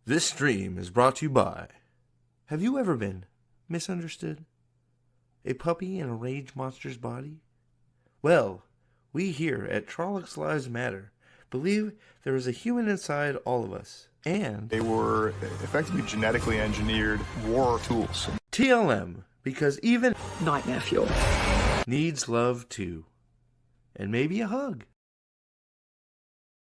This stream is brought to you by... Have you ever been misunderstood? A puppy in a rage monster's body? Well, we here at Trrollocks Lives Matter believe there is a human inside all of us, and... They were effectively genetically engineered war tools. TLM, because even... Nightmare fuel. ...needs love too. And maybe a hug.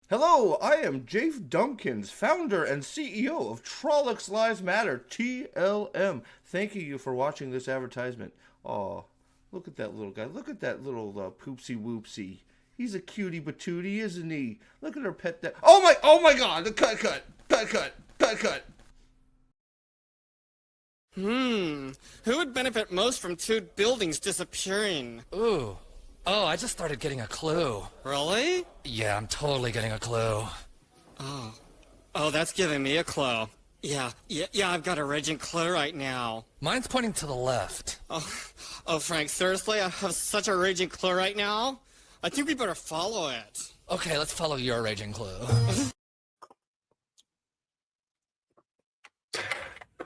Hello, I am Jafe Dumpkins, founder and CEO of Trrollocks Lives Matter, TLM. Thank you for watching this advertisement. Aw, look at that little guy. Look at that little poopsie whoopsie. He's a cutie patootie, isn't he? Look at her pet that. Oh my god, the cut. Who would benefit most from two buildings disappearing? Ooh. Oh, I just started getting a clue. Really? Yeah, I'm totally getting a clue. Oh, that's giving me a clue. Yeah, I've got a raging clue right now. Mine's pointing to the left. Oh, Frank, seriously? I have such a raging clue right now? I think we better follow it. Okay, let's follow your raging clue.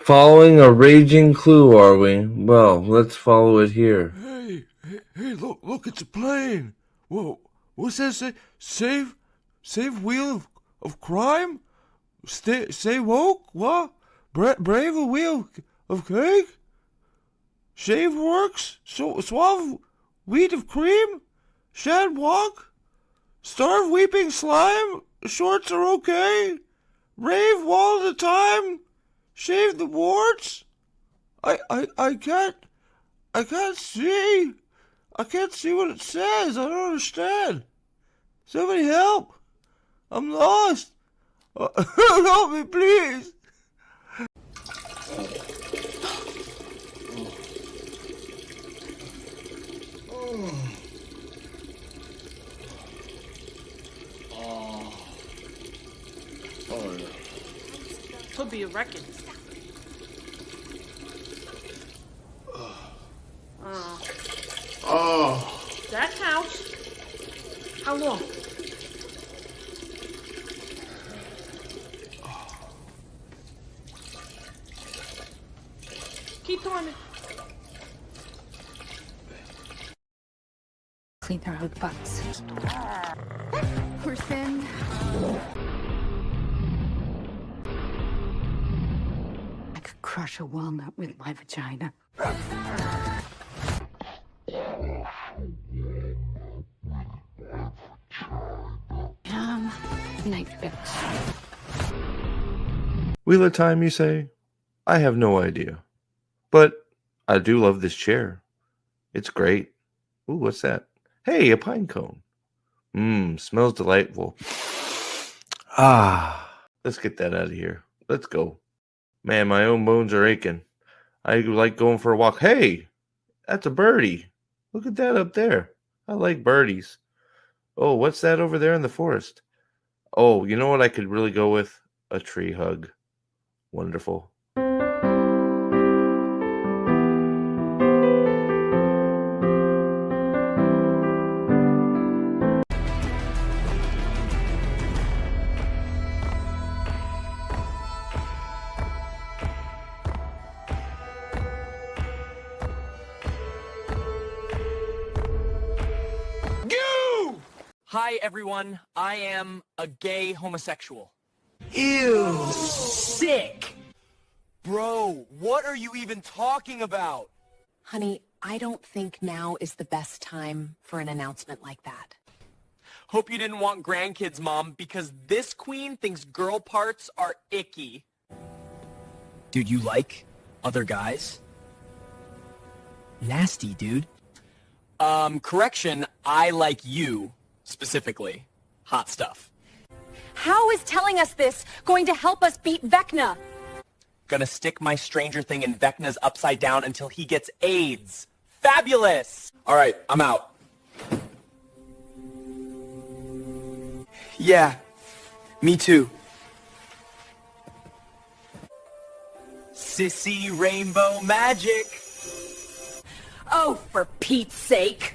Following a raging clue, are we? Well, let's follow it here. Hey, look, it's a plane. Whoa, what's that say? Save wheel of crime? Stay woke? What? Brave a wheel of cake? Shave works? Suave wheat of cream? Shad walk? Starve weeping slime? Shorts are okay? Rave all the time? Shave the warts? I can't see. I can't see what it says. I don't understand. Somebody help. I'm lost. Help me, please. Could be a wrecking. That house? How long? Keep doing it. Clean our own butts. We're thin. I could crush a walnut with my vagina. Night bitch. Wheel of time, you say? I have no idea. But I do love this chair. It's great. Ooh, what's that? Hey, a pine cone. Smells delightful. Let's get that out of here. Let's go. Man, my own bones are aching. I like going for a walk. Hey, that's a birdie. Look at that up there. I like birdies. Oh, what's that over there in the forest? Oh, you know what I could really go with? A tree hug. Wonderful. Hi everyone, I am a gay homosexual. Ew, sick. Bro, what are you even talking about? Honey, I don't think now is the best time for an announcement like that. Hope you didn't want grandkids, Mom, because this queen thinks girl parts are icky. Dude, you like other guys? Nasty, dude. Correction, I like you. Specifically, hot stuff. How is telling us this going to help us beat Vecna? Gonna stick my stranger thing in Vecna's upside down until he gets AIDS. Fabulous! Alright, I'm out. Yeah, me too. Sissy rainbow magic. Oh, for Pete's sake.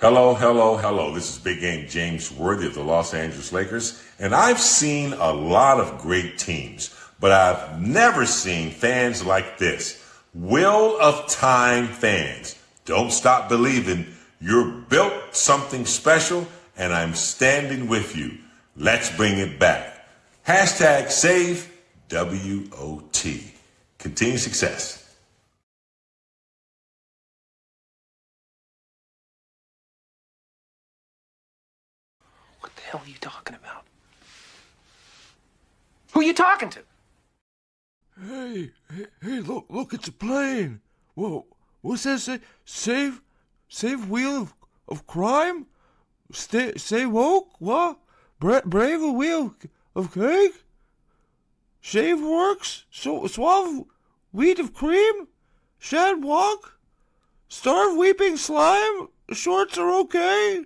Hello, hello, hello. This is Big Game James Worthy of the Los Angeles Lakers, and I've seen a lot of great teams, but I've never seen fans like this. Wheel of Time fans. Don't stop believing. You're built something special, and I'm standing with you. Let's bring it back. Hashtag save WOT. Continued success. What the hell are you talking about? Who are you talking to? Hey, look, it's a plane. Whoa, what's that say? Save wheel of crime? Stay woke? What? Brave a wheel of cake? Shave works? Suave wheat of cream? Shad walk? Starve weeping slime? Shorts are okay?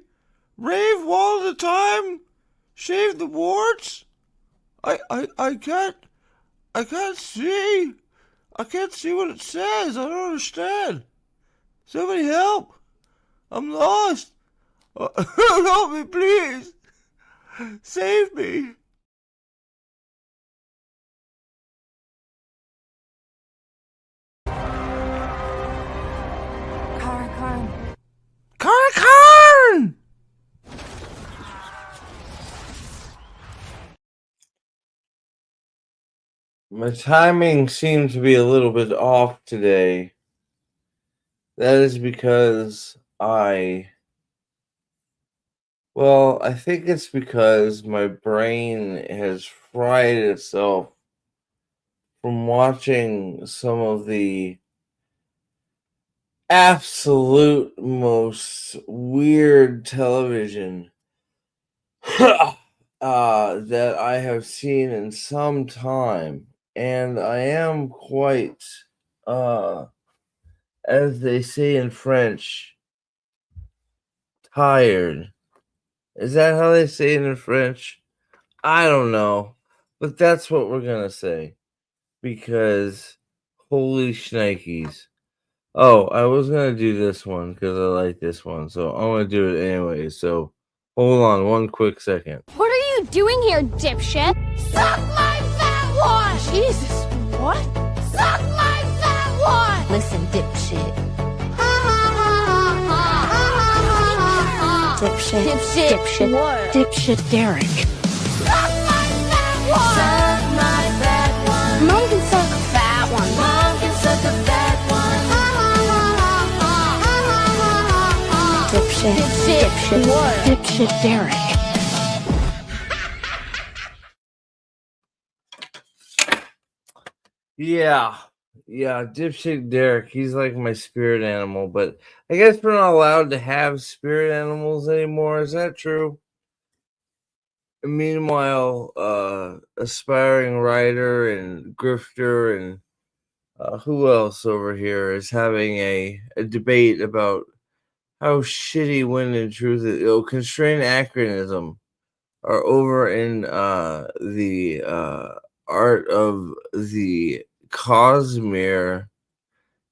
Rave all the time? Shave the warts? I can't see. I can't see what it says. I don't understand. Somebody help. I'm lost. Help me, please. Save me. Karn! My timing seems to be a little bit off today. That is because I think it's because my brain has fried itself from watching some of the absolute most weird television that I have seen in some time. And I am quite, as they say in French, tired. Is that how they say it in French? I don't know. But that's what we're going to say. Because, holy shnikes. Oh, I was going to do this one because I like this one. So I'm going to do it anyway. So hold on one quick second. What are you doing here, dipshit? Suck my fat one! Jesus, what? Suck my fat one! Listen, dipshit. Dipshit. What? Dipshit Derek. Suck my fat one! Suck my fat one! Mom can suck a fat one. Mom can suck a fat one. Dipshit. What? Dipshit Derek. Yeah, dipshit Derek. He's like my spirit animal, but I guess we're not allowed to have spirit animals anymore. Is that true? Meanwhile, aspiring writer and grifter and who else over here is having a debate about how shitty Wind and Truth is. Constrained anachronism are over in the art of the Cosmere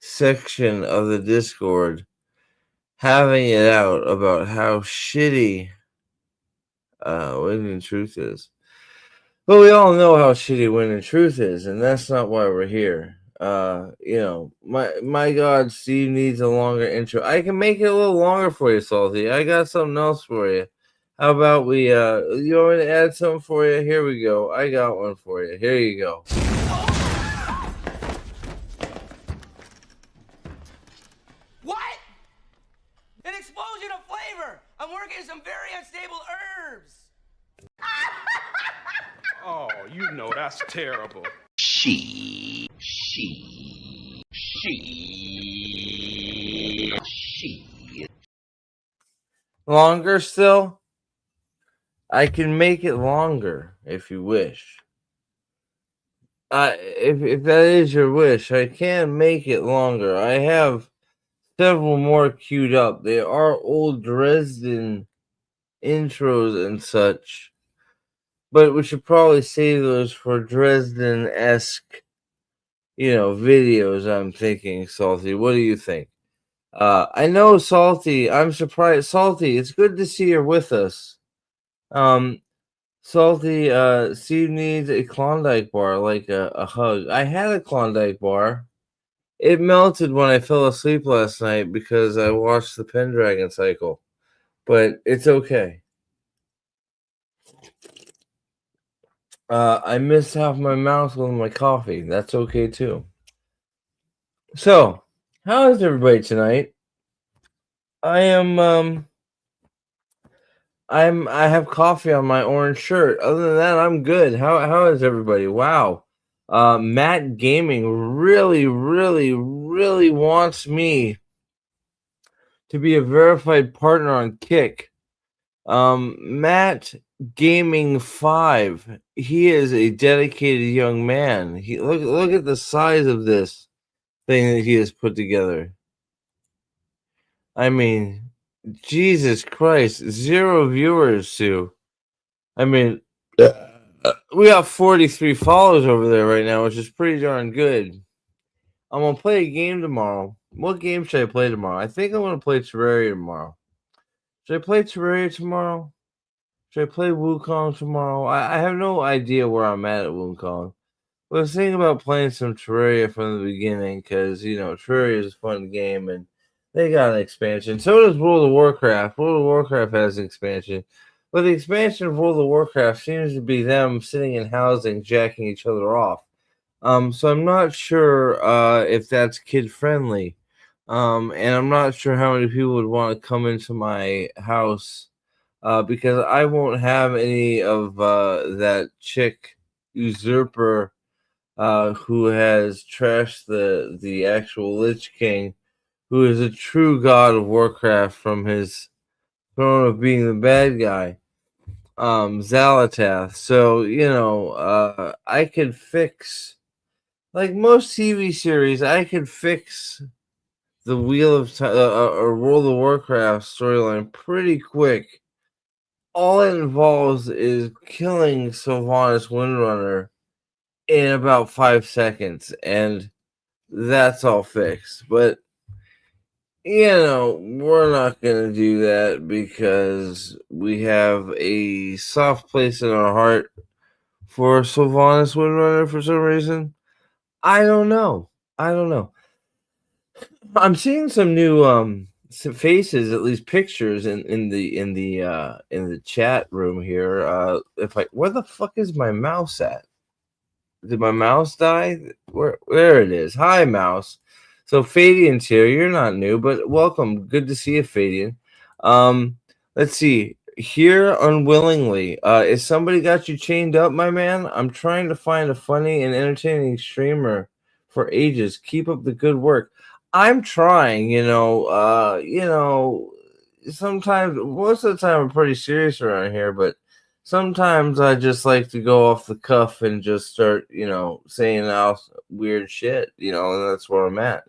section of the Discord, having it out about how shitty Wind and Truth is. But we all know how shitty Wind and Truth is, and that's not why we're here. My God, Steve needs a longer intro. I can make it a little longer for you, Salty. I got something else for you. How about we, you want me to add something for you? Here we go. I got one for you. Here you go. What? An explosion of flavor! I'm working some very unstable herbs! Oh, you know that's terrible. She. Longer still? I can make it longer if you wish. If that is your wish, I can make it longer. I have several more queued up. They are old Dresden intros and such. But we should probably save those for Dresden-esque, videos, I'm thinking, Salty. What do you think? I know, Salty. I'm surprised, Salty. It's good to see you're with us. Salty. Steve needs a Klondike bar, like a hug. I had a Klondike bar. It melted when I fell asleep last night because I watched the Pendragon Cycle, but it's okay. I missed half my mouth with my coffee. That's okay too. So, how is everybody tonight? I have coffee on my orange shirt. Other than that, I'm good. How is everybody? Wow. Matt Gaming really wants me to be a verified partner on Kick. Matt Gaming 5. He is a dedicated young man. He look at the size of this thing that he has put together. I mean, Jesus Christ, 0 viewers, Sue. I mean, we got 43 followers over there right now, which is pretty darn good. I'm gonna play a game tomorrow. What game should I play tomorrow? I think I'm gonna play Terraria tomorrow. Should I play Terraria tomorrow? Should I play Wukong tomorrow? I have no idea where I'm at Wukong. I was thinking about playing some Terraria from the beginning because, you know, Terraria is a fun game and they got an expansion. So does World of Warcraft. World of Warcraft has an expansion. But the expansion of World of Warcraft seems to be them sitting in housing, jacking each other off. So I'm not sure if that's kid-friendly. And I'm not sure how many people would want to come into my house because I won't have any of that chick usurper who has trashed the actual Lich King, who is a true god of Warcraft from his throne of being the bad guy, Zalatath. So, you know, I could fix, like most TV series, I could fix the Wheel of Time or World of Warcraft storyline pretty quick. All it involves is killing Sylvanas Windrunner in about 5 seconds, and that's all fixed. But, you know, we're not going to do that because we have a soft place in our heart for Sylvanas Windrunner for some reason. I don't know. I'm seeing some new some faces, at least pictures in the chat room here. Where the fuck is my mouse at? Did my mouse die? There it is. Hi, mouse. So Fadian's here. You're not new, but welcome. Good to see you, Fadian. Let's see. Here unwillingly. Is somebody got you chained up, my man? I'm trying to find a funny and entertaining streamer for ages. Keep up the good work. I'm trying, sometimes, most of the time I'm pretty serious around here, but sometimes I just like to go off the cuff and just start, saying weird shit, and that's where I'm at.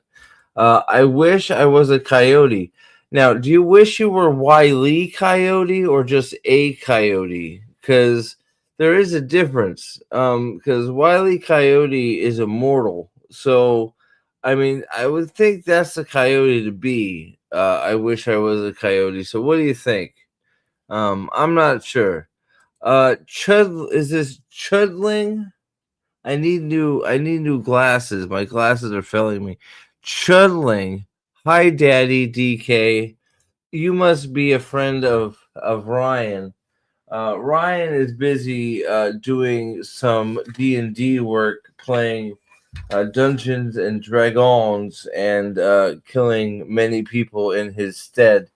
I wish I was a coyote. Now, do you wish you were Wile Coyote or just a coyote? Because there is a difference. Because Wile Coyote is immortal. So, I mean, I would think that's the coyote to be. I wish I was a coyote. So, what do you think? I'm not sure. Is this Chudling? I need new glasses. My glasses are failing me. Chudling. Hi, Daddy DK. You must be a friend of Ryan. Ryan is busy doing some D&D work, playing Dungeons and Dragons and killing many people in his stead.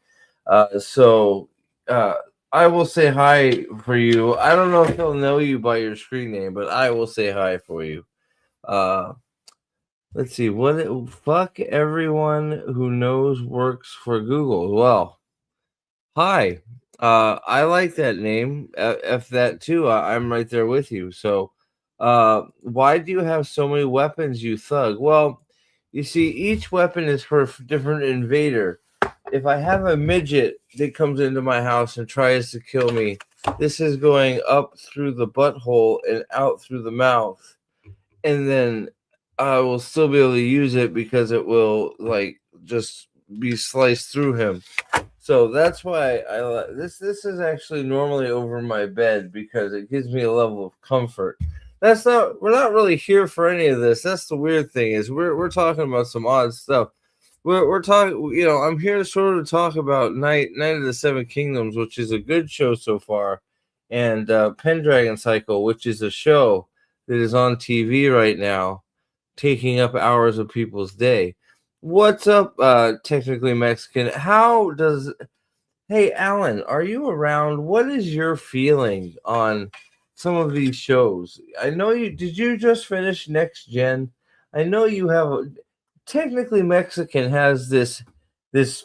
So I will say hi for you. I don't know if he'll know you by your screen name, but I will say hi for you. Let's see. Fuck everyone who knows works for Google. Well, hi. I like that name. F that too. I'm right there with you. So, why do you have so many weapons, you thug? Well, you see, each weapon is for a different invader. If I have a midget that comes into my house and tries to kill me, this is going up through the butthole and out through the mouth. And then I will still be able to use it because it will, just be sliced through him. So that's why this is actually normally over my bed because it gives me a level of comfort. We're not really here for any of this. That's the weird thing is we're talking about some odd stuff. We're talking, I'm here to sort of talk about Night of the Seven Kingdoms, which is a good show so far, and Pendragon Cycle, which is a show that is on TV right now, taking up hours of people's day. What's up, Technically Mexican? Hey, Alan, are you around? What is your feeling on some of these shows? I know did you just finish Next Gen? I know you have Technically Mexican has this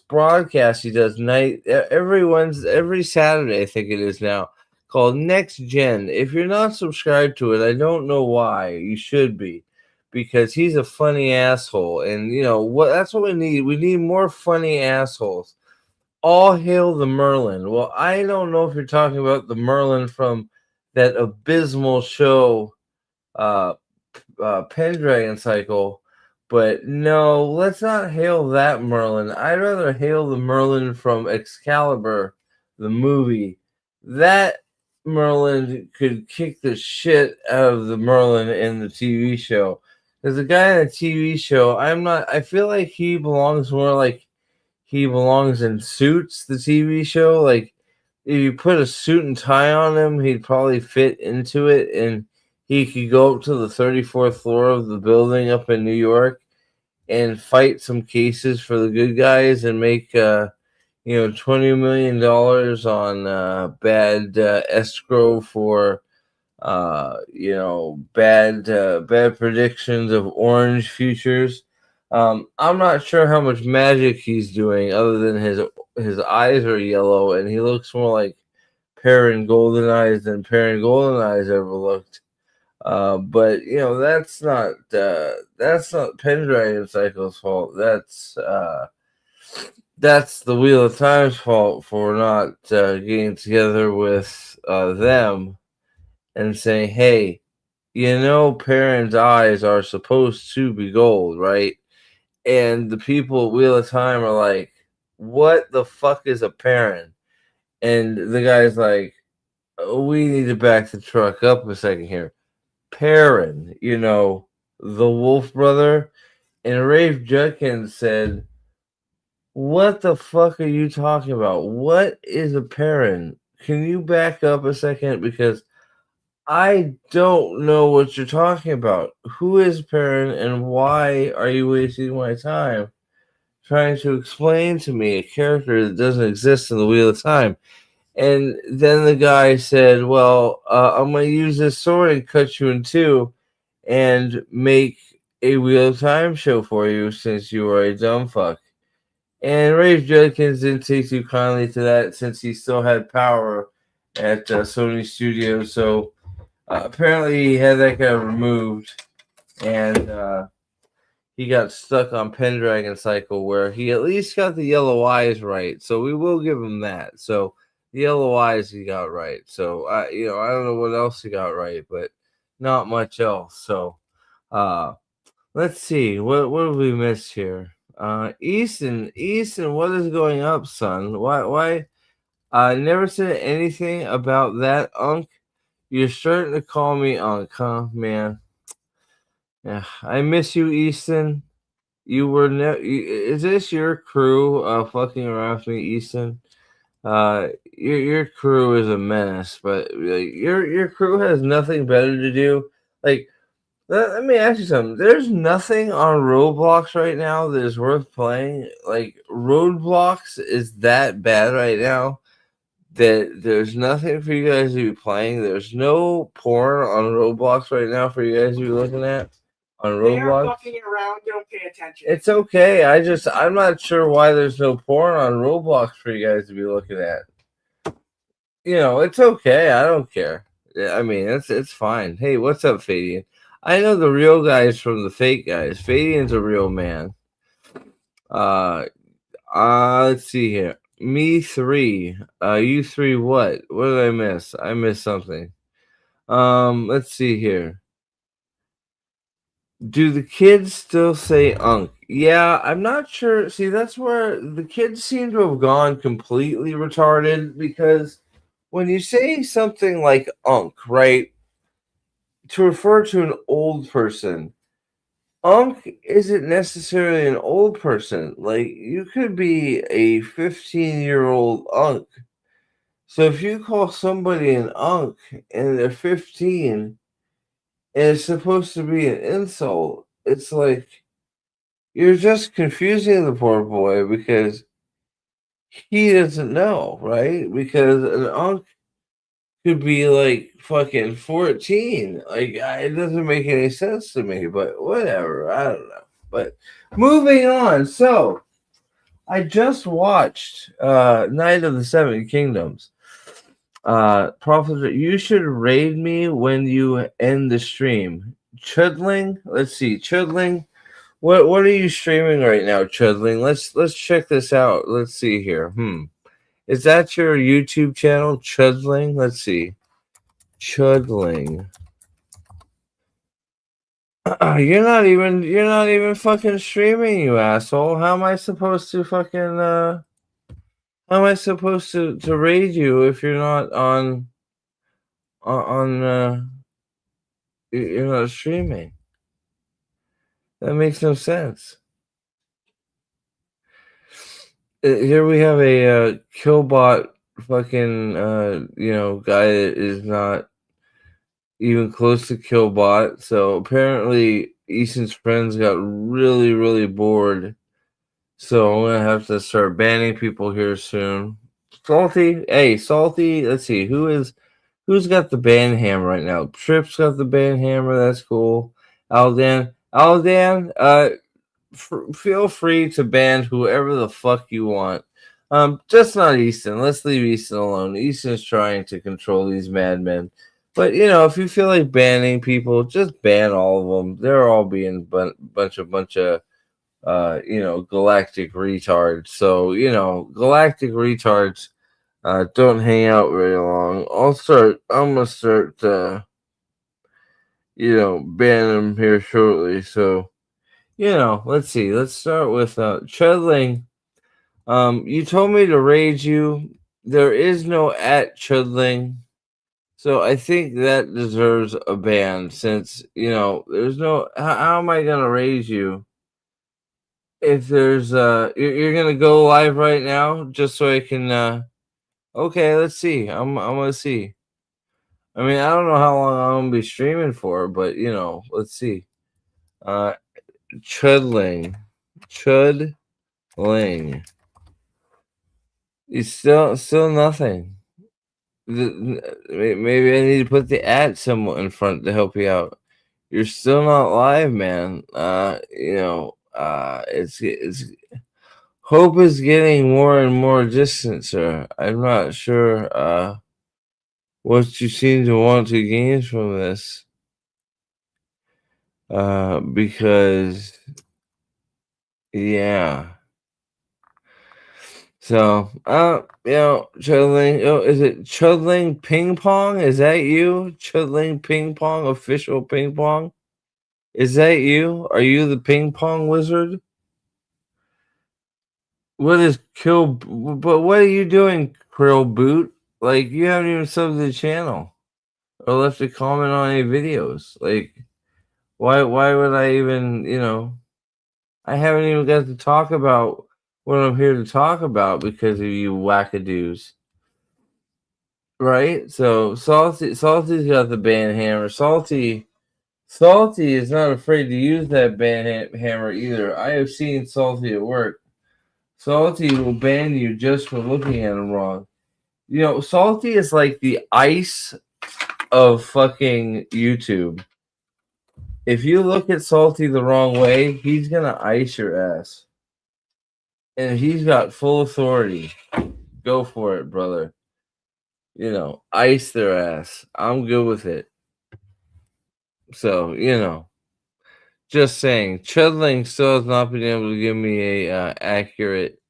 broadcast he does every Saturday, I think it is now, called Next Gen. If you're not subscribed to it, I don't know why. You should be, because he's a funny asshole, and that's what we need. We need more funny assholes. All hail the Merlin. Well, I don't know if you're talking about the Merlin from that abysmal show, Pendragon Cycle. But no, let's not hail that Merlin. I'd rather hail the Merlin from Excalibur, the movie. That Merlin could kick the shit out of the Merlin in the TV show. Because the guy in the TV show, I feel like he belongs more like he belongs in Suits, the TV show. Like, if you put a suit and tie on him, he'd probably fit into it, and he could go up to the 34th floor of the building up in New York and fight some cases for the good guys and make $20 million on bad escrow for bad predictions of orange futures. I'm not sure how much magic he's doing other than his eyes are yellow and he looks more like Perrin Goldeneyes than Perrin Goldeneyes ever looked. But that's not Pendragon Cycle's fault. That's the Wheel of Time's fault for not getting together with them and saying, hey, Perrin's eyes are supposed to be gold, right? And the people at Wheel of Time are like, what the fuck is a Perrin? And the guy's like, we need to back the truck up a second here. Perrin, the Wolf brother. And Rafe Judkins said, what the fuck are you talking about? What is a Perrin? Can you back up a second? Because I don't know what you're talking about. Who is Perrin and why are you wasting my time trying to explain to me a character that doesn't exist in the Wheel of Time? And then the guy said, well, I'm going to use this sword and cut you in two and make a Wheel of Time show for you since you are a dumb fuck. And Rafe Judkins didn't take too kindly to that since he still had power at Sony Studios. So apparently he had that guy removed and he got stuck on Pendragon Cycle where he at least got the yellow eyes right. So we will give him that. So the yellow eyes he got right. So I don't know what else he got right, but not much else. So let's see. What have we missed here? Easton, what is going up, son? Why I never said anything about that, Unc. You're starting to call me Unc, huh, man? Yeah, I miss you, Easton. You were is this your crew fucking around with me, Easton? Your crew is a menace, but your crew has nothing better to do. Like, let me ask you something. There's nothing on Roblox right now that is worth playing. Like, Roadblocks is that bad right now that there's nothing for you guys to be playing. There's no porn on Roblox right now for you guys to be looking at on Roblox. They are fucking around. Don't pay attention. It's okay. I'm not sure why there's no porn on Roblox for you guys to be looking at. It's okay. I don't care. I mean, it's fine. Hey, what's up, Fadian? I know the real guys from the fake guys. Fadian's a real man. Let's see here. Me 3. You 3 what? What did I miss? I missed something. Let's see here. Do the kids still say unk? Yeah, I'm not sure. See, that's where the kids seem to have gone completely retarded, because when you say something like unk, right, to refer to an old person, unk isn't necessarily an old person. Like, you could be a 15-year-old unk. So if you call somebody an unk and they're 15 and it's supposed to be an insult, it's like you're just confusing the poor boy because he doesn't know, right? Because an unk could be like fucking 14. Like, it doesn't make any sense to me, but whatever. I don't know. But moving on. So, I just watched Night of the Seven Kingdoms. Prophet, you should raid me when you end the stream. Chudling, let's see, Chudling. What are you streaming right now, Chudling? Let's check this out. Let's see here. Is that your YouTube channel, Chudling? Let's see. Chudling. You're not even fucking streaming, you asshole. How am I supposed to fucking how am I supposed to raid you if you're not on you're not streaming? That makes no sense. Here we have a Killbot fucking guy that is not even close to Killbot. So apparently Easton's friends got really, really bored. So I'm gonna have to start banning people here soon. Salty, hey, Salty, let's see, who's got the ban hammer right now? Trip's got the ban hammer, that's cool. Aldan, feel free to ban whoever the fuck you want. Just not Easton. Let's leave Easton alone. Easton's trying to control these madmen. But, if you feel like banning people, just ban all of them. They're all being bunch of galactic retards. So, galactic retards don't hang out very long. I'm gonna start banning them here shortly. So, let's see. Let's start with Chudling. You told me to raid you. There is no at Chudling. So I think that deserves a ban, since, there's no... How am I going to raise you if there's... You're going to go live right now just so I can... Okay, let's see. I'm going to see. I mean, I don't know how long I'm going to be streaming for, but, let's see. Chudling. It's still nothing. Maybe I need to put the at symbol in front to help you out. You're still not live, man. It's hope is getting more and more distant, sir. I'm not sure what you seem to want to gain from this. Because yeah. So, Chudling, is it Chudling Ping Pong? Is that you? Chudling Ping Pong, official Ping Pong? Is that you? Are you the Ping Pong wizard? What is but what are you doing, Krill Boot? Like, you haven't even subbed to the channel or left a comment on any videos. Like, why would I even, I haven't even got to talk about what I'm here to talk about because of you wackadoos. Right? So Salty's got the ban hammer. Salty is not afraid to use that ban hammer either. I have seen Salty at work. Salty will ban you just for looking at him wrong. Salty is like the ice of fucking YouTube. If you look at Salty the wrong way, he's gonna ice your ass. And he's got full authority. Go for it, brother. Ice their ass. I'm good with it. So, just saying. Chudling still has not been able to give me a accurate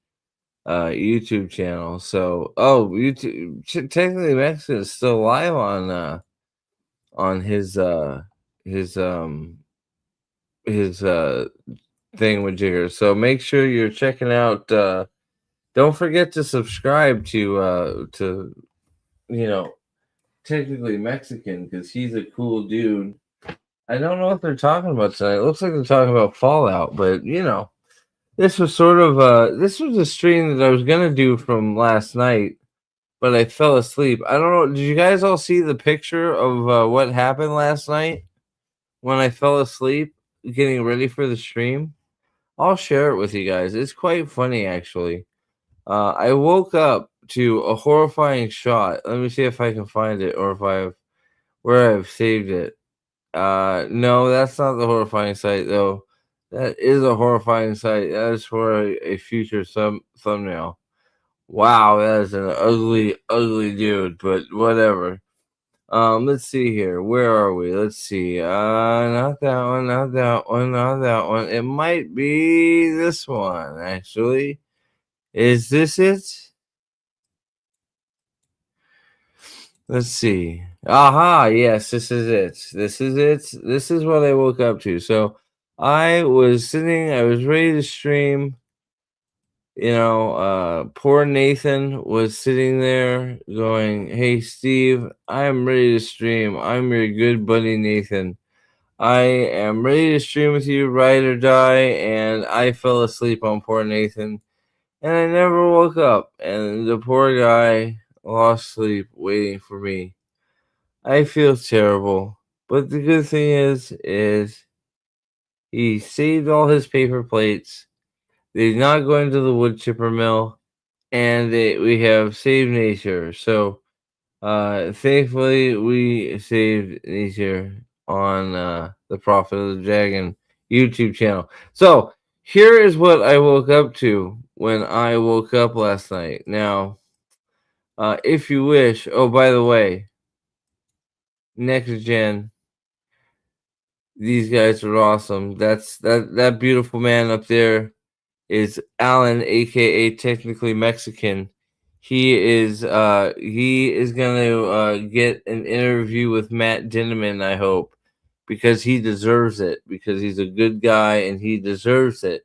YouTube channel. So, YouTube technically Mexican is still live on his thing with Jigger. So make sure you're checking out. Don't forget to subscribe to technically Mexican, because he's a cool dude. I don't know what they're talking about tonight. It looks like they're talking about Fallout, but this was sort of this was a stream that I was gonna do from last night, but I fell asleep. I don't know. Did you guys all see the picture of what happened last night when I fell asleep getting ready for the stream? I'll share it with you guys. It's quite funny, actually. I woke up to a horrifying shot. Let me see if I can find it, or if where I've saved it. No, that's not the horrifying sight, though. That is a horrifying sight. That is for a future thumbnail. Wow, that is an ugly, ugly dude, but whatever. Let's see here. Where are we? Let's see. Not that one, not that one, not that one. It might be this one, actually. Is this it? Let's see. Aha, yes, this is it. This is it. This is what I woke up to. So I was ready to stream. Poor Nathan was sitting there going, "Hey, Steve, I am ready to stream. I'm your good buddy, Nathan. I am ready to stream with you, ride or die." And I fell asleep on poor Nathan, and I never woke up. And the poor guy lost sleep waiting for me. I feel terrible, but the good thing is he saved all his paper plates. They're not going to the wood chipper mill, and we have saved nature. So, thankfully, we saved nature on the Prophet of the Dragon YouTube channel. So, here is what I woke up to when I woke up last night. Now, if you wish, oh, by the way, next gen, these guys are awesome. That beautiful man up there is Alan, aka Technically Mexican. He is gonna get an interview with Matt Dinneman, I hope, because he deserves it, because he's a good guy and he deserves it.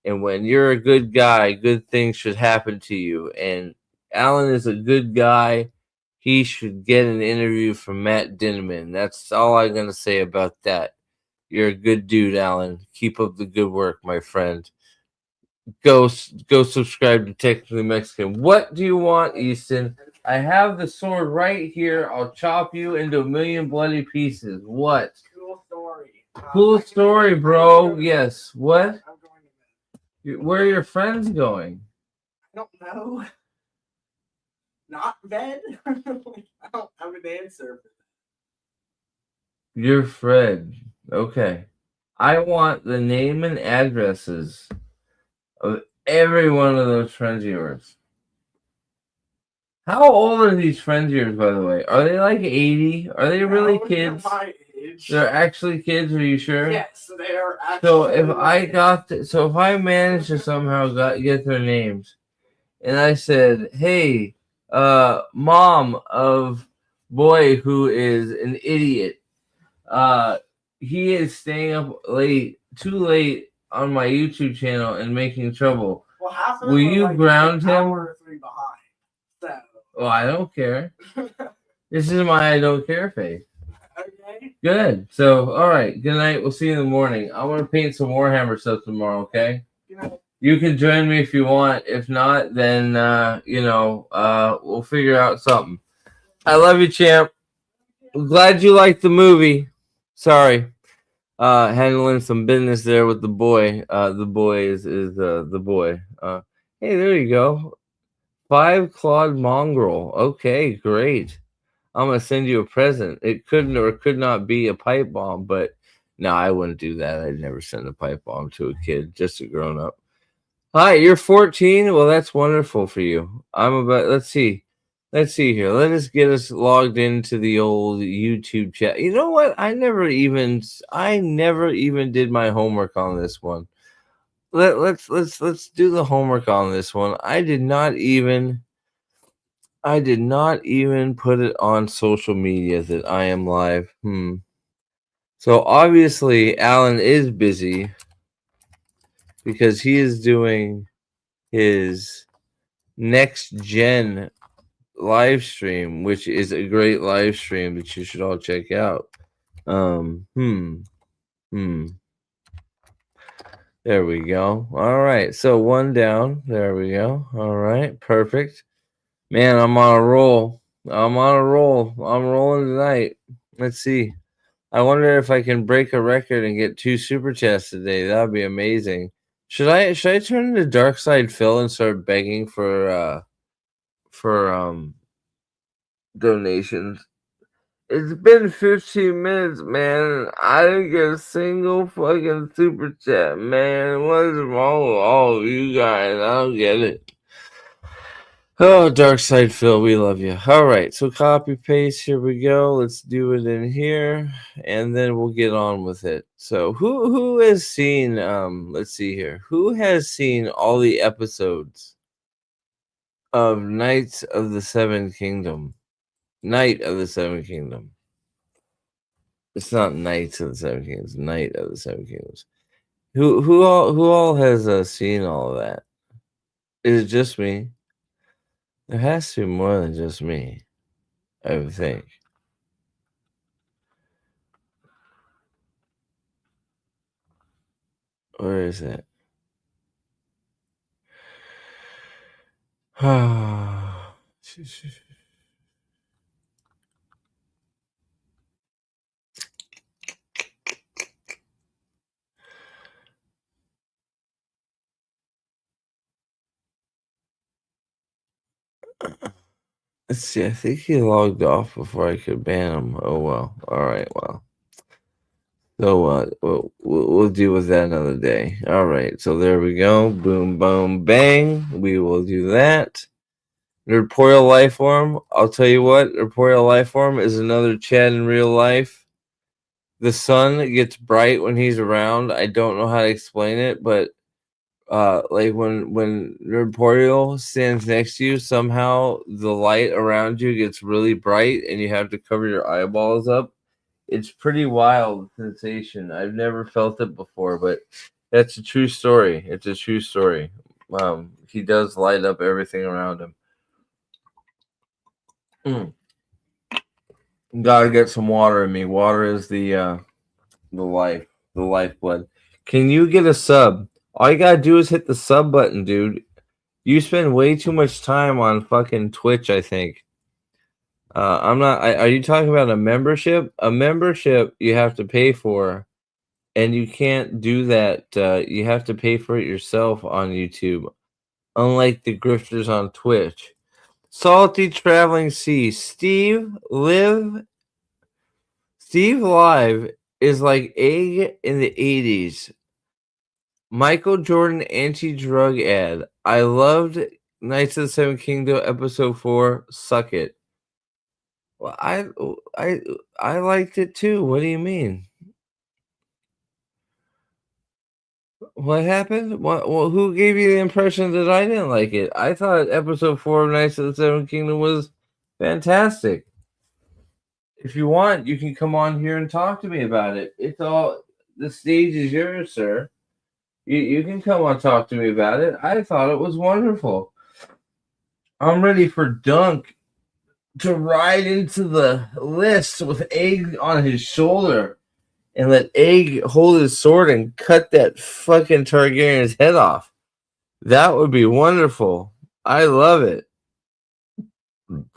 And when you're a good guy, good things should happen to you. And Alan is a good guy. He should get an interview from Matt Dinneman. That's all I'm gonna say about that. You're a good dude, Alan. Keep up the good work, my friend. Go subscribe to Technically Mexican. What do you want, Easton? I have the sword right here. I'll chop you into a million bloody pieces. What? Cool story. Cool story, bro. Yes. What? Where are your friends going? I don't know. Not bed? I don't have an answer. Your friend. Okay. I want the name and addresses of every one of those friends of yours. How old are these friends of yours, by the way? Are they like 80? Are they really kids? My age. They're actually kids, are you sure? Yes, they are actually. So if I managed to somehow get their names, and I said, "Hey, mom of boy who is an idiot, he is staying up too late on my YouTube channel and making trouble. Well, half of will them you are like ground an him?" hour or three behind. So. Well, I don't care. This is my I don't care face. Okay. Good. So, all right. Good night. We'll see you in the morning. I want to paint some Warhammer stuff tomorrow. Okay. Good night. You can join me if you want. If not, then we'll figure out something. I love you, champ. I'm glad you liked the movie. Sorry. Handling some business there with the boy. The boy is the boy. Hey, there you go. 5-clawed mongrel. Okay, great. I'm gonna send you a present. It couldn't or could not be a pipe bomb, but no, I wouldn't do that. I'd never send a pipe bomb to a kid, just a grown up. Hi, you're 14. Well, that's wonderful for you. Let's see here. Let us get us logged into the old YouTube chat. You know what? I never even did my homework on this one. Let's do the homework on this one. I did not even put it on social media that I am live. So obviously Alan is busy because he is doing his next gen live stream, which is a great live stream that you should all check out. There we go. All right. So one down. There we go. All right. Perfect. Man, I'm on a roll. I'm rolling tonight. Let's see. I wonder if I can break a record and get 2 super chats today. That would be amazing. Should I turn into Dark Side Phil and start begging for donations? It's been 15 minutes, man. I didn't get a single fucking super chat, man. What is wrong with all of you guys? I don't get it. Oh, Dark Side Phil, we love you. All right, so copy paste. Here we go. Let's do it in here, and then we'll get on with it. So, who has seen? Let's see here. Who has seen all the episodes of Knights of the Seven Kingdom? Knight of the Seven Kingdom. It's not Knights of the Seven Kingdoms. Knight of the Seven Kingdoms. Who all has seen all of that? Is it just me? There has to be more than just me, I would think. Where is it? Let's see. I think he logged off before I could ban him. Oh well. All right. Well. So we'll deal with that another day. All right. So there we go. Boom, boom, bang. We will do that. Reportal life form. I'll tell you what. Reportal life form is another Chad in real life. The sun gets bright when he's around. I don't know how to explain it, but like when Reportal stands next to you, somehow the light around you gets really bright and you have to cover your eyeballs up. It's pretty wild sensation. I've never felt it before, but that's a true story. It's a true story. He does light up everything around him. Gotta get some water in me. Water is the lifeblood. Can you get a sub? All you gotta do is hit the sub button, dude. You spend way too much time on fucking Twitch, I think. I'm not. Are you talking about a membership? A membership you have to pay for, and you can't do that. You have to pay for it yourself on YouTube, unlike the grifters on Twitch. Salty Traveling Sea. Steve Live is like Egg in the 80s. Michael Jordan anti-drug ad. I loved Knights of the Seven Kingdom episode 4. Suck it. Well, I liked it too. What do you mean? What happened? Well, who gave you the impression that I didn't like it? I thought episode 4 of Knights of the Seven Kingdom was fantastic. If you want, you can come on here and talk to me about it. It's all, the stage is yours, sir. You can come on talk to me about it. I thought it was wonderful. I'm ready for Dunk to ride into the list with Egg on his shoulder and let Egg hold his sword and cut that fucking Targaryen's head off. That would be wonderful. I love it.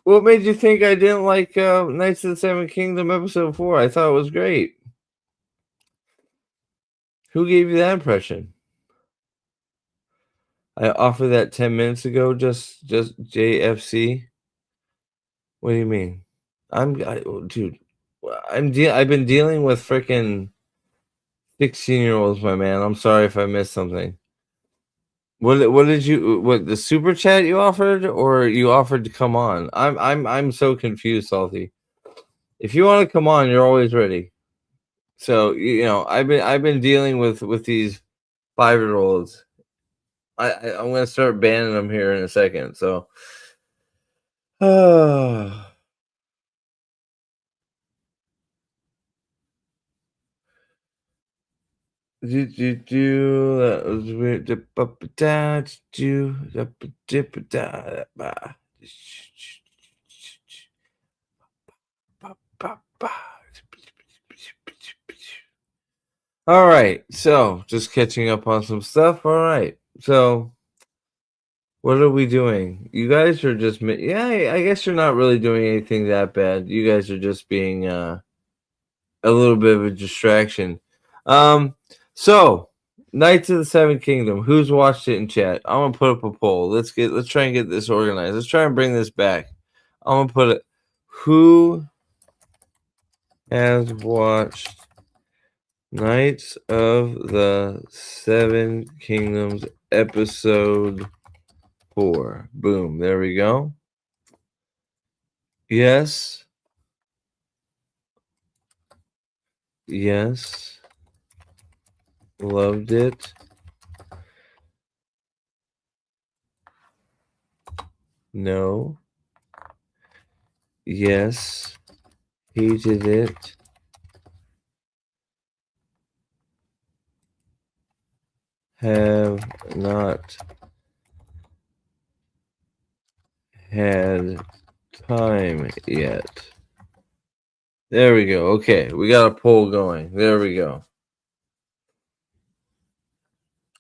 What made you think I didn't like Knights of the Seven Kingdom episode 4? I thought it was great. Who gave you that impression? I offered that 10 minutes ago, just JFC. What do you mean? I've been dealing with freaking 16-year-olds, my man. I'm sorry if I missed something. What did you the super chat you offered, or you offered to come on? I'm so confused, Salty. If you want to come on, you're always ready. So I've been dealing with these 5-year-olds. I'm gonna start banning them here in a second. So all That was weird. All right, so just catching up on some stuff. All right, so what are we doing? You guys are just I guess you're not really doing anything that bad. You guys are just being a little bit of a distraction. So Knights of the Seven Kingdom. Who's watched it in chat? I'm gonna put up a poll. Let's try and get this organized. Let's try and bring this back. I'm gonna put it. Who has watched Knights of the Seven Kingdoms episode 4? Boom. There we go. Yes. Yes. Loved it. No. Yes. Hated it. Have not had time yet. There we go. Okay, we got a poll going. There we go.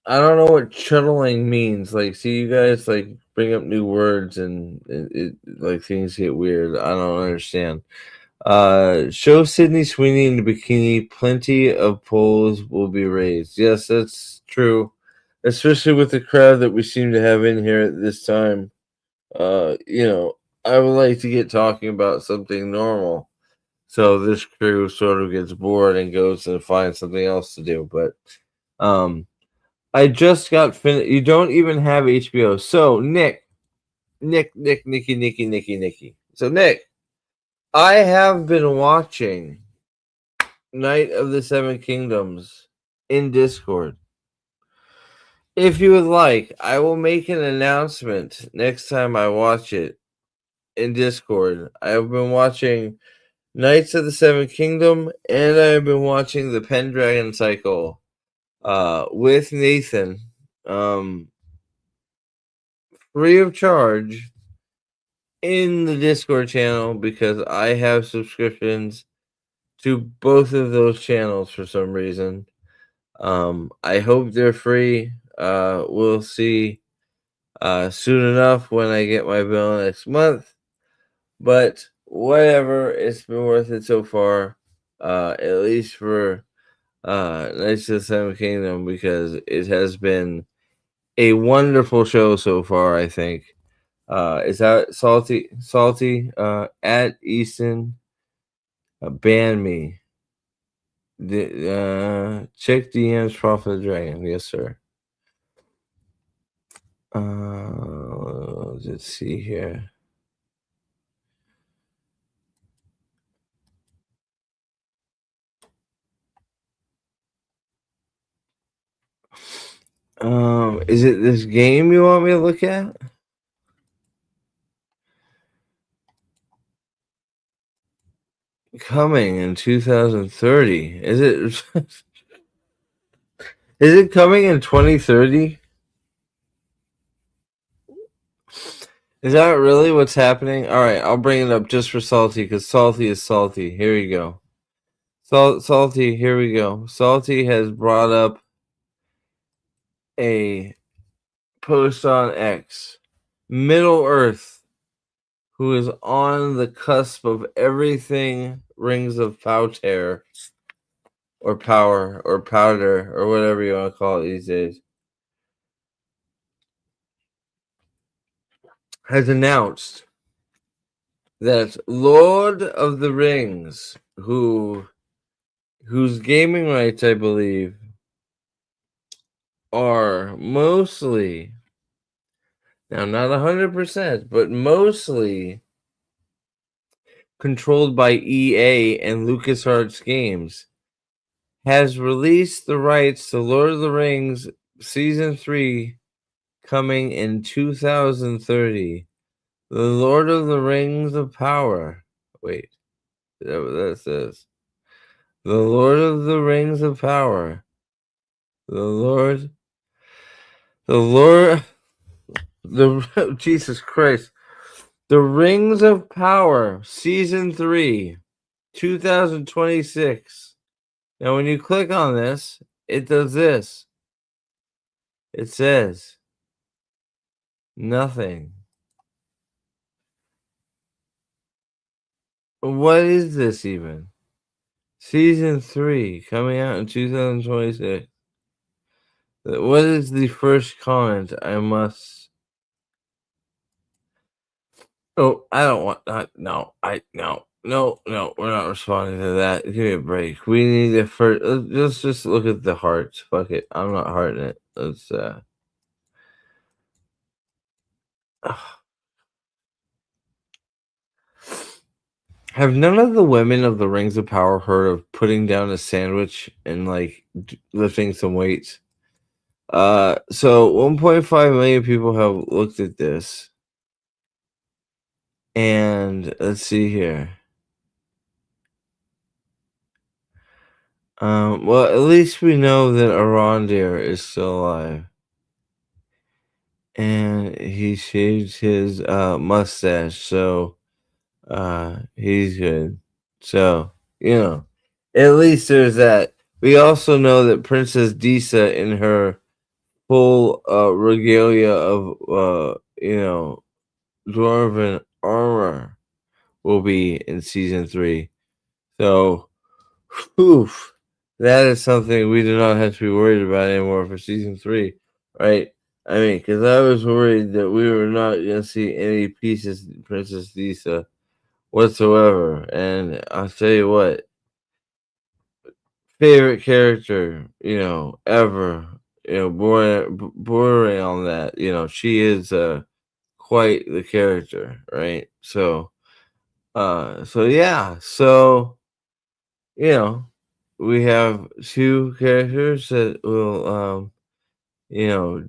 I don't know what chuddling means. Like, see, you guys like bring up new words and it like things get weird. I don't understand. Show Sydney Sweeney in the bikini. Plenty of polls will be raised. Yes, that's true. Especially with the crowd that we seem to have in here at this time. I would like to get talking about something normal. So this crew sort of gets bored and goes and finds something else to do. But I just got finished. You don't even have HBO. So Nicky. So Nick, I have been watching Night of the Seven Kingdoms in Discord. If you would like, I will make an announcement next time I watch it in Discord. I have been watching Knights of the Seven Kingdom, and I have been watching the Pendragon Cycle with Nathan, free of charge in the Discord channel because I have subscriptions to both of those channels for some reason. I hope they're free. We'll see soon enough when I get my bill next month. But whatever, it's been worth it so far. At least for Knights of the Seven Kingdom, because it has been a wonderful show so far, I think. Is that Salty at Easton ban me. Check DMs Prophet Dragon. Yes, sir. Let's see here. Is it this game you want me to look at? Coming in 2030. Is it is it coming in 2030? Is that really what's happening? All right, I'll bring it up just for Salty because Salty is salty. Here we go. Salty, here we go. Salty has brought up a post on X. Middle Earth, who is on the cusp of everything Rings of Powder or Power or Powder or whatever you want to call it these days, has announced that Lord of the Rings, whose gaming rights, I believe, are mostly, now not 100%, but mostly controlled by EA and LucasArts Games, has released the rights to Lord of the Rings Season 3 coming in 2030. The Lord of the Rings of Power. Wait, is that what that says? The Lord of the Rings of Power The Lord, the Jesus Christ. The Rings of Power, Season 3, 2026. Now, when you click on this, it does this. It says nothing. What is this even? Season 3, coming out in 2026. What is the first comment I must... Oh, I don't want that. No, no, we're not responding to that. Give me a break. We need to first. Let's just look at the hearts. Fuck it. I'm not hearting it. Let's, Have none of the women of the Rings of Power heard of putting down a sandwich and like lifting some weights? So 1.5 million people have looked at this. And let's see here. Well, at least we know that Arondir is still alive. And he shaved his mustache, so he's good. So, at least there's that. We also know that Princess Disa in her full regalia of dwarven armor will be in season 3. So, oof, that is something we do not have to be worried about anymore for season 3, right? I mean, because I was worried that we were not going to see any pieces of Princess Disa whatsoever. And I'll tell you what, favorite character, ever, bordering on that, she is quite the character, right? So yeah, so, we have 2 characters that will,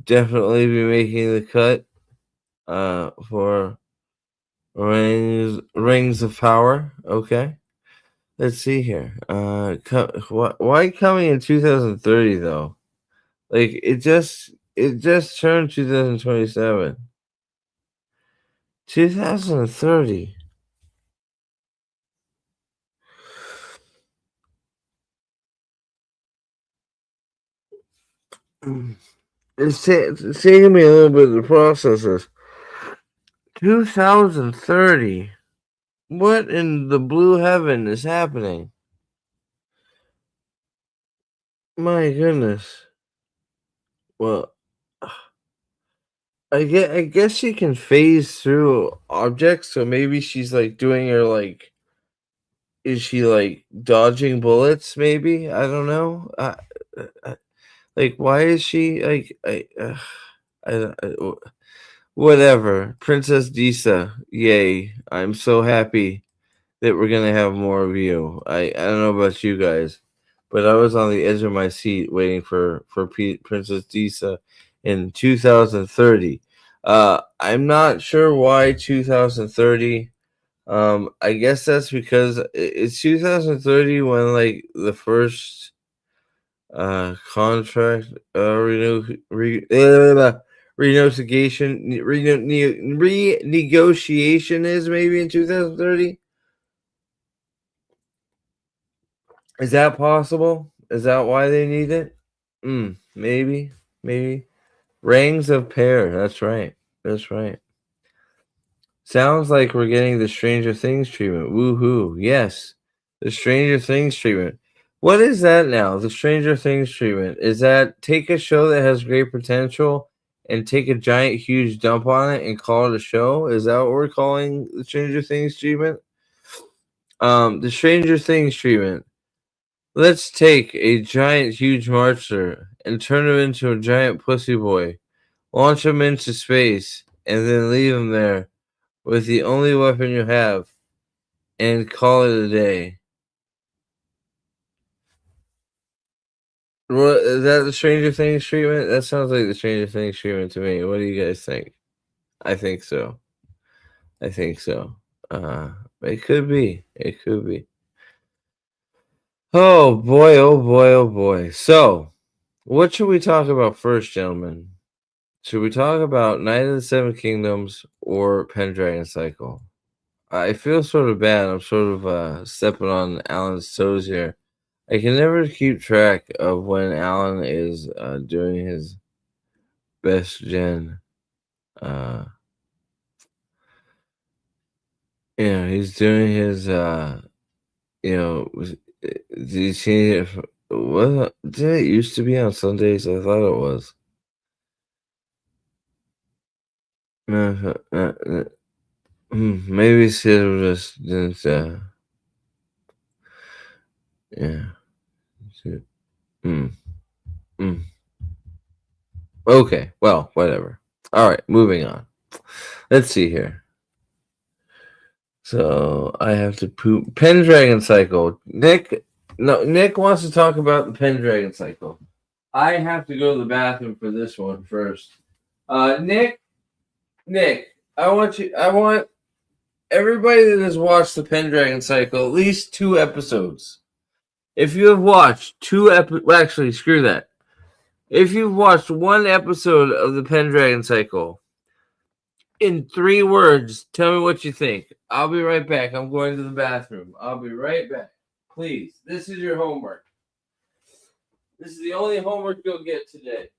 definitely be making the cut for Rings of Power. Okay, let's see here. Why coming in 2030 though? Like it just turned 2027. 2030. It's taking me a little bit to process this. 2030. What in the blue heaven is happening? My goodness. Well, I guess she can phase through objects, so maybe she's like doing her like. Is she like dodging bullets? Maybe, I don't know. Like, why is she like? Whatever. Princess Disa, yay! I'm so happy that we're gonna have more of you. I don't know about you guys, but I was on the edge of my seat waiting for Princess Disa in 2030. I'm not sure why 2030. I guess that's because it's 2030 when like the first contract renegotiation is maybe in 2030. Is that possible? Is that why they need it? Maybe. Rings of Pear. That's right. Sounds like we're getting the Stranger Things treatment. Woohoo. Yes. The Stranger Things treatment. What is that now? The Stranger Things treatment. Is that take a show that has great potential and take a giant, huge dump on it and call it a show? Is that what we're calling the Stranger Things treatment? The Stranger Things treatment. Let's take a giant, huge monster and turn him into a giant pussy boy, launch him into space, and then leave him there with the only weapon you have, and call it a day. What is that? The Stranger Things treatment? That sounds like the Stranger Things treatment to me. What do you guys think? I think so. It could be. Oh boy. So, What should we talk about first, gentlemen? Should we talk about Night of the Seven Kingdoms or Pendragon Cycle? I feel sort of bad. I'm sort of stepping on Alan's toes here. I can never keep track of when Alan is doing his best gen. He's doing his did you see it? What did it used to be on Sundays? I thought it was. Maybe Sid just didn't. Yeah. Okay. Well, whatever. All right. Moving on. Let's see here. So I have to poop. Pendragon Cycle. Nick wants to talk about the Pendragon Cycle. I have to go to the bathroom for this one first. Nick, I want everybody that has watched the Pendragon Cycle at least 2 episodes. If you have watched 2 episodes, actually, screw that. If you've watched 1 episode of the Pendragon Cycle, in 3 words, tell me what you think. I'll be right back. I'm going to the bathroom. I'll be right back. Please, this is your homework. This is the only homework you'll get today.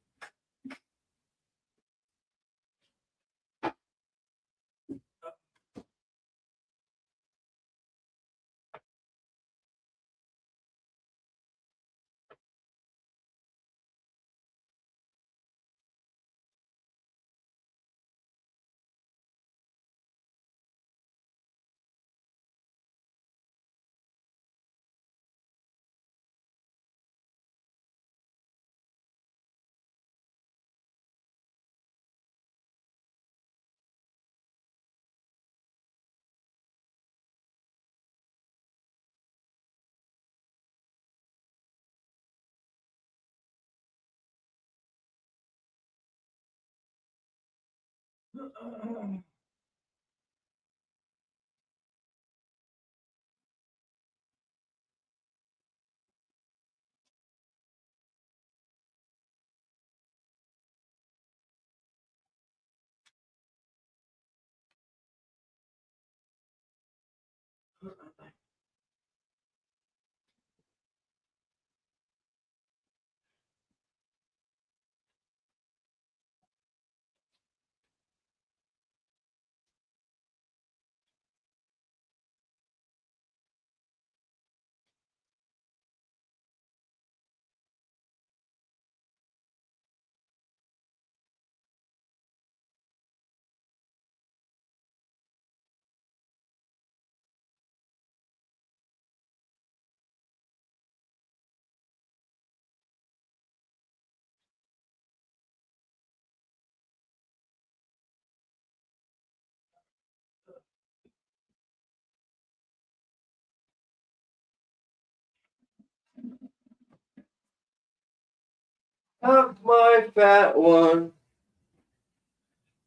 Up my fat one.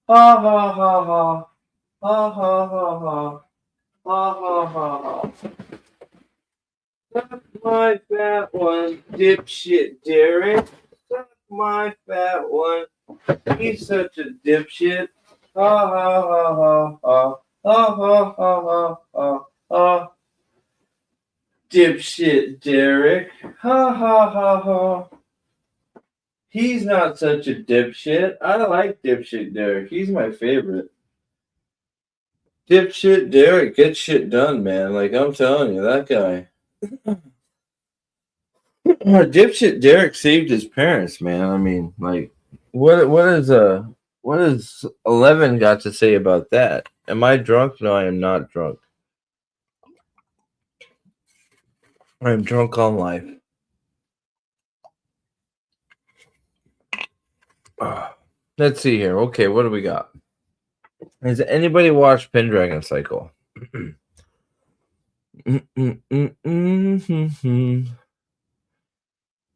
Ha ha ha ha. Ha ha ha ha. Ha ha ha ha. Suck my fat one, dipshit Derek. Suck my fat one. He's such a dipshit. Ha ha ha ha ha. Ha ha ha ha ha ha. Dipshit Derek. Ha ha ha ha. He's not such a dipshit. I like dipshit Derek. He's my favorite. Dipshit Derek gets shit done, man. Like, I'm telling you, that guy. Dipshit Derek saved his parents, man. I mean, like, what has 11 got to say about that? Am I drunk? No, I am not drunk. I'm drunk on life. Let's see here. Okay, what do we got? Has anybody watched Pendragon Cycle?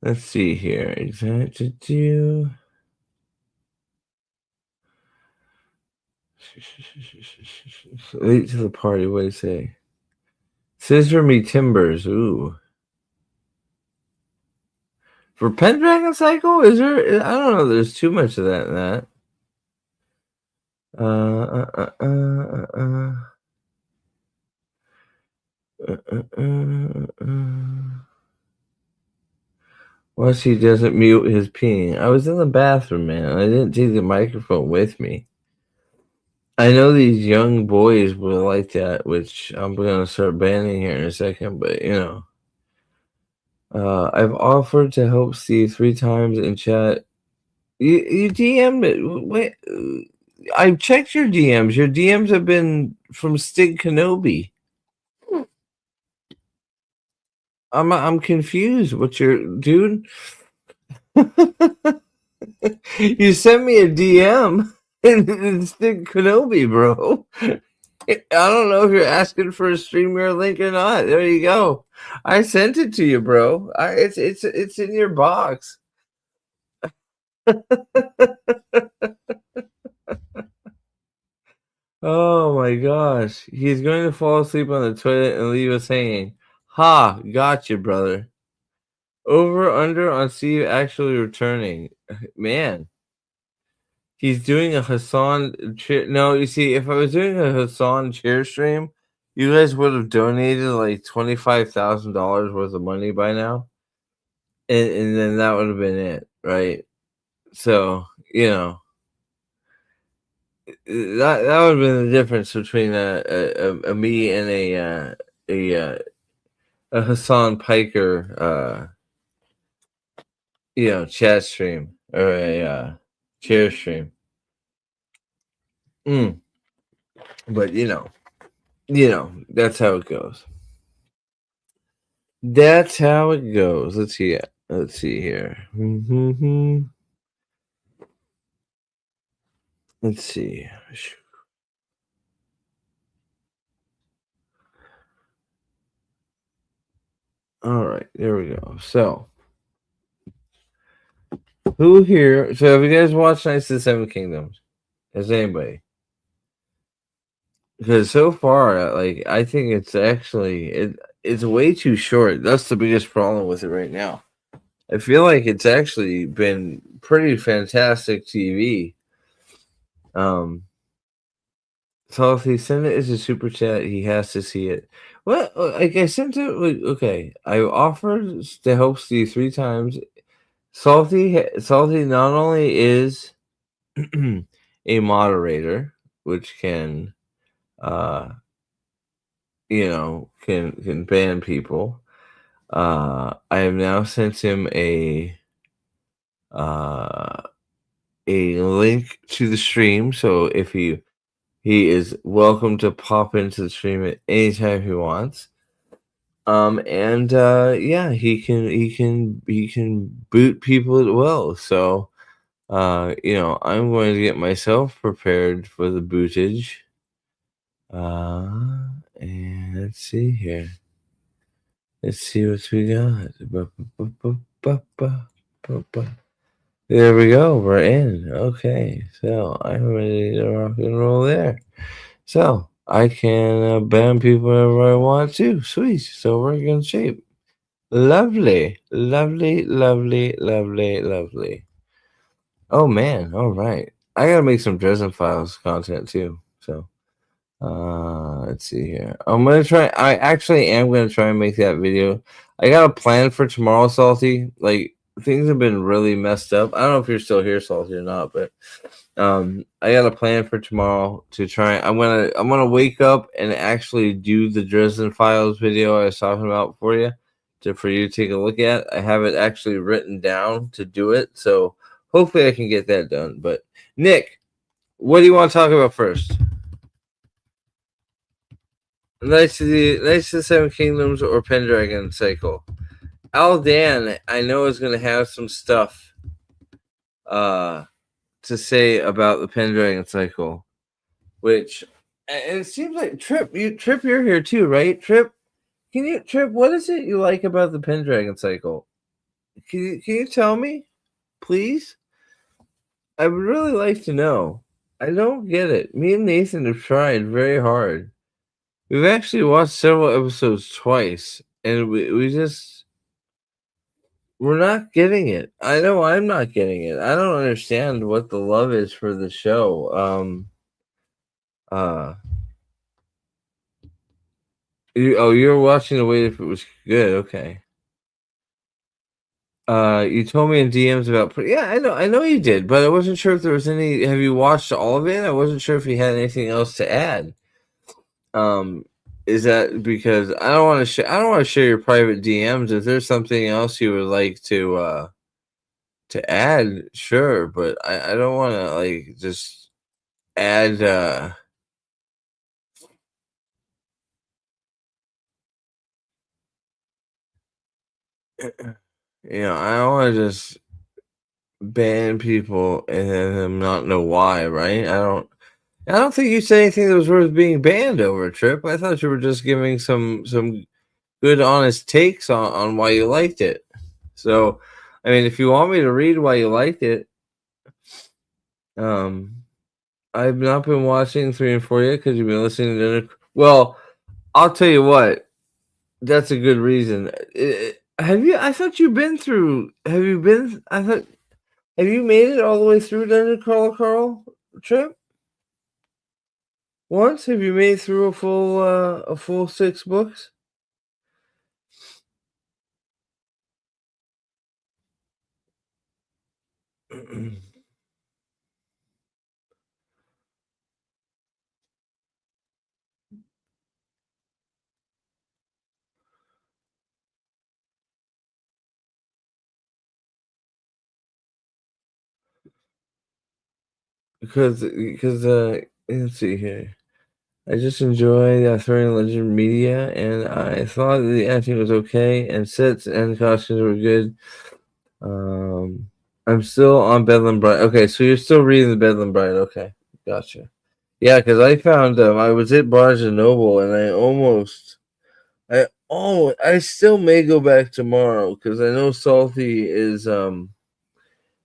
Let's see here. Exact to do. Late to the party. What do you say? Scissor me timbers. Ooh. For Pendragon Cycle, is there? I don't know. There's too much of that in that. Once he doesn't mute his peeing. I was in the bathroom, man. I didn't take the microphone with me. I know these young boys will like that, which I'm gonna start banning here in a second. But you know, I've offered to help Steve 3 times in chat. You DM'd it. Wait, I've checked your DMs. Your DMs have been from Stig Kenobi. I'm confused. What's your dude? You sent me a DM and Stig Kenobi, bro. I don't know if you're asking for a StreamYard link or not. There you go. I sent it to you, bro. It's in your box. Oh my gosh. He's going to fall asleep on the toilet and leave us hanging. Ha, gotcha, brother. Over under on Steve actually returning. Man. He's doing a Hassan cheer. No, you see, if I was doing a Hassan cheer stream, you guys would have donated like $25,000 worth of money by now. And then that would have been it, right? So, you know, that would have been the difference between a me and a Hassan Piker chat stream or a chair stream. But you know, that's how it goes. That's how it goes. Let's see here. Let's see. All right, there we go. So, who here? So, have you guys watched Knights of the Seven Kingdoms? Has anybody? Because so far, like, I think it's actually it's way too short. That's the biggest problem with it right now. I feel like it's actually been pretty fantastic TV. So if he sent it as a super chat, he has to see it. Well, like I sent it. Okay, I offered to help Steve 3 times. Salty not only is a moderator, which can, can ban people. I have now sent him a link to the stream, so if he is welcome to pop into the stream at any time he wants. He can boot people as well. So, I'm going to get myself prepared for the bootage. And let's see here. Let's see what we got. There we go. We're in. Okay. So I'm ready to rock and roll there. So I can ban people whenever I want to. Sweet. So we're in good shape. Lovely. Lovely, lovely, lovely, lovely. Oh, man. All right. I got to make some Dresden Files content too. So let's see here. I'm going to try. I actually am going to try and make that video. I got a plan for tomorrow, Salty. Like, things have been really messed up. I don't know if you're still here, Salty, or not, but I got a plan for tomorrow to try. I'm gonna wake up and actually do the Dresden Files video I was talking about for you to take a look at. I have it actually written down to do it, so hopefully I can get that done. But Nick, what do you want to talk about first? Knights of the Seven Kingdoms or Pendragon Cycle? Aldan, I know, is going to have some stuff to say about the Pendragon Cycle, which, and it seems like Trip, you're here too, right? Trip, what is it you like about the Pendragon Cycle? Can you tell me, please? I would really like to know. I don't get it. Me and Nathan have tried very hard. We've actually watched several episodes twice, and we just We're not getting it. I know I'm not getting it. I don't understand what the love is for the show. You were watching to wait if it was good. Okay. You told me in DMs about. Yeah, I know you did, but I wasn't sure if there was any. Have you watched all of it? I wasn't sure if you had anything else to add. Is that because I don't want to? I don't want to share your private DMs. If there's something else you would like to add, sure, but I don't want to like just add. I don't want to just ban people and then not know why, right? I don't think you said anything that was worth being banned over, Trip. I thought you were just giving some good, honest takes on why you liked it. So, I mean, if you want me to read why you liked it, I've not been watching 3 and 4 yet because you've been listening to. Well, I'll tell you what. That's a good reason. Have you? I thought you've been through. Have you been? I thought. Have you made it all the way through Dungeon Crawler Carl Trip? Once? Have you made it through a full 6 books? Because let's see here. I just enjoy Arthurian Legend media, and I thought the acting was okay, and sets and costumes were good. I'm still on Bedlam Bride. Okay, so you're still reading the Bedlam Bride. Okay, gotcha. Yeah, because I found I was at Barnes and Noble, and I still may go back tomorrow because I know Salty is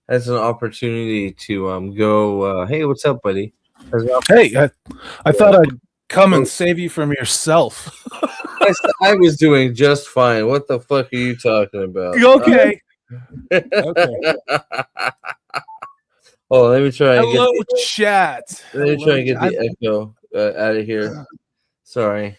has an opportunity to go. Hey, what's up, buddy? Hey, I thought I'd come and save you from yourself. I was doing just fine. What the fuck are you talking about? Okay. Okay. Oh, let me try and Hello, get chat. Let me try and get the echo out of here. Sorry.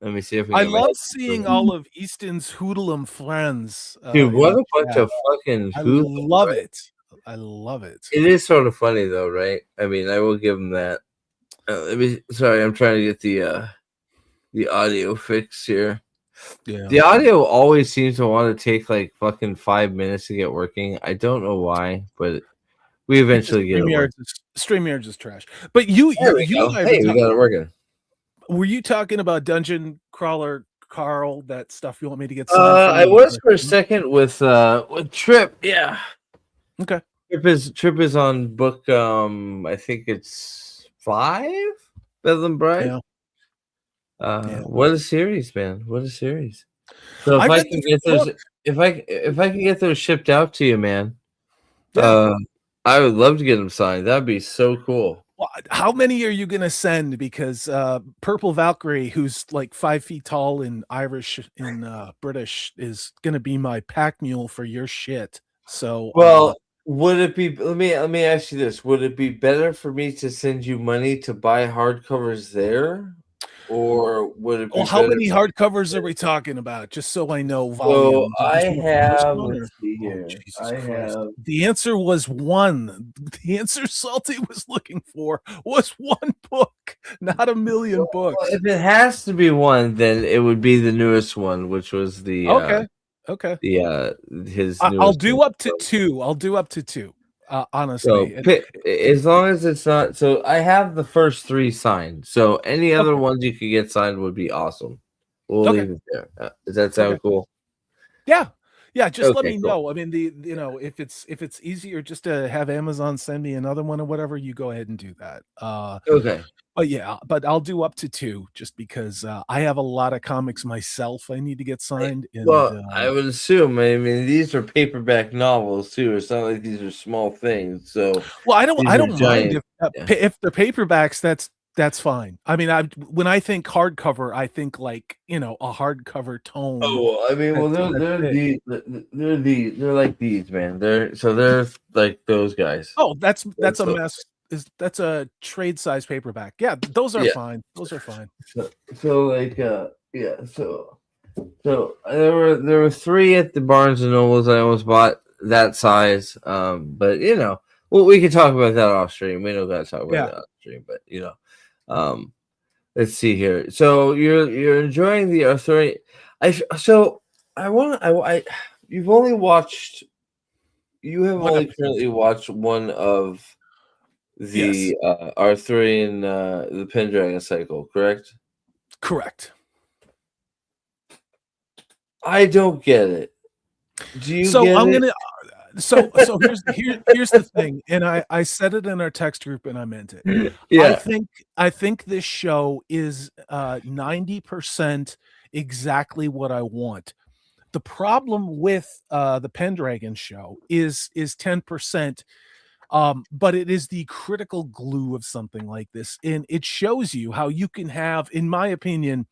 Let me see if we I can love seeing all of Easton's hoodlum friends. Dude, what in a bunch chat. of fucking I hoodlums, love right? it. I love it. It is sort of funny though, right? I mean, I will give them that. Sorry, I'm trying to get the audio fix here. Yeah. The audio always seems to want to take like fucking 5 minutes to get working. I don't know why, but we eventually get it working. StreamYard's is trash. But you There we you go. guys Hey, we got it working. Were you talking about Dungeon Crawler Carl, that stuff you want me to get I was for a second with Trip. Yeah. Okay. Trip is on book I think it's 5, Bedlam Bride. Yeah. What a series, man. What a series. So if I I read can the get those book. if I can get those shipped out to you, man. Yeah. I would love to get them signed. That'd be so cool. Well, how many are you gonna send? Because Purple Valkyrie, who's like 5 feet tall and Irish and British, is gonna be my pack mule for your shit. So Well, would it be let me ask you this. Would it be better for me to send you money to buy hardcovers there? Or would it be well, how better many hardcovers are we talking about? Just so I know So volume. I Just one first have one, or- let's see Oh, here. Jesus I Christ. have The answer was 1. The answer Salty was looking for was 1 book, not a million books. Well, if it has to be 1, then it would be the newest one, which was the Okay. his I'll newest do one. up to 2. I'll do up to 2. So Honestly. as long as it's not so I have the first 3 signed. So any other ones you could get signed would be awesome. We'll Okay. leave it there. Does that sound Okay. cool? Yeah. Yeah, just let Okay, me cool. know. I mean, if it's easier just to have Amazon send me another one or whatever, you go ahead and do that. Okay. But yeah, but I'll do up to 2 just because I have a lot of comics myself I need to get signed. And, Well, I would assume. I mean, these are paperback novels too. It's not like these are small things. So well, I don't these are mind giant. if they're paperbacks. That's fine. I mean, when I think hardcover, I think like, a hardcover tome. Oh, well, I mean, well, they're like these, man. They're like those guys. Oh, that's a mess. That's a trade size paperback. Yeah, those are fine. Those are fine. So like yeah, so there were 3 at the Barnes and Nobles. I almost bought that size. But well, we can talk about that off stream. We don't gotta talk about that off stream, but let's see here. So you're enjoying the arthritic. You have only currently watched one of the Arthurian the Pendragon Cycle, correct? Correct. I don't get it. Do you? So get I'm it? gonna. So here's the thing, and I said it in our text group, and I meant it. Yeah. I think this show is 90% exactly what I want. The problem with the Pendragon show is 10%, but it is the critical glue of something like this, and it shows you how you can have, in my opinion,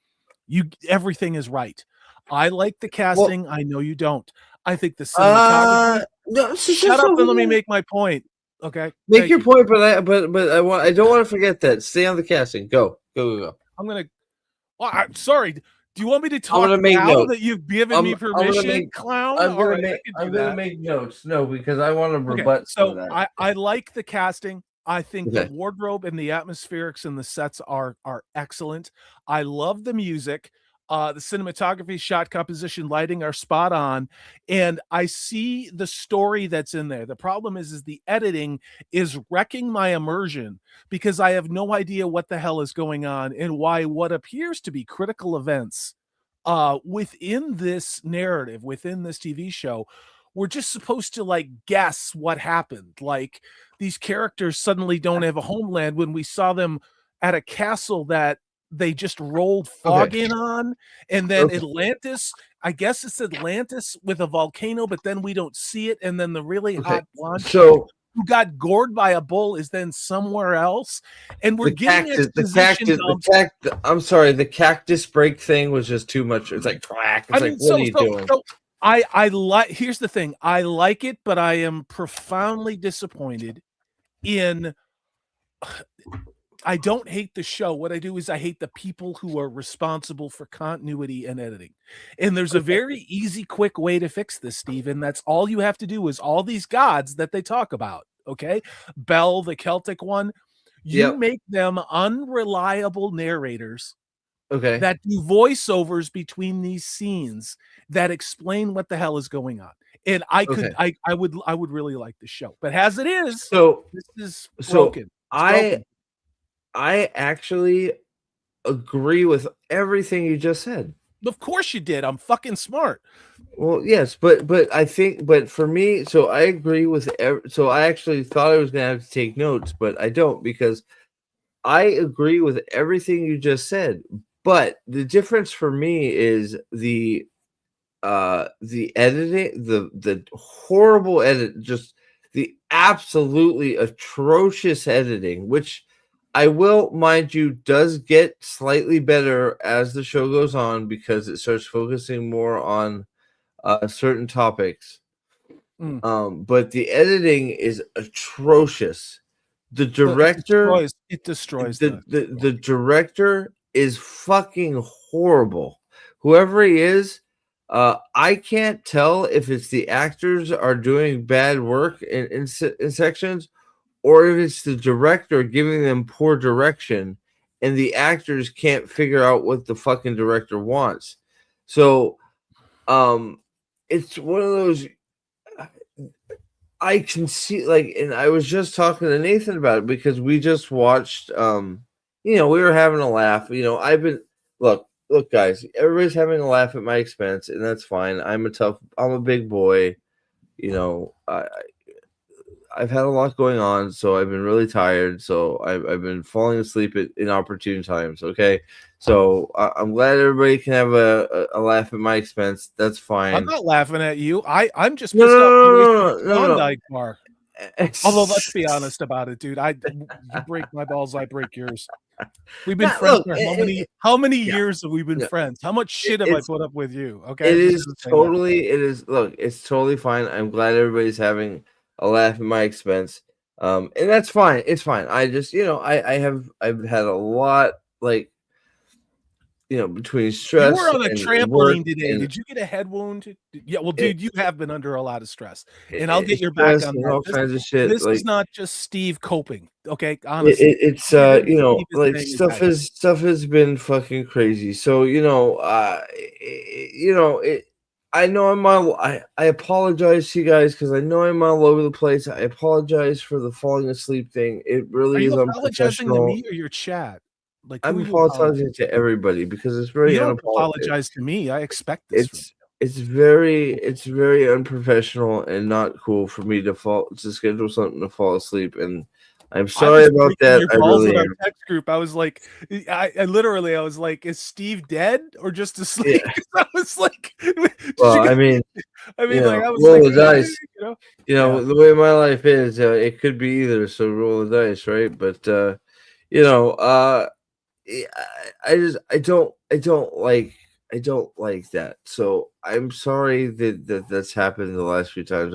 everything is right. I like the casting. I know you don't. I think the cinematography. No, shut up and let me make my point. Okay, make your point, but I don't want to forget that. Stay on the casting. Go. I'm gonna. Well, I'm sorry. Do you want me to talk now notes. That you've given me permission, clown? I'm gonna make notes. No, because I want to rebut. So that. I like the casting. I think the wardrobe and the atmospherics and the sets are excellent. I love the music. The cinematography, shot composition, lighting are spot on, and I see the story that's in there. The problem is the editing is wrecking my immersion because I have no idea what the hell is going on and why what appears to be critical events within this narrative, within this TV show, we're just supposed to like guess what happened. Like these characters suddenly don't have a homeland when we saw them at a castle that they just rolled fog in on, and then Atlantis, I guess it's Atlantis with a volcano, but then we don't see it, and then the really hot blonde who got gored by a bull is then somewhere else, and we're getting I'm sorry, the cactus break thing was just too much. It's like crack. It's what are you doing? I like. Here's the thing: I like it, but I am profoundly disappointed in. I don't hate the show. What I do is I hate the people who are responsible for continuity and editing. And there's a very easy, quick way to fix this, Steven. That's all you have to do is all these gods that they talk about. Okay. Bel, the Celtic one, you make them unreliable narrators. Okay. That do voiceovers between these scenes that explain what the hell is going on. And I would really like the show. But as it is, this is broken. I actually agree with everything you just said. Of course you did. I'm fucking smart. Well, yes, but I think, but for me, so I agree with. So I actually thought I was gonna have to take notes, but I don't because I agree with everything you just said. But the difference for me is the editing, the horrible edit, just the absolutely atrocious editing, which I will, mind you, does get slightly better as the show goes on because it starts focusing more on certain topics. But the editing is atrocious. The director it destroys the director is fucking horrible. Whoever he is, I can't tell if it's the actors are doing bad work in sections, or if it's the director giving them poor direction and the actors can't figure out what the fucking director wants. So it's one of those, I can see, like, and I was just talking to Nathan about it because we just watched, we were having a laugh. I've been, look, guys, everybody's having a laugh at my expense, and that's fine. I'm a big boy. I've had a lot going on, so I've been really tired. So I've been falling asleep at inopportune times. Okay, so I'm glad everybody can have a laugh at my expense. That's fine. I'm not laughing at you. I'm just pissed off. No. Bar. Although, let's be honest about it, dude. You break my balls, I break yours. We've been Nah, friends look, for how many yeah, years have we been yeah. friends? How much shit have I It's put up with you? Okay, it I'm just is gonna say that. totally it is look, it's totally fine. I'm glad everybody's having a laugh at my expense. And that's fine. It's fine. I just, I've had a lot, like, between You stress were on a and work trampoline today. and Did you get a head wound? Yeah, well, it, dude, you have been under a lot of stress, and I'll get your back stress on and that. all kinds of shit. This is Like not just Steve coping, okay? Honestly, it's everything Steve is like saying is stuff accurate. has been fucking crazy. So it. I know I apologize to you guys because I know I'm all over the place. I apologize for the falling asleep thing. It Are really is you apologizing to unprofessional. me or your chat? Like, who I'm are you apologizing? apologizing to everybody because it's You very don't unapologetic. apologize to me. I expect this from you. It's very unprofessional and not cool for me to schedule something to fall asleep, and I'm I sorry was about breaking that. your I balls really in our am. text group. I was like, I literally, I was like, is Steve dead or just asleep? Yeah. 'Cause I was like, did Well, you I guys, mean, like, I was roll like, the dice. Yeah. The way my life is, it could be either. So roll the dice, right? But I don't like that. So I'm sorry that's happened the last few times.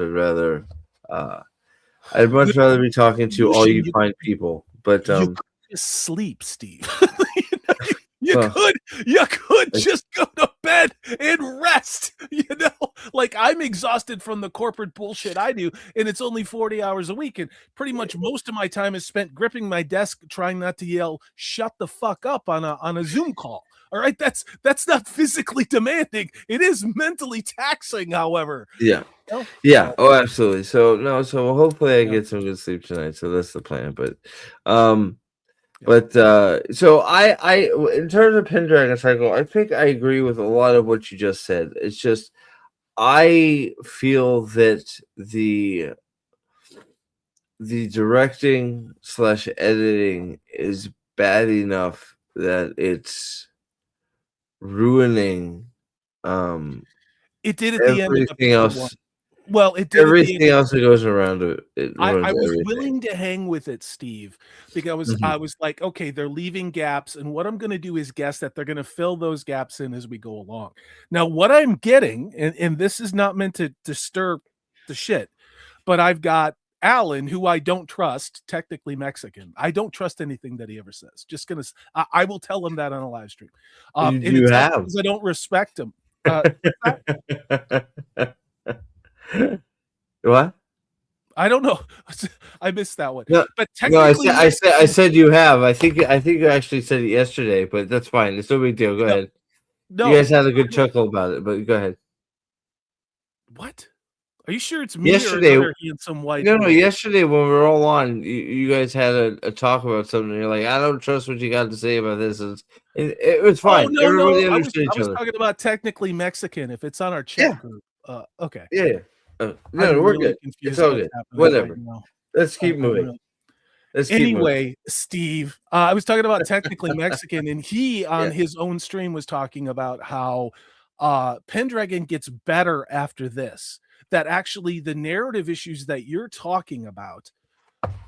I'd much rather be talking to all you fine people. But you could just sleep, Steve. You well, could just go to bed and rest. Like, I'm exhausted from the corporate bullshit I do, and it's only 40 hours a week, and pretty much most of my time is spent gripping my desk, trying not to yell "shut the fuck up" on a Zoom call. All right, that's not physically demanding. It is mentally taxing, however. yeah. No? Yeah. Oh, absolutely. So hopefully I get some good sleep tonight. So that's the plan. But so I in terms of Pendragon Cycle, I think I agree with a lot of what you just said. It's just I feel that the directing / editing is bad enough that it's ruining It did at the end of everything episode else. 1. Well, it did Everything else that goes around it. It ruins I was everything. willing to hang with it, Steve, because I was like, okay, they're leaving gaps, and what I'm going to do is guess that they're going to fill those gaps in as we go along. Now, what I'm getting, and this is not meant to stir the shit, but I've got Alan, who I don't trust, technically Mexican. I don't trust anything that he ever says. Just gonna, I will tell him that on a live stream. And You it's not have. because I don't respect him. What? I don't know. I missed that one. No, but no, technically, I said you have. I think you actually said it yesterday, but that's fine. It's no big deal. Go ahead. No, you guys had a good chuckle about it, but go ahead. What? Are you sure it's me Yesterday, or handsome white? No. Yesterday when we were all on, you guys had a talk about something. And you're like, I don't trust what you got to say about this. It was fine. Oh, no, Everybody I understood was each other. talking about technically Mexican. If it's on our chat group, okay. Yeah. No, I'm we're really good. confused It's all what's good. happening Whatever. right now. Let's keep moving. Anyway, Steve, I was talking about technically Mexican, and he on his own stream was talking about how Pendragon gets better after this. That actually the narrative issues that you're talking about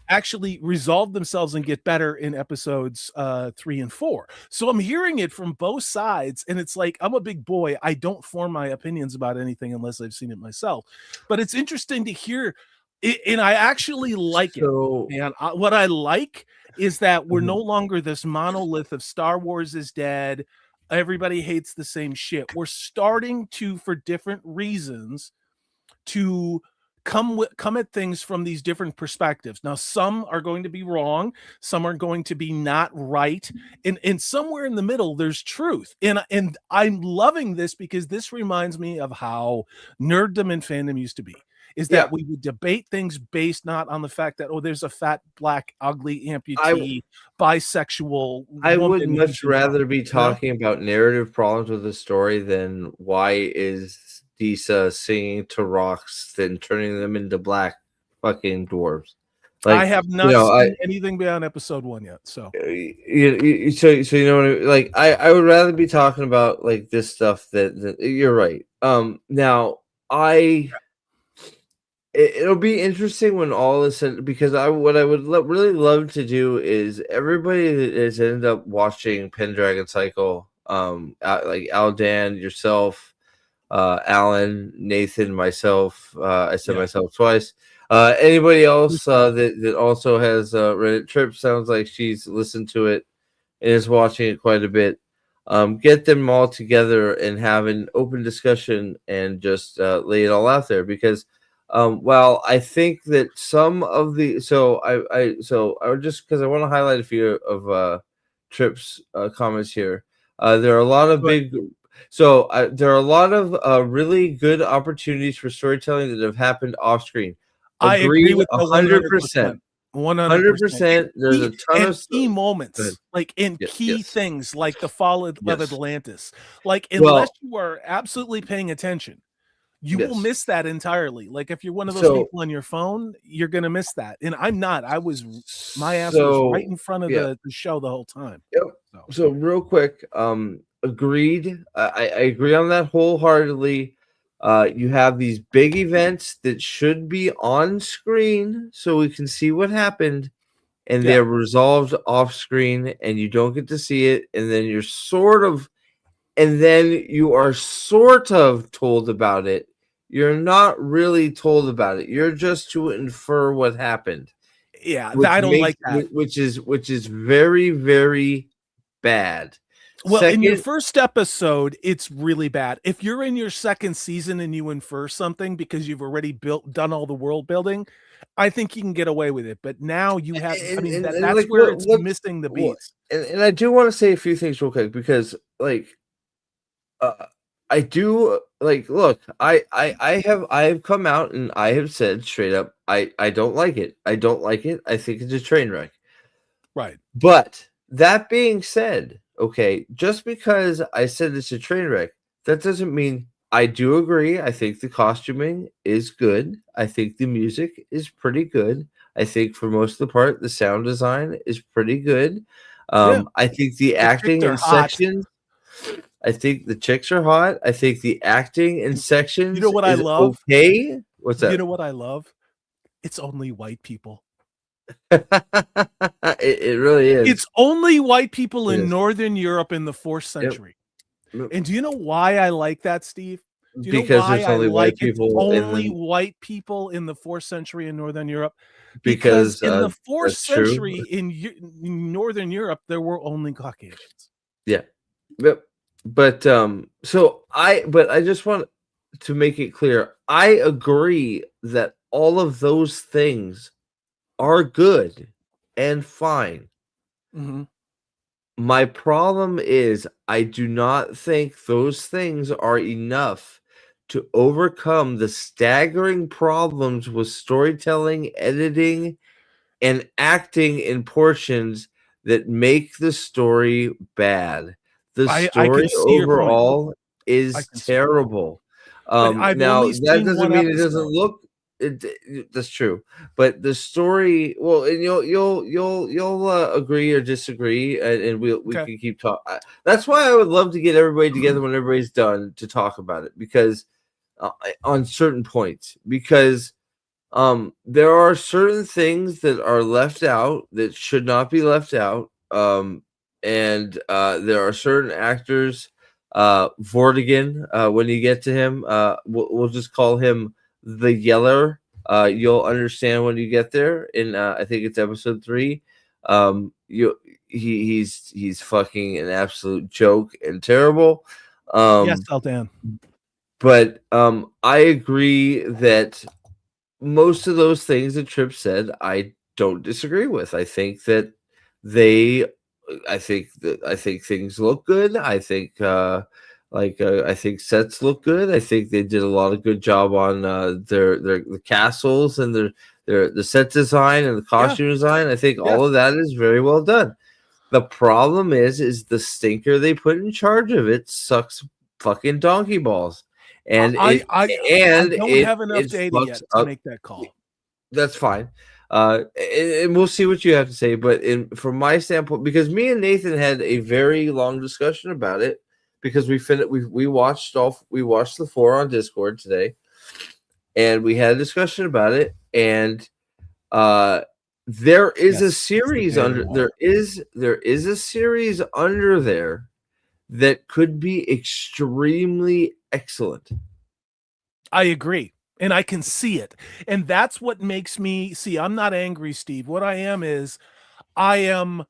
actually resolve themselves and get better in episodes 3 and 4. So I'm hearing it from both sides, and it's like, I'm a big boy. I don't form my opinions about anything unless I've seen it myself. But it's interesting to hear it, and I actually like it. Man, what I like is that we're no longer this monolith of Star Wars is dead. Everybody hates the same shit. We're starting to, for different reasons, to come at things from these different perspectives. Now, some are going to be wrong, some are going to be not right, and somewhere in the middle there's truth. And I'm loving this because this reminds me of how nerddom and fandom used to be. Is that we would debate things based not on the fact that, oh, there's a fat, black, ugly, amputee, bisexual. I would much rather be talking about narrative problems with the story than why is Disa singing Trrollocks than turning them into black fucking dwarves. Like, I have not seen anything beyond episode 1 yet. So so you know what I mean? Like I would rather be talking about like this stuff that you're right. Now It'll be interesting when all is said, because what I would really love to do is everybody that has ended up watching Pendragon Cycle, like Aldan, yourself, Alan, Nathan, myself. I said myself twice. Anybody else that also has read it? Trip sounds like she's listened to it and is watching it quite a bit. Get them all together and have an open discussion and just lay it all out there, because well, I think that some of the I would just, because I want to highlight a few of Trip's comments here. There are a lot of there are a lot of really good opportunities for storytelling that have happened off screen. I agree with 100%. 100%. There's a ton of key moments, like in key things, like the fall of Atlantis. Like, unless you are absolutely paying attention, you will miss that entirely. Like, if you're one of those people on your phone, you're gonna miss that. And I'm not. My ass was right in front of the show the whole time. Yep. So real quick, agreed. I agree on that wholeheartedly. You have these big events that should be on screen so we can see what happened, and they're resolved off screen, and you don't get to see it, and then you are sort of told about it. You're not really told about it. You're just to infer what happened. Yeah, I don't like that. Which is very, very bad. Well, in your first episode, it's really bad. If you're in your second season and you infer something because you've already done all the world building, I think you can get away with it. But now you have, that's like, where it's missing the beats. And I do want to say a few things real quick, because like, I do like, look, I have come out and I have said straight up, I don't like it. I don't like it. I think it's a train wreck. Right. But that being said, okay, just because I said it's a train wreck, that doesn't mean I do agree. I think the costuming is good. I think the music is pretty good. I think for most of the part, the sound design is pretty good. I think the acting in sections, I think the chicks are hot. I think the acting in sections, you know what I love? Okay. What's that? You know what I love? It's only white people. It really is. It's only white people in Northern Europe in the 4th century. Yep. And do you know why I like that, Steve? Do you because know why there's only white people. Only white people in the 4th century in Northern Europe. Because in the 4th century in Northern Europe, there were only Caucasians. Yeah. Yep. But I just want to make it clear. I agree that all of those things are good and fine. Mm-hmm. My problem is I do not think those things are enough to overcome the staggering problems with storytelling, editing, and acting in portions that make the story bad. The story overall is terrible. Now that doesn't mean it doesn't look. That's true, but the story. Well, and you'll agree or disagree, and we can keep talking. That's why I would love to get everybody together when everybody's done to talk about it, because on certain points, because there are certain things that are left out that should not be left out. And there are certain actors, Vortigern, when you get to him, we'll just call him the Yeller. You'll understand when you get there. In I think it's episode 3. He's fucking an absolute joke and terrible. Yes, Aldan. But I agree that most of those things that Tripp said, I don't disagree with. I think that I think things look good. I think I think sets look good. I think they did a lot of good job on the castles and the set design and the costume design. I think all of that is very well done. The problem is the stinker they put in charge of it sucks fucking donkey balls. And I don't have enough data yet to make that call. That's fine. And we'll see what you have to say. But from my standpoint, because me and Nathan had a very long discussion about it, because we watched the 4 on Discord today, and we had a discussion about it, and there is a series under there is a series under there that could be extremely excellent. I agree. And I can see it. And that's what makes me see. I'm not angry, Steve. What I am is I'm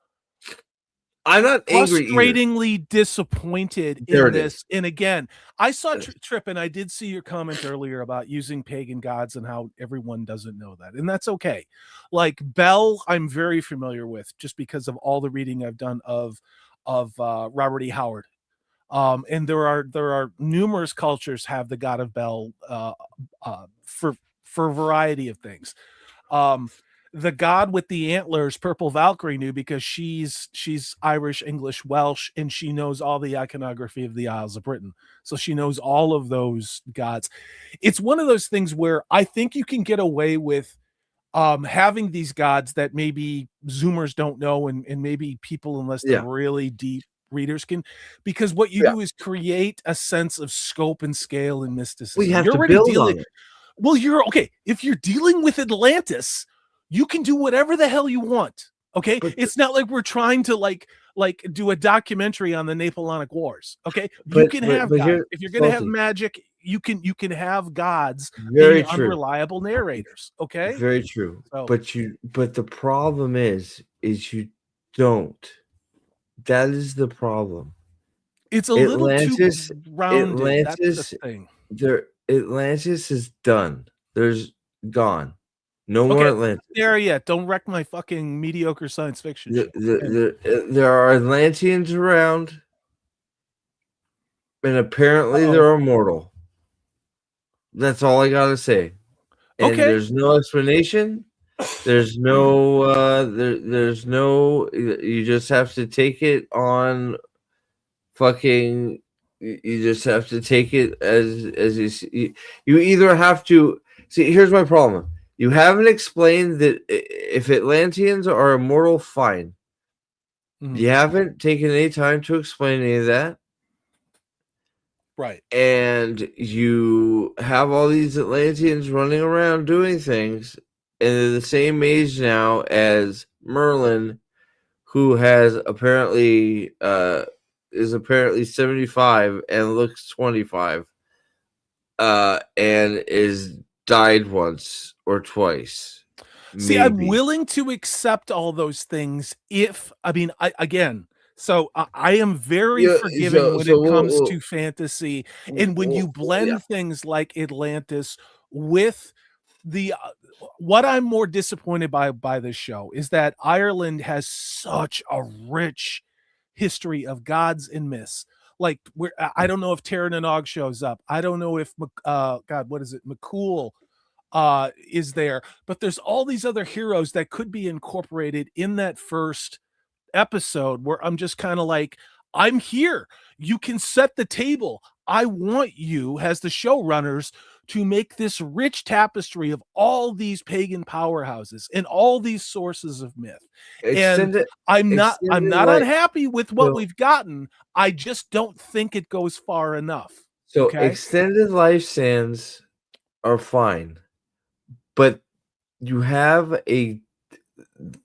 not angry either. frustratingly disappointed There in it this. is. And again, I saw Trip, and I did see your comment earlier about using pagan gods and how everyone doesn't know that. And that's okay. Like Bel, I'm very familiar with just because of all the reading I've done of Robert E. Howard. And there are numerous cultures have the god of Bel for a variety of things. The god with the antlers, Purple Valkyrie, knew because she's Irish, English, Welsh, and she knows all the iconography of the Isles of Britain. So she knows all of those gods. It's one of those things where I think you can get away with having these gods that maybe Zoomers don't know, and maybe people, unless they're really deep readers, can, because what you do is create a sense of scope and scale and mysticism. We have you're to already build dealing on it. Well, you're okay. If you're dealing with Atlantis, you can do whatever the hell you want. Okay. It's not like we're trying to like do a documentary on the Napoleonic Wars. Okay. You can have gods. If you're going to have magic, you can have gods Very being true. unreliable narrators. Okay. Very true. So- But the problem is you don't. That is the problem. It's a little too rounded. Atlantis, That's the thing. Atlantis is done. There's gone. No more Atlantis. There yet. Don't wreck my fucking mediocre science fiction show. There are Atlanteans around, and apparently they're immortal. That's all I gotta say. And there's no explanation. There's no there's no, you just have to take it on fucking, you just have to take it as you either have to see. Here's my problem. You haven't explained that if Atlanteans are immortal, fine. You haven't taken any time to explain any of that. Right. And you have all these Atlanteans running around doing things, and they're the same age now as Merlin, who has apparently is apparently 75 and looks 25, and is died once or twice. See, I'm willing to accept all those things if, I mean, I am very forgiving when it comes to fantasy, and when you blend things like Atlantis with the what I'm more disappointed by this show is that Ireland has such a rich history of gods and myths. Like, I don't know if Terran shows up. I don't know if McCool is there, but there's all these other heroes that could be incorporated in that first episode, where I'm just kind of like, I'm here. You can set the table. I want you, as the showrunners, to make this rich tapestry of all these pagan powerhouses and all these sources of myth. I'm not unhappy with what we've gotten. I just don't think it goes far enough. So extended lifespans are fine, but you have you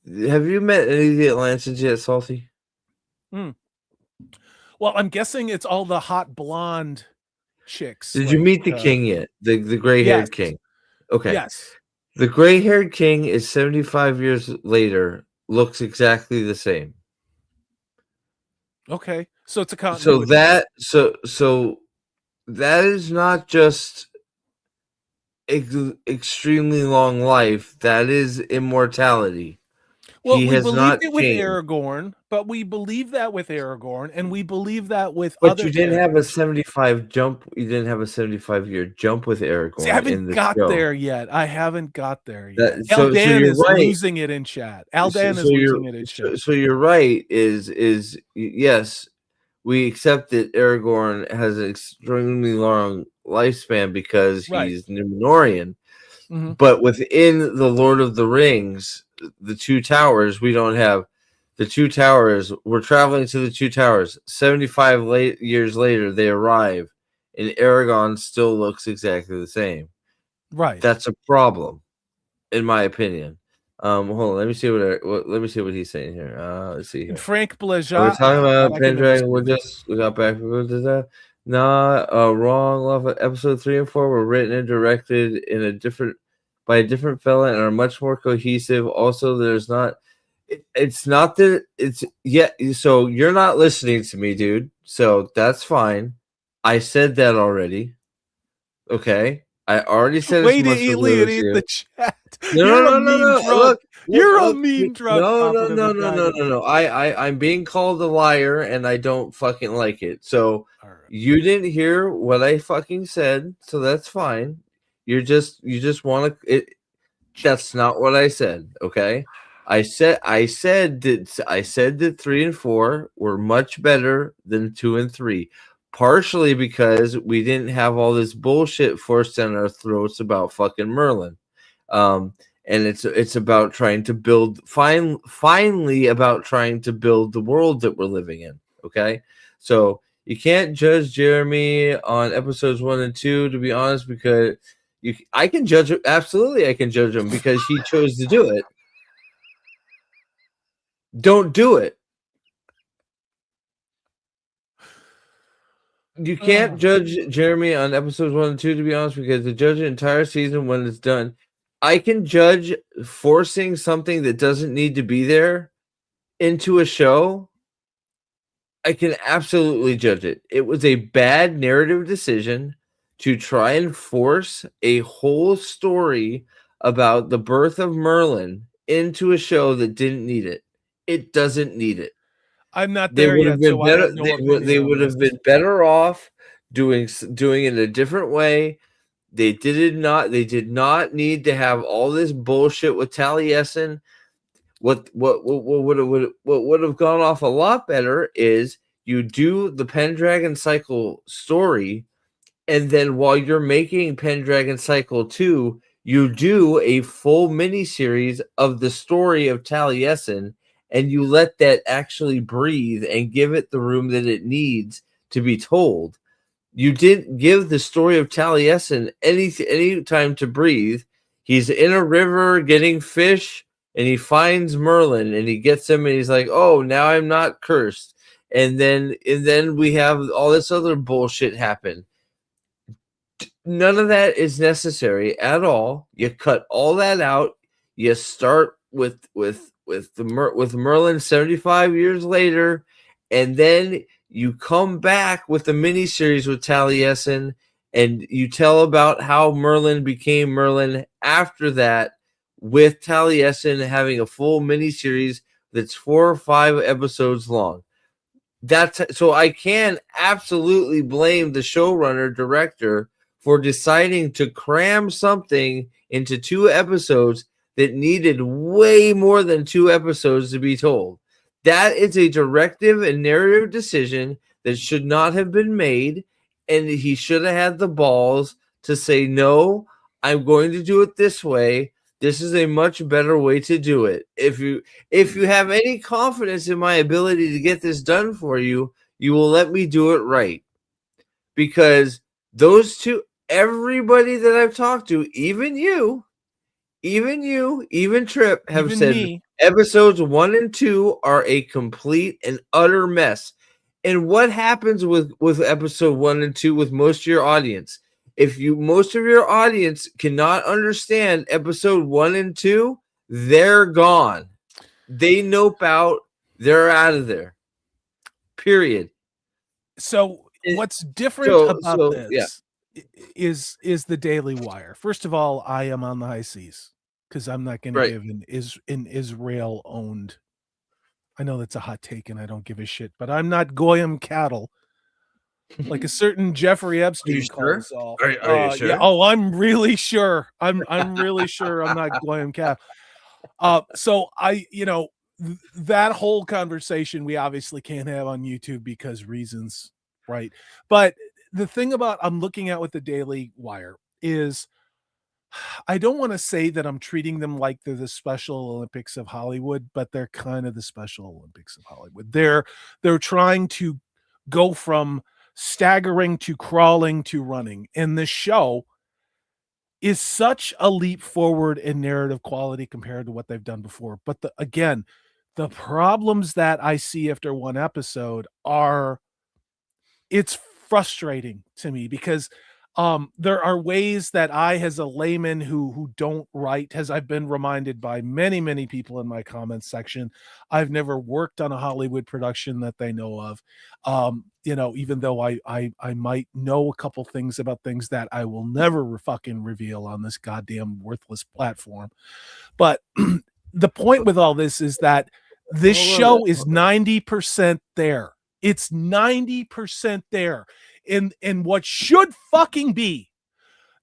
met any of the Atlanteans yet, Salty? Well, I'm guessing it's all the hot blonde chicks. Did you meet the king yet? The gray-haired king? Okay. Yes. The gray-haired king is 75 years later, looks exactly the same. Okay. So it's a continuity. So that is not just extremely long life. That is immortality. Well, we believed it with Aragorn, but we believe that with Aragorn, and we believe that with But other you didn't characters. have a 75 jump. You didn't have a 75-year jump with Aragorn. See, I haven't got there yet. I haven't got there yet. So Aldan you're is right. losing it in chat. Aldan is losing it in chat. So you're right. Is yes, we accept that Aragorn has an extremely long lifespan because he's Numenorean. But within the Lord of the Rings, the Two Towers, we don't have the Two Towers. We're traveling to the Two Towers. 75 years later, they arrive, and Aragorn still looks exactly the same. Right. That's a problem, in my opinion. Hold on, let me see what he's saying here. Let's see here. And Frank We're Blajat. talking about Pendragon. We got back from that. Nah, wrong. Love episode 3 and 4 were written and directed by a different fella and are much more cohesive. Also, there's not. It's not that it's yeah. So you're not listening to me, dude. So that's fine. I said that already. Okay. I already said Way as to much as alienate the chat. No. Drunk. You're a mean drunk. No. I'm being called a liar, and I don't fucking like it. So you didn't hear what I fucking said, so that's fine. You just want to. That's not what I said. Okay. I said that 3 and 4 were much better than 2 and 3. Partially because we didn't have all this bullshit forced down our throats about fucking Merlin. And it's about trying to build finally about trying to build the world that we're living in. Okay. So you can't judge Jeremy on episodes 1 and 2, to be honest, because I can judge him. Absolutely, I can judge him because he chose to do it. Don't do it. You can't judge Jeremy on episodes 1 and 2, to be honest, because to judge an entire season when it's done, I can judge forcing something that doesn't need to be there into a show. I can absolutely judge it. It was a bad narrative decision to try and force a whole story about the birth of Merlin into a show that didn't need it. It doesn't need it. I'm not there yet, so I have no opinion. They would have been better off doing it a different way. They did not need to have all this bullshit with Taliesin. What would have gone off a lot better is you do the Pendragon Cycle story, and then while you're making Pendragon Cycle 2, you do a full miniseries of the story of Taliesin, and you let that actually breathe and give it the room that it needs to be told. You didn't give the story of Taliesin any time to breathe. He's in a river getting fish, and he finds Merlin, and he gets him, and he's like, "Oh, now I'm not cursed." And then we have all this other bullshit happen. None of that is necessary at all. You cut all that out. You start with Merlin 75 years later, and then you come back with the miniseries with Taliesin, and you tell about how Merlin became Merlin after that, with Taliesin having a full miniseries that's 4 or 5 episodes long. So I can absolutely blame the showrunner director for deciding to cram something into 2 episodes that needed way more than 2 episodes to be told. That is a directive and narrative decision that should not have been made, and he should have had the balls to say, "No, I'm going to do it this way. This is a much better way to do it." If you have any confidence in my ability to get this done for you, you will let me do it right. Because those two, everybody that I've talked to, even you, even Trip, have Even said me. episodes 1 and 2 are a complete and utter mess. And what happens with episode 1 and 2 with most of your audience? If most of your audience cannot understand episode 1 and 2, they're gone. They nope out. They're out of there. Period. So what's different about this is the Daily Wire. First of all, I am on the high seas because I'm not going to give an Israel-owned. I know that's a hot take, and I don't give a shit, but I'm not Goyim cattle. Like a certain Jeffrey Epstein calls off. Are you sure? Yeah. Oh, I'm really sure. I'm really sure I'm not Goyim cattle. So that whole conversation we obviously can't have on YouTube because reasons, right? But the thing about I'm looking at with the Daily Wire is I don't want to say that I'm treating them like they're the Special Olympics of Hollywood, but they're kind of the Special Olympics of Hollywood. They're trying to go from staggering to crawling to running. And the show, is such a leap forward in narrative quality compared to what they've done before. But again, the problems that I see after one episode are, it's frustrating to me because there are ways that I, as a layman who don't write, as I've been reminded by many people in my comments section, I've never worked on a Hollywood production that they know of. Even though I might know a couple things about things that I will never fucking reveal on this goddamn worthless platform. But the point with all this is that this show is 90% there. It's 90% there. And what should fucking be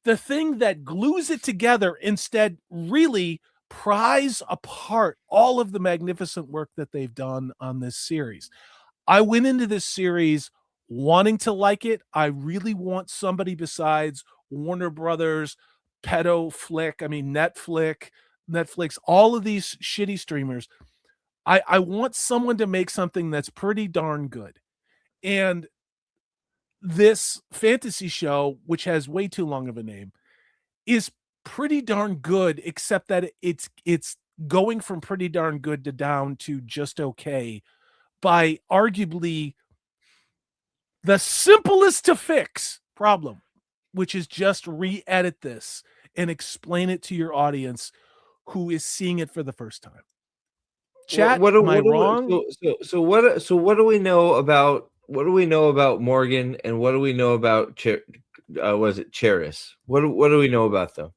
the thing that glues it together instead really pries apart all of the magnificent work that they've done on this series. I went into this series wanting to like it. I really want somebody besides Warner Brothers, Netflix, all of these shitty streamers. I want someone to make something that's pretty darn good. And this fantasy show, which has way too long of a name, is pretty darn good, except that it's going from pretty darn good to down to just okay by arguably the simplest to fix problem, which is just re-edit this and explain it to your audience who is seeing it for the first time. Chat, am I wrong? So what do we know about Morgan, and what do we know about Cheris? What do we know about them?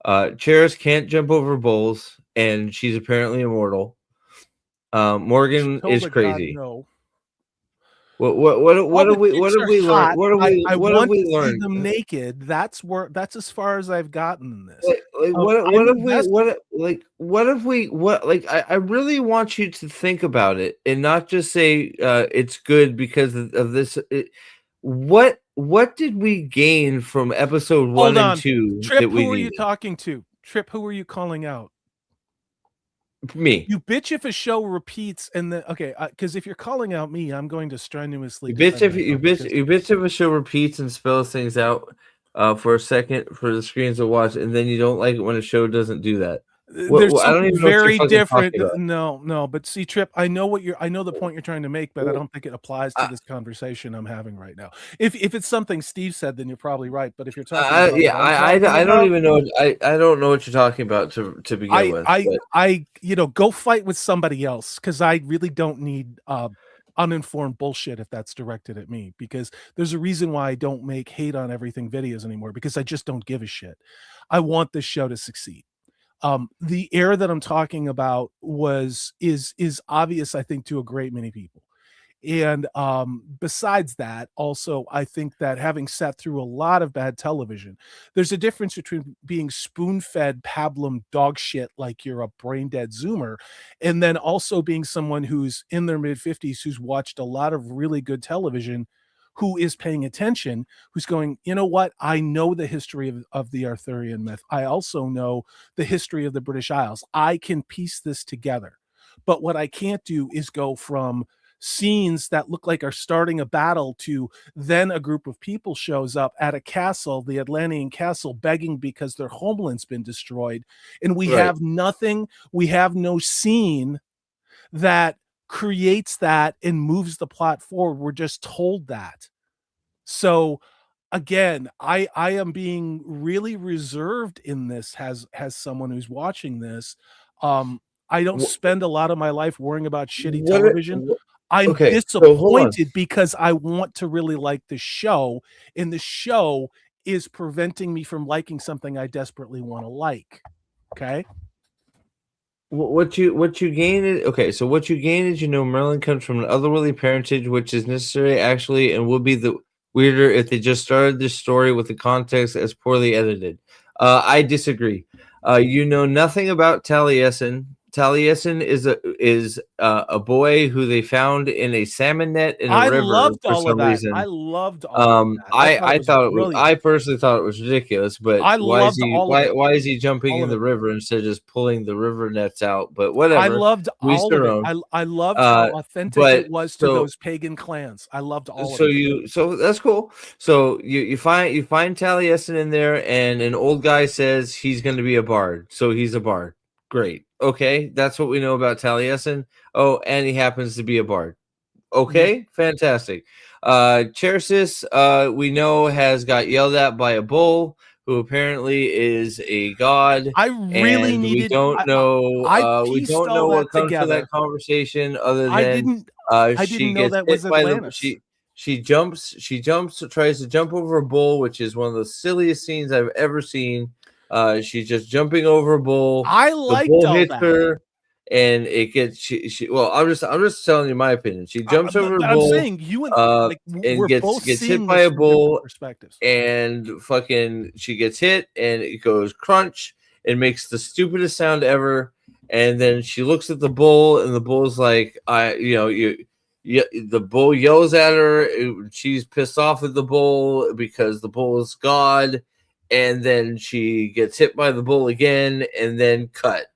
Cheris can't jump over bowls, and she's apparently immortal. Morgan is crazy. No. What have we learned? I want to see them naked. That's as far as I've gotten in this. I really want you to think about it and not just say it's good because of this. What did we gain from episode 1 and 2? Trip, who are you talking to? Trip, who are you calling out? Me. You bitch if a show repeats, and then because if you're calling out me, I'm going to strenuously. You bitch if a show repeats and spells things out for a second for the screens to watch, and then you don't like it when a show doesn't do that. There's something very different. No, but see, Trip, I know the point you're trying to make, but I don't think it applies to this conversation I'm having right now. If it's something Steve said, then you're probably right. But if you're talking, I don't even know. I don't know what you're talking about to begin with. I go fight with somebody else, because I really don't need uninformed bullshit if that's directed at me, because there's a reason why I don't make hate on everything videos anymore, because I just don't give a shit. I want this show to succeed. The error that I'm talking about is obvious, I think, to a great many people. And besides that, also, I think that having sat through a lot of bad television, there's a difference between being spoon-fed pablum dog shit like you're a brain-dead Zoomer, and then also being someone who's in their mid-50s who's watched a lot of really good television, who is paying attention, who's going, you know what? I know the history of the Arthurian myth. I also know the history of the British Isles. I can piece this together. But what I can't do is go from scenes that look like are starting a battle to then a group of people shows up at a castle, the Atlantean castle, begging because their homeland's been destroyed. And we have nothing. We have no scene that creates that and moves the plot forward. We're just told that. So again, I am being really reserved in this as someone who's watching this. I don't spend a lot of my life worrying about shitty television. I'm disappointed because I want to really like the show, and the show is preventing me from liking something I desperately want to like. Okay. What you gain is so what you gain is Merlin comes from an otherworldly parentage, which is necessary actually, and would be the weirder if they just started this story with the context as poorly edited. I disagree. You know nothing about Taliesin. Taliesin is a boy who they found in a salmon net in a river loved for all of some that. reason. I loved all of that. I personally thought it was ridiculous, but I why is loved he all of it. why is he jumping All in of the it. river instead of just pulling the river nets out? But whatever. I loved Each all their of it. own. I loved how authentic but it was to so- those pagan clans. I loved all so of it. so that's cool. So you find Taliesin in there, and an old guy says he's going to be a bard, so he's a bard. Great, okay, that's what we know about Taliesin. Oh, and he happens to be a bard. Okay, fantastic. Chersis, we know, has got yelled at by a bull who apparently is a god. I really and needed. we don't know. I We pieced don't all know what that comes from together. that conversation other than I didn't she know gets that hit was by the Atlantis. she jumps, tries to jump over a bull, which is one of the silliest scenes I've ever seen. She's just jumping over a bull. I The liked bull all hits that. her, and it gets she. Well, I'm just telling you my opinion. She jumps over but a I'm bowl. saying you and we're both gets seeing hit by this a from bull, different perspectives. and fucking she gets hit, and it goes crunch. It makes the stupidest sound ever. And then she looks at the bull, and the bull's like, the bull yells at her. She's pissed off at the bull because the bull is God. And then she gets hit by the bull again, and then cut.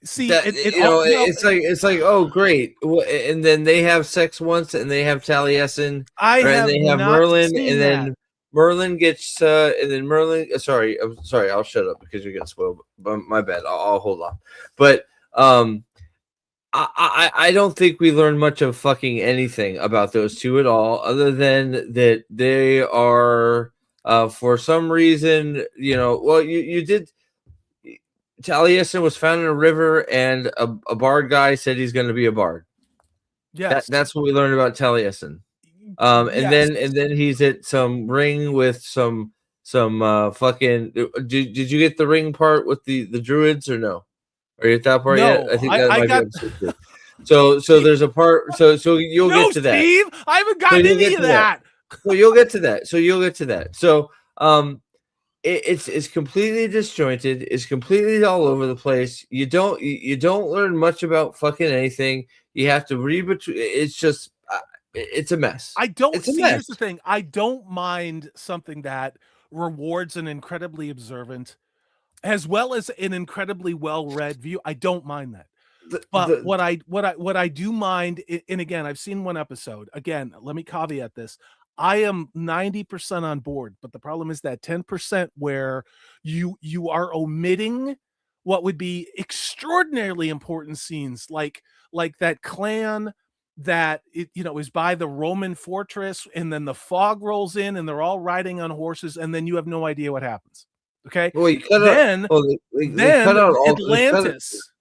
See, it's like, oh great, and then they have sex once, and they have Taliesin, and they have Merlin, and then Merlin gets, and then Merlin. Sorry, I'll shut up because you're getting spoiled. But my bad. I'll hold on. But I don't think we learned much of fucking anything about those two at all, other than that they are, for some reason, well, you did. Taliesin was found in a river, and a bard guy said he's going to be a bard. Yes, that's what we learned about Taliesin. And then he's at some ring with some fucking. Did you get the ring part with the druids or no? Are you at that part yet? I think that might be episode 2. So there's a part. So you'll get to that. Steve, I haven't gotten any of that. So you'll get to that. So it's completely disjointed. It's completely all over the place. You don't learn much about fucking anything. You have to read between. It's just it's a mess. I don't see. Here's the thing. I don't mind something that rewards an incredibly observant, as well as an incredibly well-read view. I don't mind that. But what I do mind, and again, I've seen one episode. Again, let me caveat this. I am 90% on board, but the problem is that 10% where you are omitting what would be extraordinarily important scenes, like that clan that is by the Roman fortress, and then the fog rolls in, and they're all riding on horses, and then you have no idea what happens. Okay, well, then cut out all, Atlantis.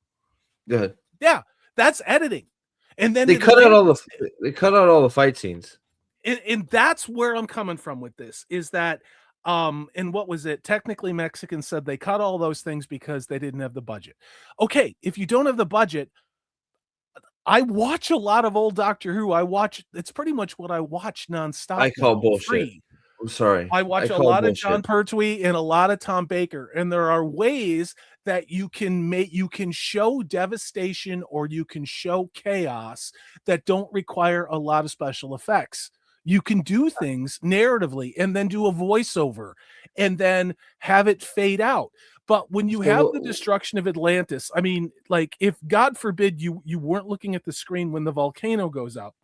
Good. Yeah, that's editing, and then they cut out all the fight scenes. And that's where I'm coming from with this, is that and what was it? Technically, Mexicans said they cut all those things because they didn't have the budget. Okay, if you don't have the budget, I watch a lot of old Doctor Who. It's pretty much what I watch nonstop. I call bullshit. I'm sorry. I watch a lot of John Pertwee and a lot of Tom Baker, and there are ways that you can show devastation or you can show chaos that don't require a lot of special effects. You can do things narratively and then do a voiceover and then have it fade out. But when you have the destruction of Atlantis, I mean, like, if God forbid you weren't looking at the screen when the volcano goes up,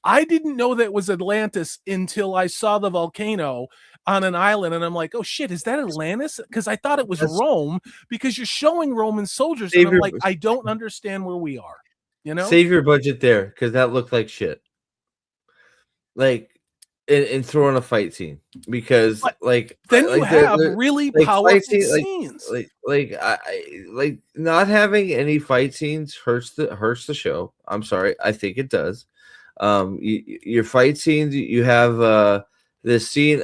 I didn't know that it was Atlantis until I saw the volcano on an island, and I'm like, oh shit, is that Atlantis? Because I thought it was Rome, because you're showing Roman soldiers, and I'm like, I don't understand where we are. Save your budget there, because that looked like shit. Like, and throw in a fight scene, because then you have really powerful scenes. Like not having any fight scenes hurts the show. I'm sorry, I think it does. Your fight scenes, you have this scene.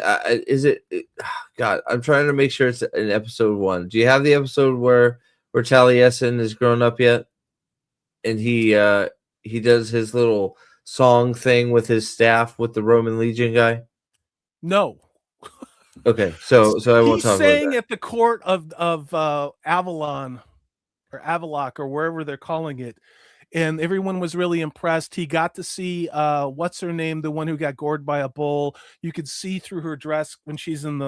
God, I'm trying to make sure it's in episode 1. Do you have the episode where Taliesin is grown up yet, and he does his little song thing with his staff with the Roman Legion guy? No. Okay, so I won't talk about that. He's saying at the court of Avalon, Avaloq or wherever they're calling it. And everyone was really impressed. He got to see what's her name, the one who got gored by a bull. You could see through her dress when she's in.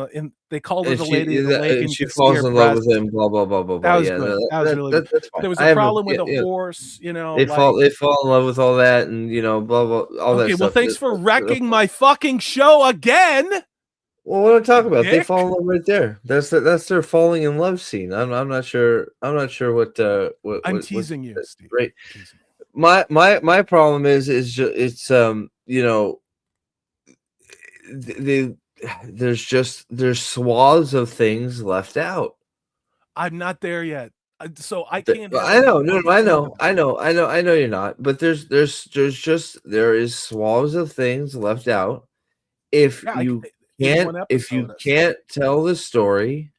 They called her And the lady of the lake, and she you could see falls her in love with breasts. him. Blah blah blah blah blah. That was Yeah, good. no, That was really good. that's fine. There was I a have problem with yeah, a horse, you know. They like, fall in love with all that, and blah blah all that okay, stuff. well, thanks for wrecking my fucking show again. Well, what I'm talking about, they Dick. fall in love right there. That's their falling in love scene. I'm not sure. I'm not sure what. I'm teasing you, Steve. Right. My problem is just it's there's swaths of things left out. I'm not there yet, so I can't. I know, I know you're not. But there is swaths of things left out. If you can't tell the story,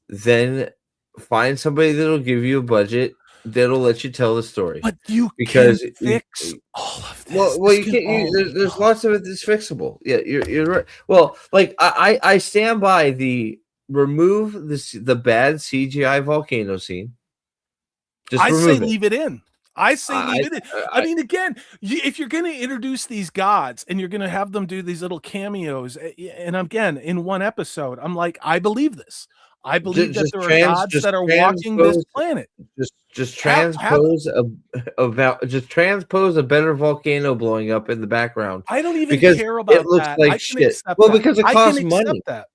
then find somebody that'll give you a budget that'll let you tell the story. But you because can fix all of this. Well, you can't. There's lots of it that's fixable. Yeah, you're right. Well, like I stand by the remove the bad CGI volcano scene. I say leave it in. I say leave it in. I mean, again, if you're going to introduce these gods and you're going to have them do these little cameos, and again, in one episode, I'm like, I believe this. I believe that there are gods that are walking this planet. Just transpose a better volcano blowing up in the background. I don't even care about it looks that. like I can shit. accept Well, that. because it I costs can money. accept that.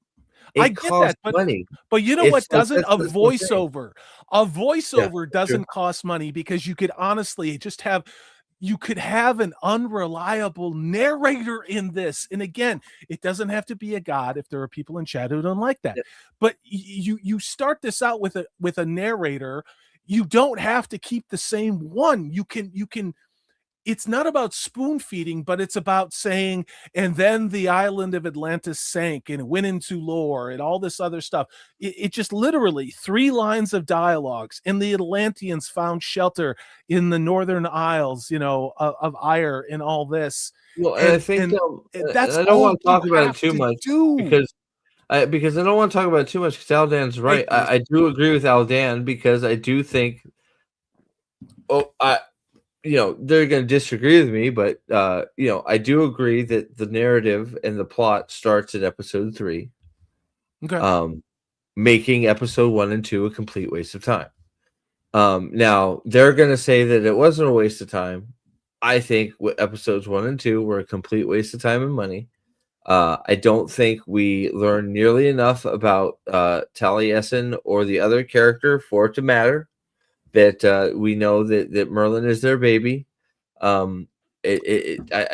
It I get costs that, money. but you know It's what like- doesn't? that's A the thing. voiceover. A voiceover Yeah, doesn't true. cost money because you could honestly just have. You could have an unreliable narrator in this. And again, it doesn't have to be a god if there are people in chat who don't like that. Yeah. But you start this out with a narrator. You don't have to keep the same one. You can it's not about spoon feeding, but it's about saying, and then the island of Atlantis sank and it went into lore and all this other stuff. It just literally 3 lines of dialogues, and the Atlanteans found shelter in the Northern Isles, of Ire and all this. Well, and I think that's I don't want to all talk you about it have too to much do. because I don't want to talk about it too much because Aldan's right. I do agree with Aldan because I do think they're going to disagree with me, but I do agree that the narrative and the plot starts at episode 3. Okay. Making episode 1 and 2 a complete waste of time. Now they're going to say that it wasn't a waste of time. I think episodes 1 and 2 were a complete waste of time and money. I don't think we learned nearly enough about Taliesin or the other character for it to matter. That we know that Merlin is their baby. I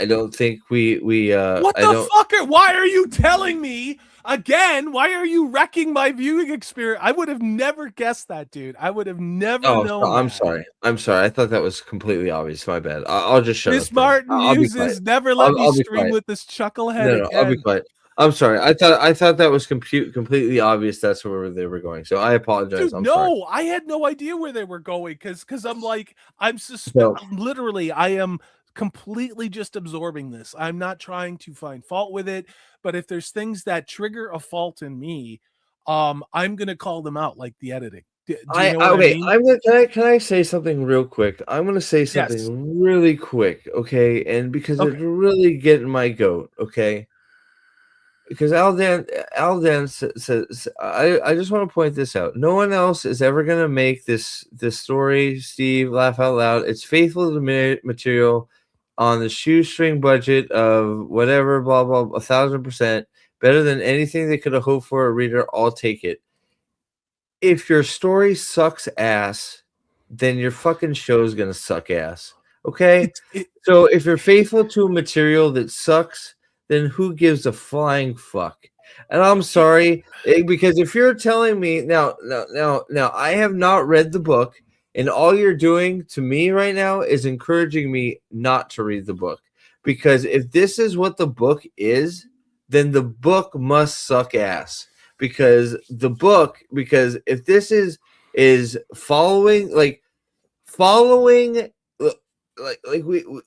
don't think we what the fuck? Why are you telling me again? Why are you wrecking my viewing experience? I would have never guessed that, dude. I would have never known. I'm sorry. I thought that was completely obvious. My bad. I'll just shut up. Miss Martin uses never let me stream with this chucklehead. No, I'll be quiet. I'm sorry. I thought that was completely obvious. That's where they were going. So I apologize. Dude, sorry. I had no idea where they were going because I'm like literally I am completely just absorbing this. I'm not trying to find fault with it, but if there's things that trigger a fault in me, I'm gonna call them out, like the editing. Do you know what I mean? Can I say something real quick? I'm gonna say something really quick, okay? And because it's really getting my goat, okay? Because Aldan says, I just want to point this out. No one else is ever going to make this story, Steve, laugh out loud. It's faithful to the material on the shoestring budget of whatever, blah, blah, 1,000%. Better than anything they could have hoped for a reader. I'll take it. If your story sucks ass, then your fucking show is going to suck ass. Okay? So if you're faithful to a material that sucks, then who gives a flying fuck? And I'm sorry, because if you're telling me now, I have not read the book, and all you're doing to me right now is encouraging me not to read the book. Because if this is what the book is, then the book must suck ass. Because if this is following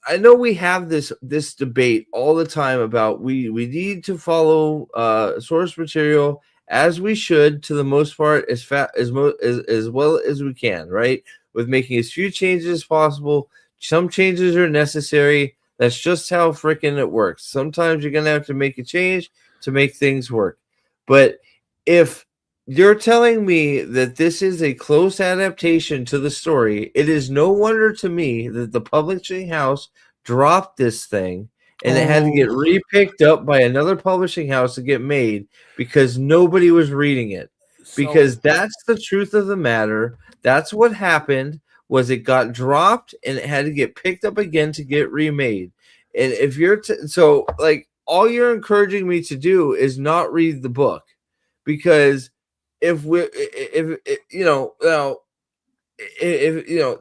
I know we have this debate all the time about we need to follow source material as we should, to the most part, as well as we can, right? With making as few changes as possible. Some changes are necessary. That's just how freaking it works. Sometimes you're gonna have to make a change to make things work. But if you're telling me that this is a close adaptation to the story, it is no wonder to me that the publishing house dropped this thing and it had to get re-picked up by another publishing house to get made because nobody was reading it. Because that's the truth of the matter. That's what happened. Was it got dropped and it had to get picked up again to get remade. And if you're so like all you're encouraging me to do is not read the book, because if you know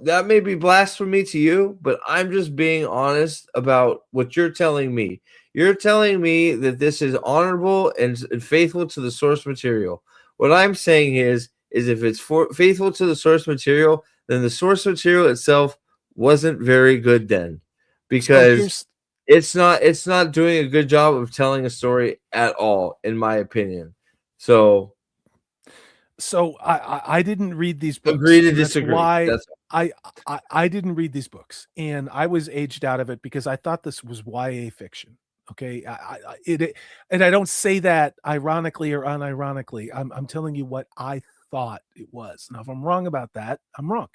that may be blasphemy to you, but I'm just being honest about what you're telling me. You're telling me that this is honorable and faithful to the source material. What I'm saying is if it's faithful to the source material, then the source material itself wasn't very good then, because it's not doing a good job of telling a story at all, in my opinion. So I didn't read these books. Agree to disagree. That's why I didn't read these books, and I was aged out of it because I thought this was YA fiction. Okay, and I don't say that ironically or unironically. I'm telling you what I thought it was. Now, if I'm wrong about that, I'm wrong.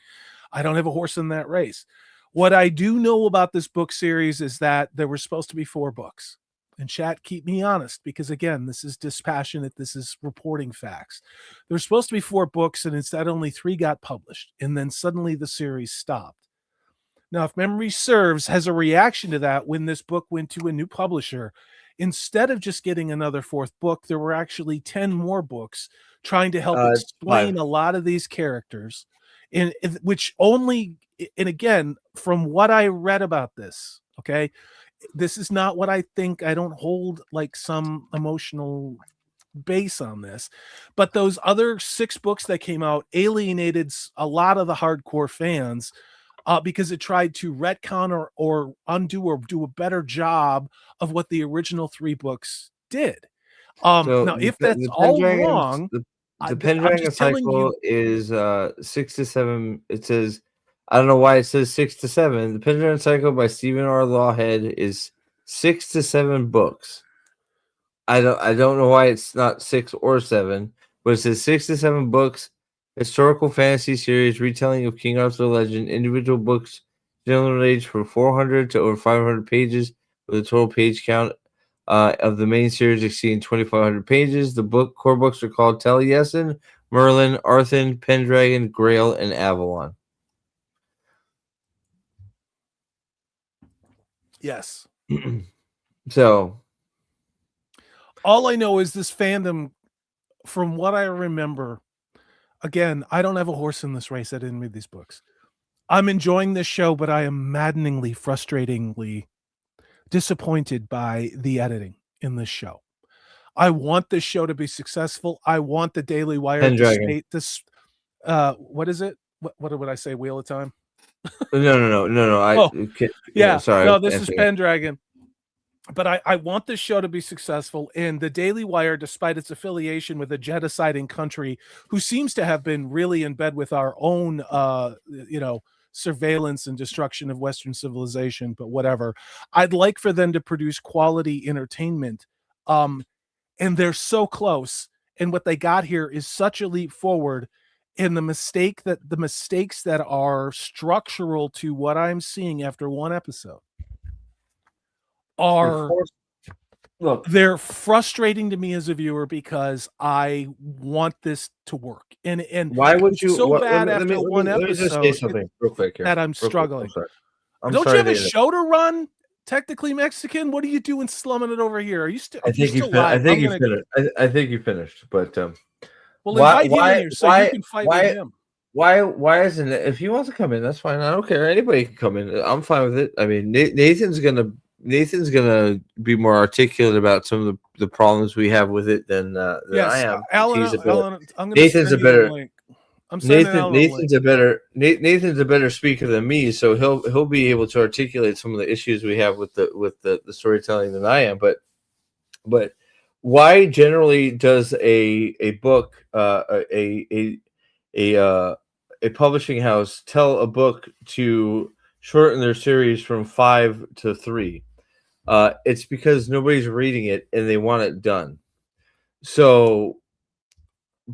I don't have a horse in that race. What I do know about this book series is that there were supposed to be 4 books. And chat, keep me honest, because again, this is dispassionate. This is reporting facts. There were supposed to be 4 books, and instead only 3 got published. And then suddenly the series stopped. Now, if memory serves, as a reaction to that, when this book went to a new publisher, instead of just getting another 4th book, there were actually 10 more books trying to help explain a lot of these characters, and which only, and again, from what I read about this, okay, this is not what I think. I don't hold like some emotional base on this, but those other 6 books that came out alienated a lot of the hardcore fans because it tried to retcon or undo or do a better job of what the original 3 books did. Now, if that's all wrong, the Pendragon Cycle is 6 to 7. It says, I don't know why it says 6 to 7. The Pendragon Cycle by Stephen R. Lawhead is 6 to 7 books. I don't know why it's not 6 or 7, but it says 6 to 7 books. Historical fantasy series, retelling of King Arthur legend. Individual books generally range from 400 to over 500 pages, with a total page count of the main series exceeding 2,500 pages. The core books are called Taliesin, Merlin, Arthur, Pendragon, Grail, and Avalon. Yes. So all I know is this fandom, from what I remember, again, I don't have a horse in this race. I didn't read these books. I'm enjoying this show, but I am maddeningly, frustratingly disappointed by the editing in this show. I want this show to be successful. I want the Daily Wire to state this. What is it? What would I say? Wheel of Time? No. Sorry. No, this is Pendragon. But I want this show to be successful, and the Daily Wire, despite its affiliation with a genociding country who seems to have been really in bed with our own, surveillance and destruction of Western civilization, but whatever. I'd like for them to produce quality entertainment, and they're so close. And what they got here is such a leap forward. And the mistakes that are structural to what I'm seeing after one episode they're frustrating to me as a viewer, because I want this to work. And why would you so bad after one episode? Let me just say something real quick here. That I'm struggling. Don't you have a show to run? Technically Mexican. What are you doing slumming it over here? Are you still? I think you finished. I think you finished. But well, invite him in here so you can fight with him. Why isn't it? If he wants to come in, that's fine. I don't care. Anybody can come in. I'm fine with it. I mean, Nathan's gonna be more articulate about some of the problems we have with it than I am. Nathan's a better speaker than me, so he'll be able to articulate some of the issues we have with the storytelling than I am. But why generally does a book a publishing house tell a book to shorten their series from 5 to 3? It's because nobody's reading it and they want it done. So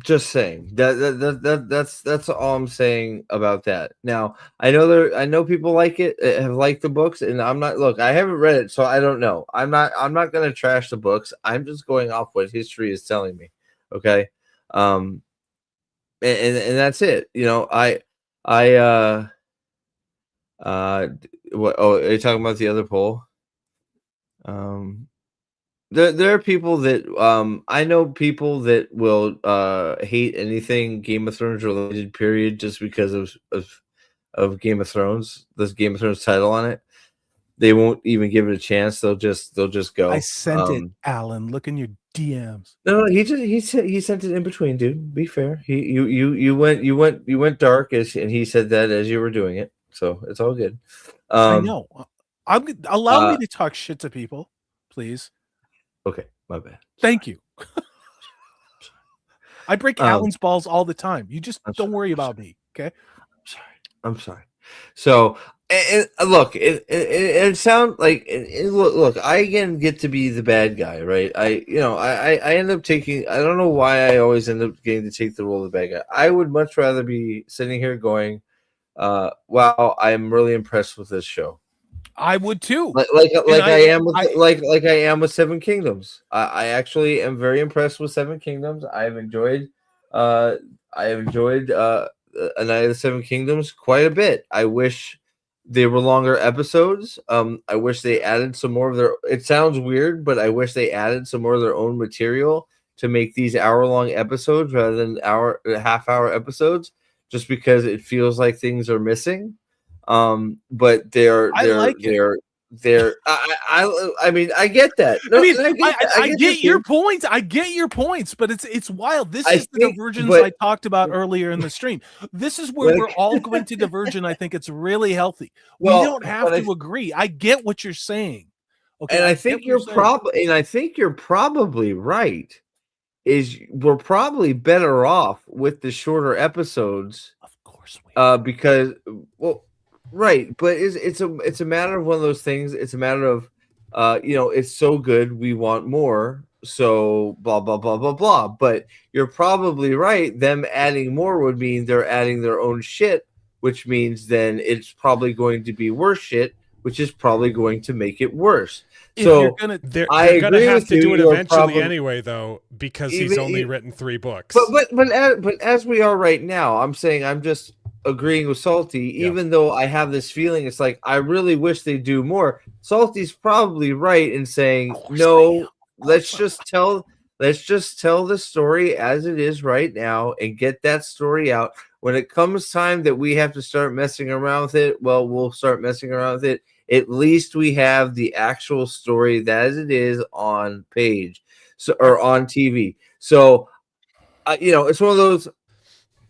just saying that's all I'm saying about that. Now I know people like it, have liked the books, and I'm not, look, I haven't read it, so I don't know. I'm not gonna trash the books. I'm just going off what history is telling me. Okay. And that's it. You know, what, oh, are you talking about the other poll? There are people that I know people that will hate anything Game of Thrones related, period, just because of Game of Thrones, this Game of Thrones title on it. They won't even give it a chance. They'll just go. I sent it, Alan. Look in your DMs. No, he sent it in between, dude. Be fair. You went dark and he said that as you were doing it, so it's all good. I know. Allow me to talk shit to people, please. Okay, my bad. Thank you. I break Alan's balls all the time. You just don't worry about me, okay? I'm sorry. So, look, it sounds like look. I again get to be the bad guy, right? I end up taking. I don't know why I always end up getting to take the role of the bad guy. I would much rather be sitting here going, "Wow, I'm really impressed with this show." I would too. Like I am with Seven Kingdoms. I actually am very impressed with Seven Kingdoms. I've enjoyed A Night of the Seven Kingdoms quite a bit. I wish they were longer episodes. I wish they added some more of their. It sounds weird, but I wish they added some more of their own material to make these hour-long episodes rather than half-hour episodes. Just because it feels like things are missing. But I mean, I get that. No, I get your points. I get your points, but it's wild. This is the divergence I talked about earlier in the stream. This is where we're all going to diverge, and I think it's really healthy. We don't have to agree. I get what you're saying. Okay, and I think you're probably right. We're probably better off with the shorter episodes. Of course because right, but it's a matter of one of those things. It's a matter of it's so good we want more, so blah blah blah blah blah. But you're probably right. Them adding more would mean they're adding their own shit, which means then it's probably going to be worse shit, which is probably going to make it worse. So they're gonna have to do it eventually anyway, though, because he's only written 3 books. But as we are right now, I'm saying I'm just agreeing with Salty, even though I have this feeling it's like I really wish they do more. Salty's probably right in saying no. Let's just tell the story as it is right now and get that story out. When it comes time that we have to start messing around with it, well, we'll start messing around with it. At least we have the actual story as it is on page, or on TV. So, it's one of those.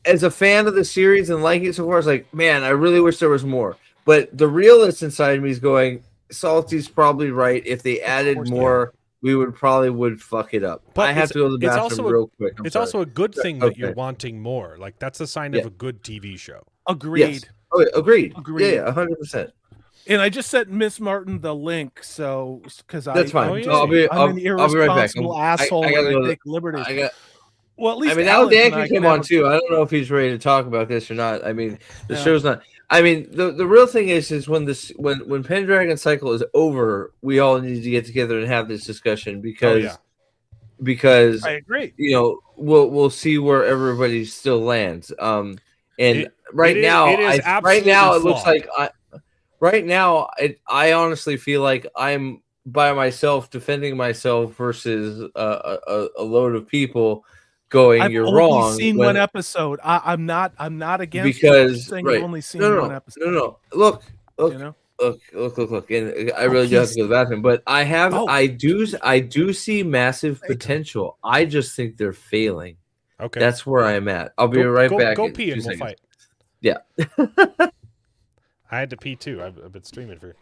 As a fan of the series and liking it so far, it's like, man, I really wish there was more. But the realist inside me is going, Salty's probably right. If they added more, we would fuck it up. But I have to go to the bathroom real quick. It's also a good thing that you're wanting more. Like, that's a sign of a good TV show. Agreed. Yes. Oh, agreed. Yeah, 100%. And I just sent Miss Martin the link, so because that's fine. I'm an irresponsible asshole. I take liberties. Well, at least now Dan can come on too. I don't know if he's ready to talk about this or not. I mean, the show's not. I mean, the real thing is when Pendragon Cycle is over, we all need to get together and have this discussion because I agree. We'll see where everybody still lands. Right now it looks like I honestly feel like I'm by myself defending myself versus a load of people. You're wrong. I've only seen one episode. I'm not against because you've only seen one episode. No. Look. And I really do have to go to the bathroom, but I do see massive potential. I just think they're failing. Okay, that's where I'm at. I'll be right back. Go pee and we'll fight. Yeah. I had to pee too. I've been streaming for a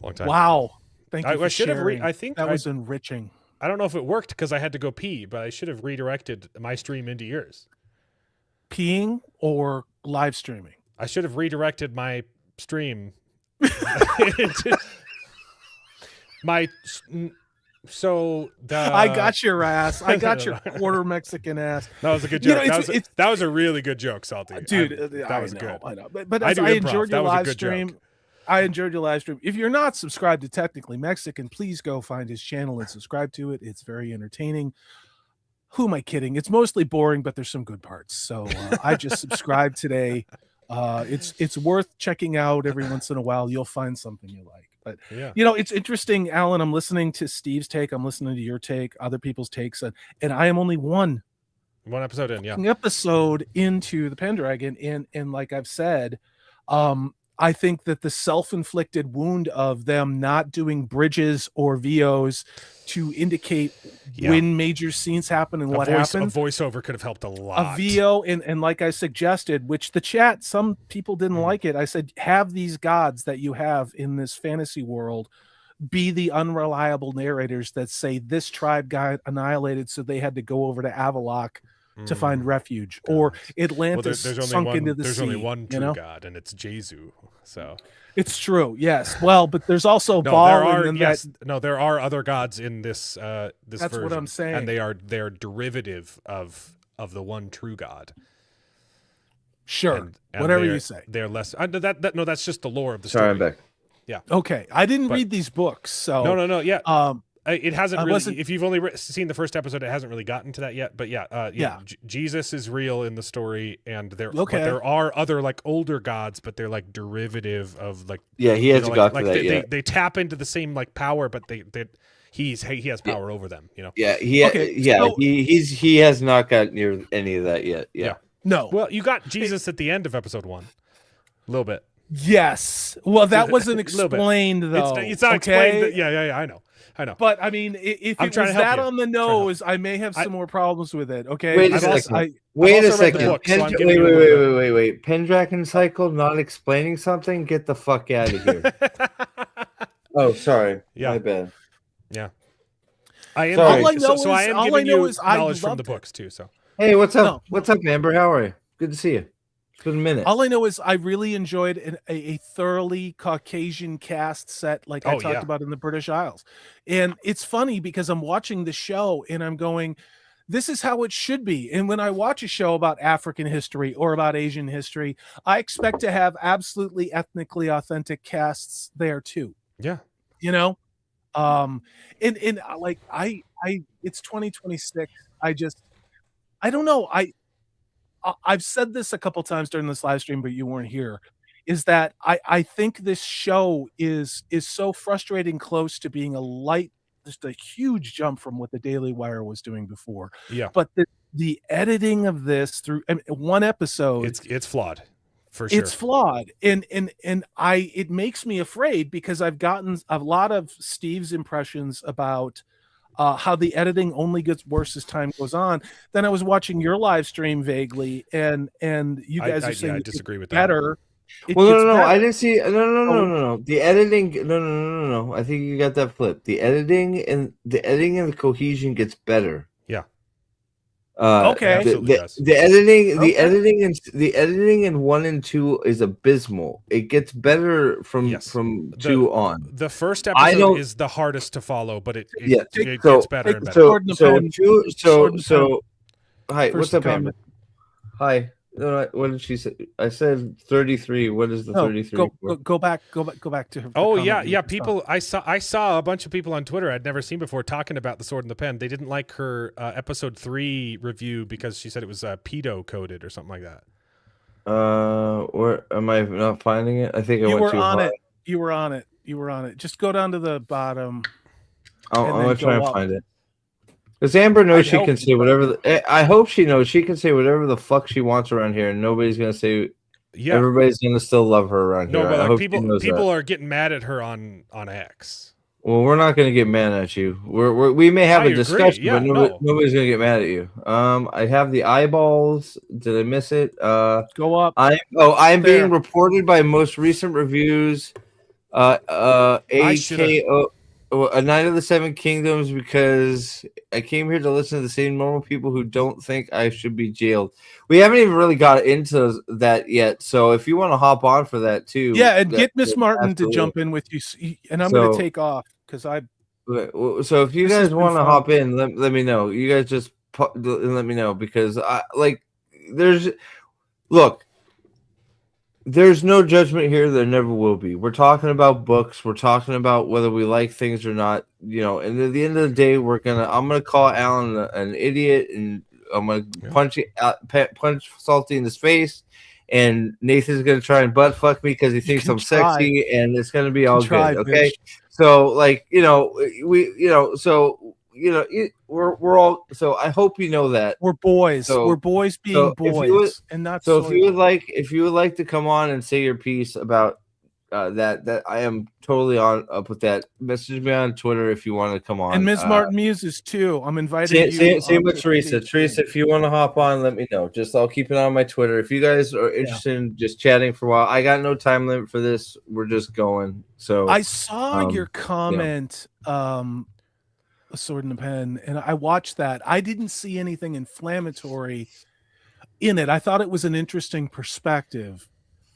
long time. Wow. Thank you. I should have. I think that was enriching. I don't know if it worked because I had to go pee, but I should have redirected my stream into yours. Peeing or live streaming? I should have redirected my stream. I got your ass. I got your quarter Mexican ass. That was a good joke. That was a really good joke, Salty. Dude, that was good. I know. But I enjoyed your live stream. Joke. I enjoyed your live stream. If you're not subscribed to Technically Mexican, please go find his channel and subscribe to it. It's very entertaining. Who am I kidding? It's mostly boring, but there's some good parts. So I just subscribed today. It's worth checking out every once in a while. You'll find something you like. But it's interesting, Alan. I'm listening to Steve's take. I'm listening to your take, other people's takes, and I am only one episode in. Yeah, episode into the Pendragon, and like I've said, I think that the self-inflicted wound of them not doing bridges or VOs to indicate when major scenes happen and what happened. A voiceover could have helped a lot. A VO, and like I suggested, which the chat, some people didn't like it. I said, have these gods that you have in this fantasy world be the unreliable narrators that say this tribe got annihilated, so they had to go over to Avalok to find refuge, or Atlantis sunk into the sea. There's only one true god, and it's Jesu. So it's true, yes. Well, but there's also Baal. There are other gods in this. This that's version, what I'm saying, and they're derivative of the one true god. Sure, and whatever you say. They're less. No, that's just the lore of the story. story. I'm back. Yeah. Okay, I didn't read these books, so no. Yeah. It hasn't really. If you've only seen the first episode, it hasn't really gotten to that yet. But Jesus is real in the story, and there are other like older gods, but they're like derivative of like. Yeah, he hasn't got to that yet. They tap into the same like power, but he has power over them. You know. Yeah, he has not got near any of that yet. Yeah. No. Well, you got Jesus at the end of episode 1, a little bit. Yes. Well, that wasn't explained though. It's not explained. Yeah. I know. But I mean, if it was that on the nose, I may have some more problems with it. Okay. Wait a second. Wait. Pendragon Cycle not explaining something? Get the fuck out of here. Oh, sorry. Yeah. My bad. Yeah. I am giving you knowledge from the books too. So. Hey, what's up? What's up, Amber? How are you? Good to see you. It's been a minute. All I know is I really enjoyed a thoroughly Caucasian cast set like I talked about in the British Isles. And it's funny because I'm watching the show and I'm going, this is how it should be. And when I watch a show about African history or about Asian history, I expect to have absolutely ethnically authentic casts there too. Yeah. You know? And like it's 2026. I don't know. I've said this a couple times during this live stream, but you weren't here, is that I think this show is so frustrating close to being just a huge jump from what the Daily Wire was doing before. Yeah. But the editing of this through one episode, it's flawed. For sure. It's flawed. And it makes me afraid because I've gotten a lot of Steve's impressions about how the editing only gets worse as time goes on. Then I was watching your live stream vaguely, and you guys are saying I disagree with better. that. No. I didn't see. No. The editing. No. I think you got that flipped. The editing and the cohesion gets better. Yeah. Okay. The editing in 1 and 2 is abysmal. It gets better from 2 on. The first episode is the hardest to follow, but it gets better and better. So hi, what's up, Amber? Hi. What did she say? I said 33. What is the 33? Go back to her. Oh yeah. People, I saw a bunch of people on Twitter I'd never seen before talking about The Sword and the Pen. They didn't like her episode 3 review because she said it was pedo coded or something like that. Where am I not finding it? I think I went too high. You were on it. Just go down to the bottom. I'm gonna try and find it. Because Amber knows she can say whatever. I hope she knows she can say whatever the fuck she wants around here, and nobody's gonna say. Yeah, everybody's gonna still love her around here. No, but like people are getting mad at her on X. Well, we're not gonna get mad at you. We may have a discussion, but nobody's gonna get mad at you. I have the eyeballs. Did I miss it? Go up. I'm being reported by most recent reviews. AKO. A Night of the Seven Kingdoms because I came here to listen to the same normal people who don't think I should be jailed. We haven't even really got into that yet, so if you want to hop on for that too, yeah, and get Miss Martin to jump in with you, and I'm going to take off because I. So if you guys want to hop in, let me know. You guys just let me know because I like. There's no judgment here. There never will be. We're talking about books. We're talking about whether we like things or not. And at the end of the day, I'm gonna call Alan an idiot, and I'm gonna punch Salty in his face, and Nathan's gonna try and butt fuck me because he thinks I'm sexy, and it's gonna be all good. Okay, so we're all. So I hope you know that we're boys. We're boys being boys, and not. So if you would like to come on and say your piece about that I am totally up with that. Message me on Twitter if you want to come on. And Ms. Martin Muses too. I'm inviting you. Same with Teresa. Teresa, if you want to hop on, let me know. I'll keep it on my Twitter. If you guys are interested in just chatting for a while, I got no time limit for this. We're just going. So I saw your comment. A Sword and a Pen, and I watched that. I didn't see anything inflammatory in it. I thought it was an interesting perspective.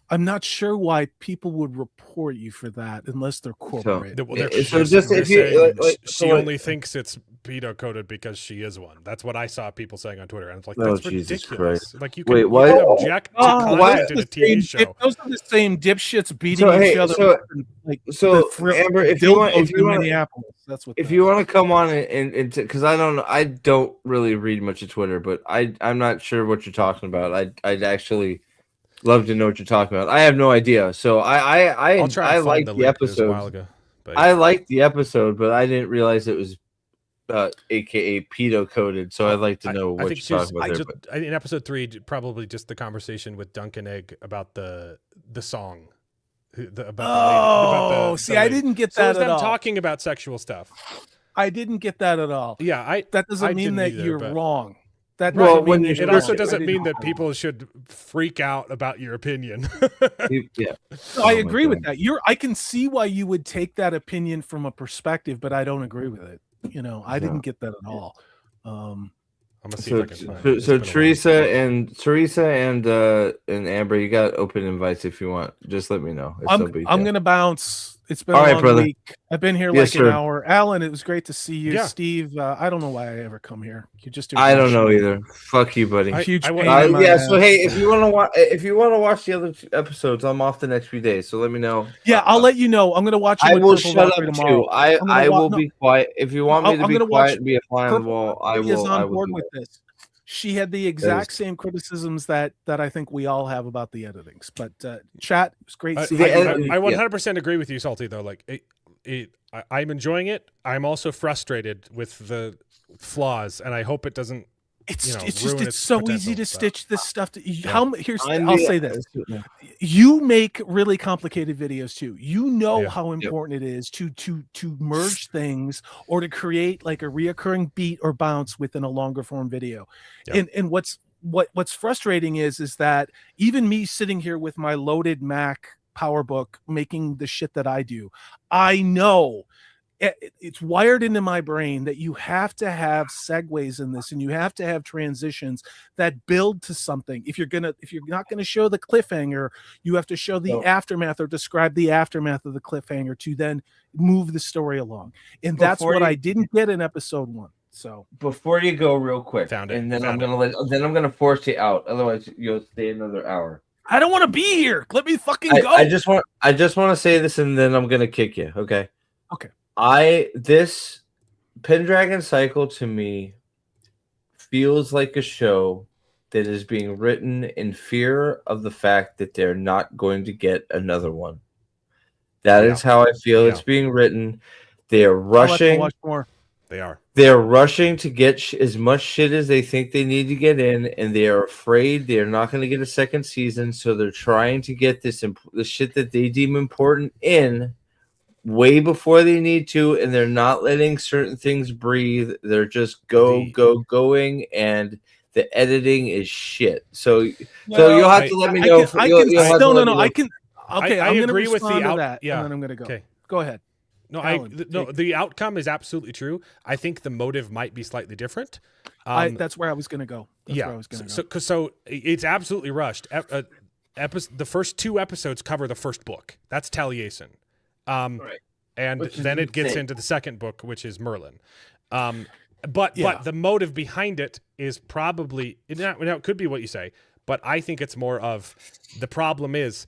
I'm not sure why people would report you for that unless they're corporate. She only thinks it's pedo coded because she is one. That's what I saw people saying on Twitter, and it's like that's ridiculous. Christ. Like you can object to content in a TV show. Those are the same dipshits beating each other. Amber, if you want, if you want to come on and because I don't really read much of Twitter, but I'm not sure what you're talking about. I'd actually love to know what you're talking about. I have no idea. So I liked the episode. I liked the episode, but I didn't realize it was aka pedo coded. So I'd like to know what you're talking about there. In episode 3, probably just the conversation with Duncan Egg about the song. I didn't get that at all. Talking about sexual stuff. I didn't get that at all. Yeah, that doesn't mean that you're wrong. It also doesn't mean that people should freak out about your opinion. I agree with that. I can see why you would take that opinion from a perspective, but I don't agree with it. I didn't get that at all. I'm gonna see if I can find it. So Teresa and Amber, you got open invites if you want. Just let me know. I'm gonna bounce. It's been all a right, long brother. week. I've been here an hour. Alan, it was great to see you. Yeah. Steve, I don't know why I ever come here. You just do. I don't know either. Fuck you, buddy. Huge So hey, if you want to watch the other 2 episodes, I'm off the next few days. So let me know. Yeah, I'll let you know. I'm gonna watch. I will shut up too. I will be quiet. If you want me to be quiet and be a fly on the wall, I will. Is on board with this. She had the exact same criticisms that I think we all have about the editings. But chat, it was great seeing you. I 100% agree with you, Salty. Though, like I'm enjoying it. I'm also frustrated with the flaws, and I hope it doesn't. It's so easy to stitch this stuff. I'll say this: you make really complicated videos too. You know how important it is to merge things or to create like a reoccurring beat or bounce within a longer form video. And what's frustrating is that even me sitting here with my loaded Mac PowerBook making the shit that I do, I know. It's wired into my brain that you have to have segues in this, and you have to have transitions that build to something. If you're not gonna show the cliffhanger, you have to show the aftermath or describe the aftermath of the cliffhanger to then move the story along. And that's what I didn't get in episode 1. So before you go, real quick, I'm gonna force you out. Otherwise, you'll stay another hour. I don't want to be here. Let me fucking go. I just want to say this, and then I'm gonna kick you. Okay. Okay. This Pendragon Cycle to me feels like a show that is being written in fear of the fact that they're not going to get another one. That is how I feel it's being written. They are rushing. Watch more. They're rushing to get as much shit as they think they need to get in, and they are afraid they are not going to get a second season. So they're trying to get the shit that they deem important in way before they need to, and they're not letting certain things breathe. They're just going, and the editing is shit. So you'll have to let me know. I agree with the out. Yeah, and then I'm gonna go. Okay. Go ahead. The outcome is absolutely true. I think the motive might be slightly different. That's where I was going to go. So it's absolutely rushed. The first 2 episodes cover the first book. That's Taliesin. Right. And then it gets into the second book, which is Merlin. But the motive behind it is probably, now it could be what you say, but I think it's more of the problem is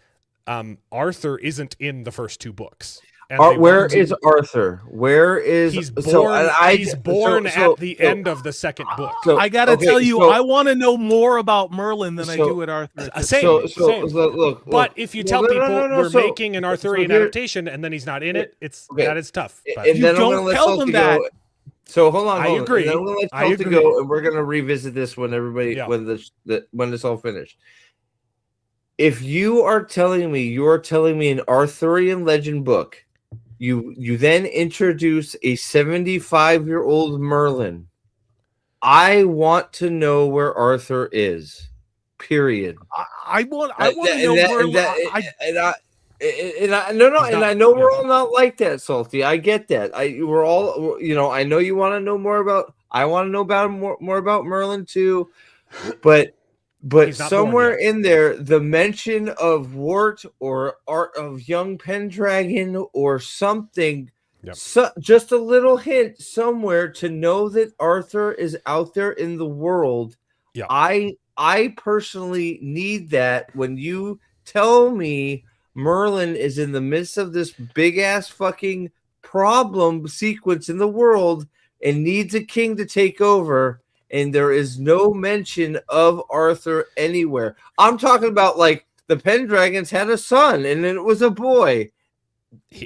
Arthur isn't in the first 2 books. Where is Arthur? Where is he's born? He's born at the end of the second book. I gotta tell you, I want to know more about Merlin than I do at Arthur. Same. Look, but if you tell people we're making an Arthurian adaptation and then he's not in it, that is tough. But. And then don't tell them that. So hold on. I agree. And then we'll let Salty go, and we're gonna revisit this when everybody when it's all finished. If you are telling me an Arthurian legend book. You then introduce a 75-year-old Merlin. I want to know where Arthur is. Period. I want to know Merlin. I know we're all not like that, Salty. I get that. We're all, I know you want to know more about. I want to know about more about Merlin too, but somewhere in there, the mention of Wart or art of young Pendragon or something, just a little hint somewhere to know that Arthur is out there in the world. Yeah. I personally need that when you tell me Merlin is in the midst of this big ass fucking problem sequence in the world and needs a king to take over. And there is no mention of Arthur anywhere. I'm talking about like the Pendragons had a son and it was a boy.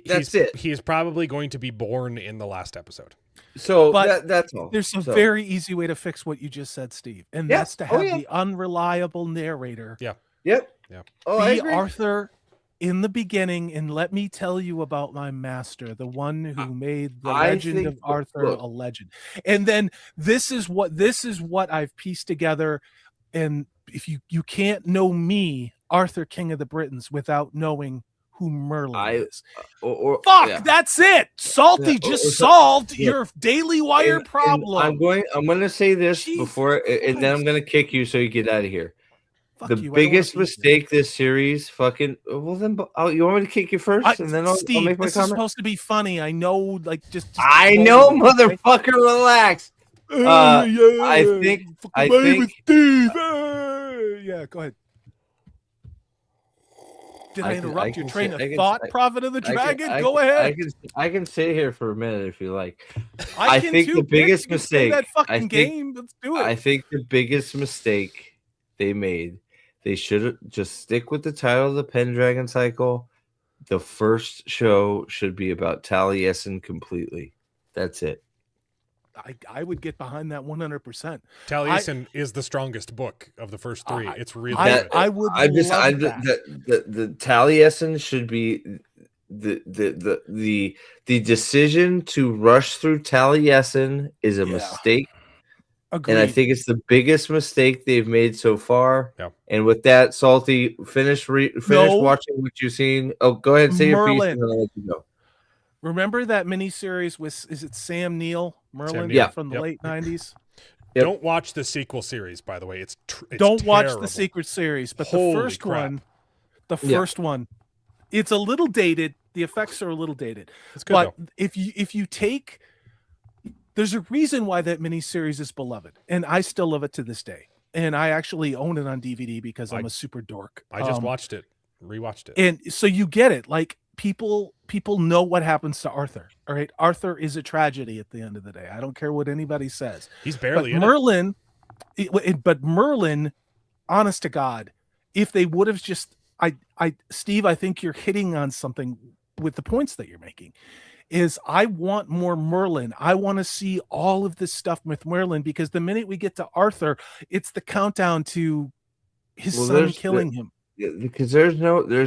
That's it. He is probably going to be born in the last episode. So that's all. There's a very easy way to fix what you just said, Steve. And that's to have the unreliable narrator. Yeah. Yep. Yeah. Be Arthur in the beginning, and let me tell you about my master, the one who made the legend of Arthur a legend. And then this is what I've pieced together. And if you can't know me, Arthur, King of the Britons, without knowing who Merlin is. That's it. Salty just solved your Daily Wire problem. I'm going to say this before, and then I'm going to kick you so you get out of here. The biggest mistake this series you want me to kick you first, and then I'll make my this comment. Is supposed to be funny. I know, I know, motherfucker. Relax. I think. Steve. Yeah, go ahead. Did I interrupt your train of thought, Prophet of the Dragon? Go ahead. I can sit here for a minute if you like. I think the biggest mistake. That fucking game. Let's do it. I think the biggest mistake they made. They should just stick with the title of the Pendragon Cycle. The first show should be about Taliesin completely. That's it. I would get behind that 100%. Taliesin is the strongest book of the first 3. It's really I would the Taliesin should be the decision to rush through Taliesin is a mistake. Agreed. And I think it's the biggest mistake they've made so far. Yeah. And with that, Salty, finish watching what you've seen. Oh, go ahead and say your piece, and then I'll let you go. Remember that miniseries with Sam Neill, Merlin, from the late 90s? Yep. Don't watch the sequel series, by the way. It's don't watch terrible. the secret series, but Holy the first crap. one, it's a little dated. The effects are a little dated. It's good, but though. if you take, there's a reason why that miniseries is beloved, and I still love it to this day. And I actually own it on DVD because I'm a super dork. I just watched it, rewatched it, and so you get it. Like people know what happens to Arthur. All right, Arthur is a tragedy at the end of the day. I don't care what anybody says. He's barely in Merlin. But Merlin, honest to God, if they would have just, Steve, I think you're hitting on something with the points that you're making. Is I want more Merlin. I want to see all of this stuff with Merlin, because the minute we get to Arthur, it's the countdown to his son killing him. Because there's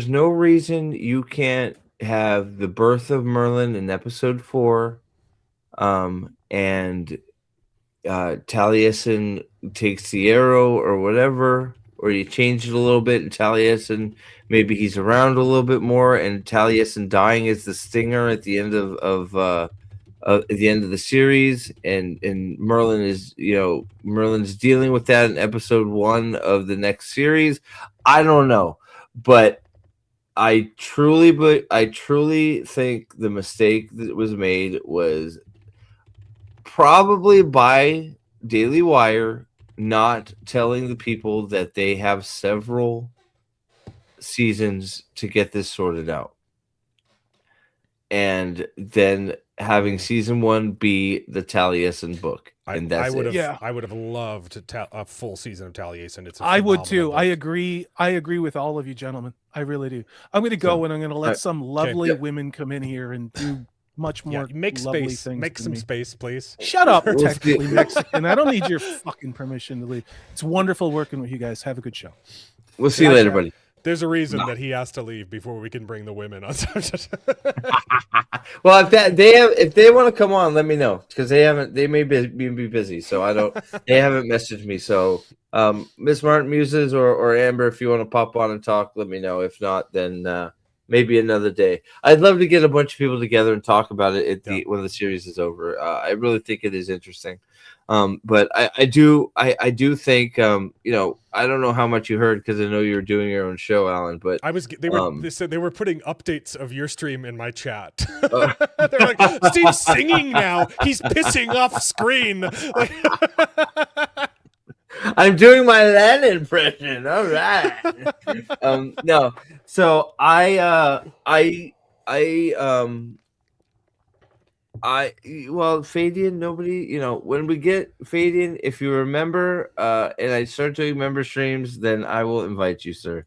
no reason you can't have the birth of Merlin in episode 4, and Taliesin takes the arrow or whatever, or you change it a little bit, and Taliesin, maybe he's around a little bit more, and Taliesin dying is the stinger at the end of the series, and Merlin is, Merlin's dealing with that in episode 1 of the next series. I don't know, but I truly think the mistake that was made was probably by Daily Wire not telling the people that they have several seasons to get this sorted out, and then having season 1 be the Taliesin book. And that's I would have loved a full season of Taliesin. I would too. Book. I agree with all of you gentlemen. I really do. I'm going to go and I'm going to let some lovely women come in here and do much more make lovely space. things. Make some space, please. Shut up, technically Mexican. I don't need your fucking permission to leave. It's wonderful working with you guys. Have a good show. We'll see you later, buddy. There's a reason that he has to leave before we can bring the women on. Well, if they want to come on, let me know, because they may be busy, so I don't. They haven't messaged me, so Miss Martin Muses or Amber, if you want to pop on and talk, let me know. If not, then maybe another day. I'd love to get a bunch of people together and talk about it when the series is over. I really think it is interesting. But I do think, I don't know how much you heard, because I know you were doing your own show, Alan, but they said they were putting updates of your stream in my chat. They're like, Steve's singing now. He's pissing off screen. I'm doing my Len impression. All right. No. So Fadian, nobody, when we get Fadian, if you remember, and I start doing member streams, then I will invite you, sir.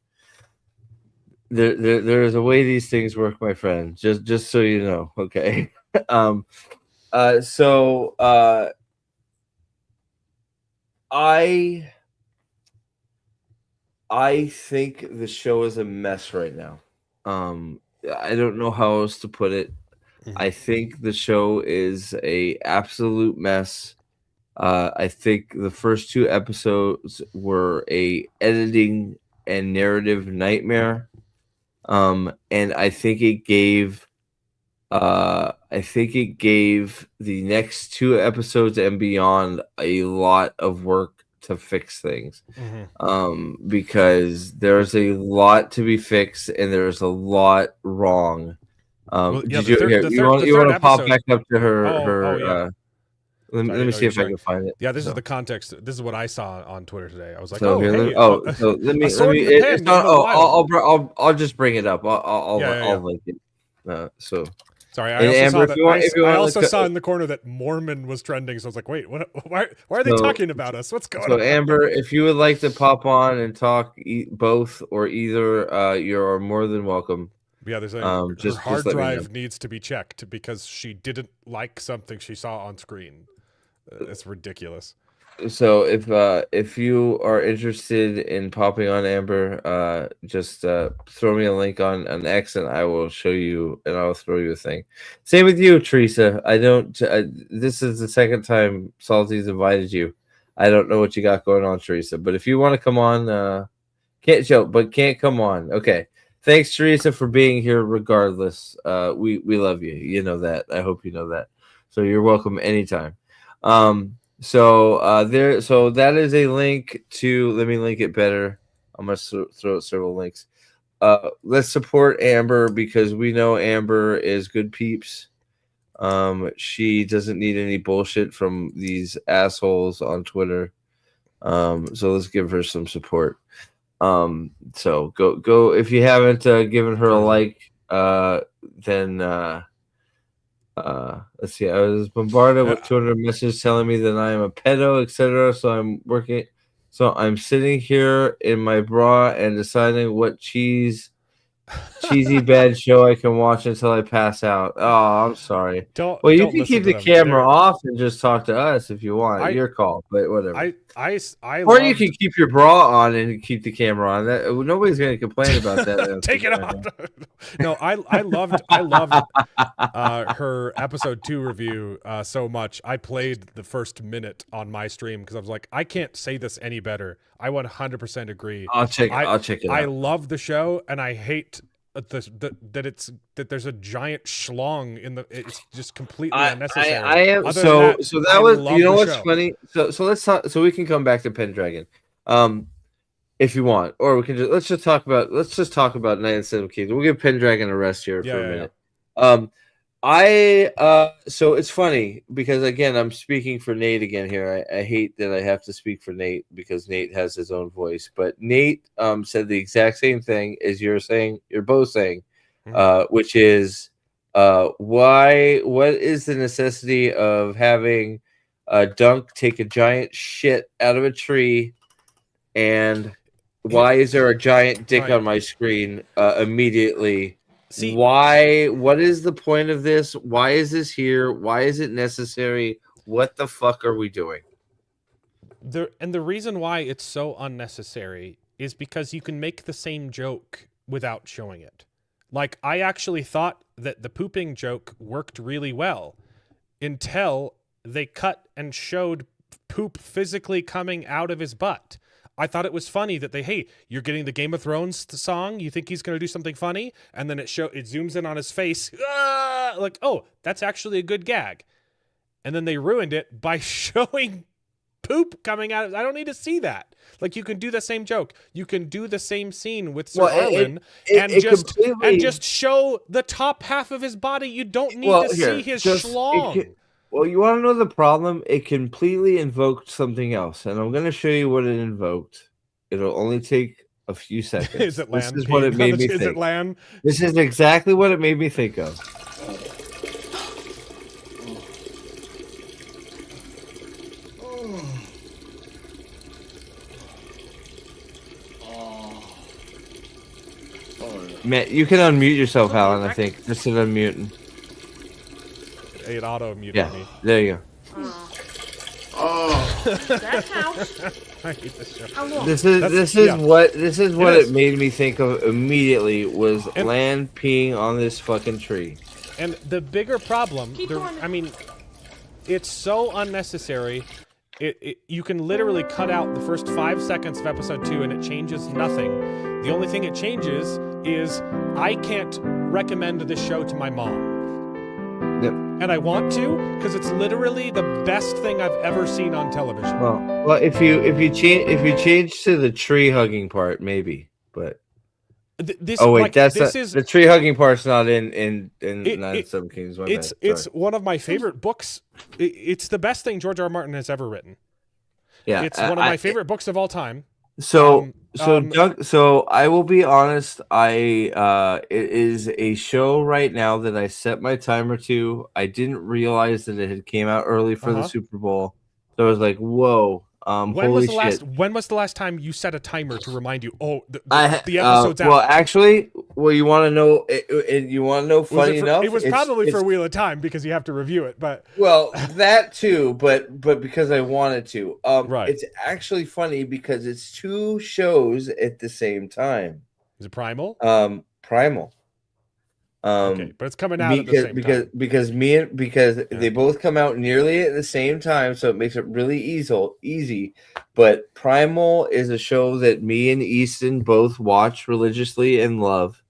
There is a way these things work, my friend. Just so you know, okay. I think the show is a mess right now. I don't know how else to put it. I think the show is a absolute mess. I think the first 2 episodes were a editing and narrative nightmare. And I think it gave the next 2 episodes and beyond a lot of work to fix things. Because there's a lot to be fixed and there's a lot wrong. You want to pop back up to her? Let me see if I can find it. Yeah, this is the context. This is what I saw on Twitter today. I was like, so let me. I'll just bring it up. I'll link it. Sorry, I also saw in the corner that Mormon was trending. So I was like, wait, what? Why are they talking about us? What's going on? So Amber, if you would like to pop on and talk both or either, you're more than welcome. Yeah, there's her hard drive needs to be checked because she didn't like something she saw on screen. It's ridiculous. So if you are interested in popping on, Amber, just throw me a link on X and I will show you, and I'll throw you a thing. Same with you, Teresa. I don't. This is the second time Salty's invited you. I don't know what you got going on, Teresa. But if you want to come on, can't come on. Okay. Thanks, Teresa, for being here. Regardless, we love you. You know that. I hope you know that. So you're welcome anytime. So that is a link to. Let me link it better. I'm gonna throw out several links. Let's support Amber because we know Amber is good peeps. She doesn't need any bullshit from these assholes on Twitter. So let's give her some support. So go if you haven't given her a like, then let's see. I was bombarded with 200 messages telling me that I am a pedo, etc. So I'm sitting here in my bra and deciding what cheesy bad show I can watch until I pass out. Oh, I'm sorry. You can keep the camera off and just talk to us if you want. Your call, but whatever. Or you can keep your bra on and keep the camera on. That nobody's going to complain about that. Take it off. No, I loved her episode 2 review so much. I played the first minute on my stream because I was like, I can't say this any better. I 100% agree. I'll check it out. I love the show, and I hate that there's a giant schlong in the. It's just completely unnecessary. I am so that was, you know what's funny. So let's talk. So we can come back to Pendragon, if you want, or we can let's just talk about Night and Seven Kingdoms. We'll give Pendragon a rest here for a minute. So it's funny because, again, I'm speaking for Nate again here. I hate that I have to speak for Nate because Nate has his own voice, but Nate said the exact same thing as you're both saying, which is what is the necessity of having a Dunk take a giant shit out of a tree, and why is there a giant dick on my screen immediately? See, why? What is the point of this? Why is this here? Why is it necessary? What the fuck are we doing? The reason why it's so unnecessary is because you can make the same joke without showing it. Like, I actually thought that the pooping joke worked really well until they cut and showed poop physically coming out of his butt. I thought it was funny that hey, you're getting the Game of Thrones song. You think he's going to do something funny, and then it zooms in on his face. Like, oh, that's actually a good gag. And then they ruined it by showing poop coming out. I don't need to see that. Like, you can do the same joke. You can do the same scene with Sir Merlin and just show the top half of his body. You don't need to see his schlong. Well, you want to know the problem? It completely invoked something else, and I'm going to show you what it invoked. It'll only take a few seconds. Is it land? This is what it made me think. Is it land? This is exactly what it made me think of. Matt, you can unmute yourself, Alan, I think. Just hit unmute. It auto-muted me. There you go. That counts. I hate this show. How long? This is what it made me think of immediately was land peeing on this fucking tree. And the bigger problem, I mean, it's so unnecessary. You can literally cut out the first 5 seconds of episode 2 and it changes nothing. The only thing it changes is I can't recommend this show to my mom. Yep. And I want to because it's literally the best thing I've ever seen on television. Well, if you change to the tree hugging part, maybe. But the tree hugging part's not in Night of Seven Kingdoms. It's one of my favorite books. It's the best thing George R. R. Martin has ever written. Yeah, it's one of my favorite books of all time. So I will be honest. It is a show right now that I set my timer to. I didn't realize that it had came out early for the Super Bowl, so I was like, "Whoa, holy shit!" When was the last time you set a timer to remind you? Oh, the episode's out. Well, actually, you want to know? You want to know? Funny enough, it was probably for Wheel of Time because you have to review it. But that too. But because I wanted to. Right. It's actually funny because it's two shows at the same time. Is it Primal? Primal. Okay, but it's coming out at the same time. Because they both come out nearly at the same time, so it makes it really easy. But Primal is a show that me and Easton both watch religiously and love.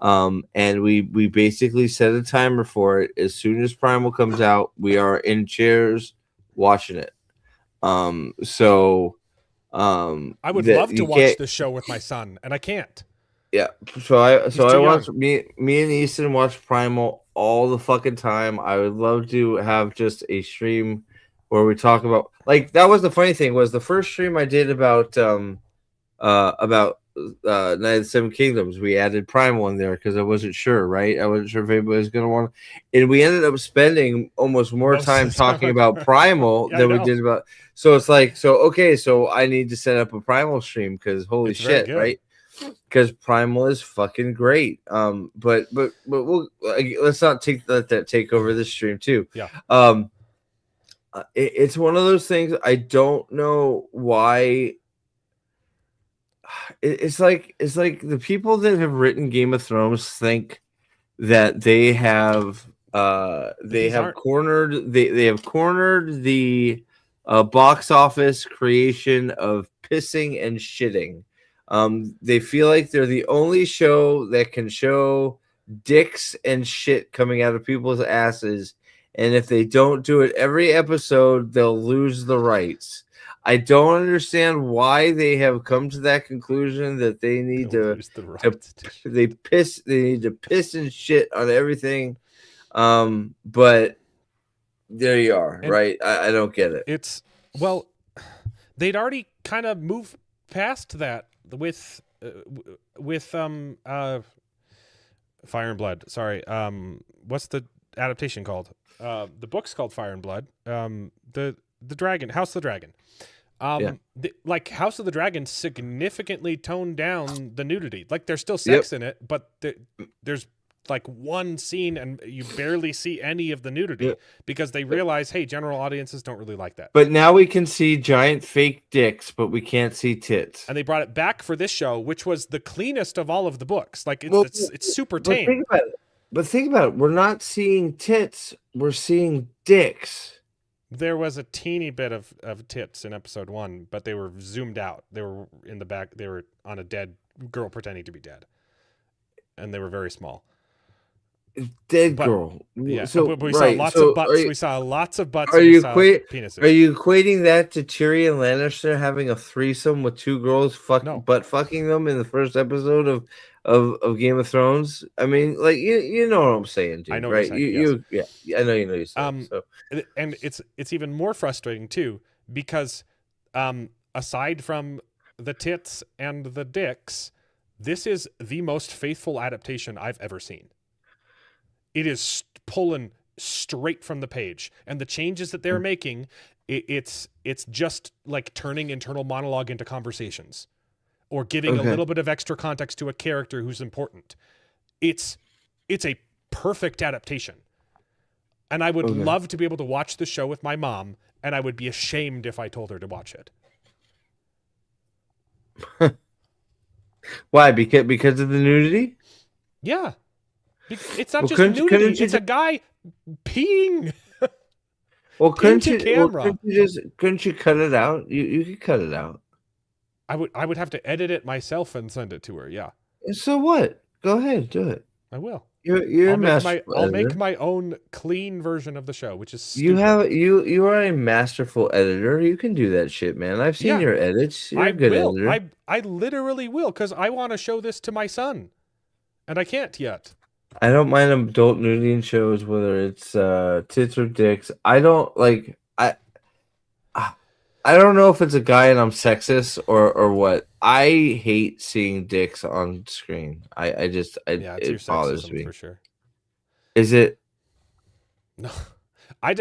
And we basically set a timer for it. As soon as Primal comes out, we are in chairs watching it. I would love to watch this show with my son, and I can't. Yeah, so I watch me and Easton watch Primal all the fucking time. I would love to have just a stream where we talk about that was the funny thing was the first stream I did about Night of the Seven Kingdoms. We added Primal in there because I wasn't sure, right? I wasn't sure if anybody was gonna want to, and we ended up spending almost more time talking about Primal than we did about. So it's like so I need to set up a Primal stream because holy shit, right? Because Primal is fucking great. But we'll let's not let that take over this stream too. Yeah. It's one of those things. I don't know why. It's like the people that have written Game of Thrones think that they have cornered the box office creation of pissing and shitting. They feel like they're the only show that can show dicks and shit coming out of people's asses, and if they don't do it every episode, they'll lose the rights. I don't understand why they have come to that conclusion that they need they need to piss and shit on everything. But there you are, and right? I don't get it. It's they'd already kind of moved past that with Fire and Blood. Sorry, what's the adaptation called? The book's called Fire and Blood. The Dragon, House of the Dragon. Like House of the Dragon significantly toned down the nudity. Like there's still sex in it, but there's like one scene and you barely see any of the nudity because they realize, hey, general audiences don't really like that. But now we can see giant fake dicks, but we can't see tits. And they brought it back for this show, which was the cleanest of all of the books. Like it's super tame. But think about it. We're not seeing tits. We're seeing dicks. There was a teeny bit of tits in episode 1, but they were zoomed out. They were in the back. They were on a dead girl pretending to be dead. And they were very small. Girl. Yeah. So we saw lots of butts. We saw lots of butts. Are you penises. Are you equating that to Tyrion Lannister having a threesome with 2 girls butt fucking them in the first episode of Game of Thrones? I mean, like you know what I'm saying, dude. I know right? What you're saying, I know you know you're saying. So. And it's even more frustrating too because aside from the tits and the dicks, this is the most faithful adaptation I've ever seen. It is pulling straight from the page, and the changes that they're making, it's just like turning internal monologue into conversations, or giving a little bit of extra context to a character who's important. It's a perfect adaptation, and I would love to be able to watch the show with my mom, and I would be ashamed if I told her to watch it. Why? Because of the nudity? Yeah. It's not just nudity. It's a guy peeing. Well, couldn't you cut it out? You could cut it out. I would have to edit it myself and send it to her. Yeah. So what? Go ahead, do it. I will. I'll make my own clean version of the show, which is stupid. You are a masterful editor. You can do that shit, man. I've seen your edits. You're a good editor. I literally will, because I want to show this to my son, and I can't yet. I don't mind adult nudity in shows, whether it's tits or dicks. I don't like. I don't know if it's a guy and I'm sexist or what. I hate seeing dicks on screen. It bothers me for sure. Is it? No, I'm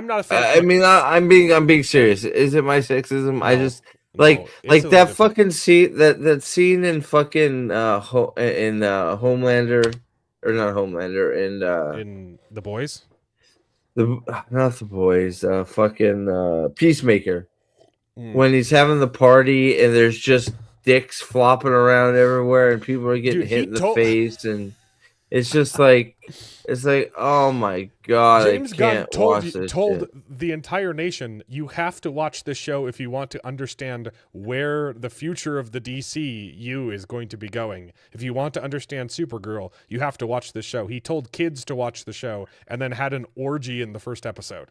not a fan. I mean, I'm being serious. Is it my sexism? No, I just like that fucking scene that scene in fucking Homelander. Or not Homelander, in The Boys? Not The Boys, fucking Peacemaker. When he's having the party and there's just dicks flopping around everywhere and people are getting hit in the face, and it's just like, oh my god, James I can't Gunn watch this told shit. The entire nation, you have to watch this show if you want to understand where the future of the DCU is going to be going. If you want to understand Supergirl, you have to watch this show. He told kids to watch the show and then had an orgy in the first episode.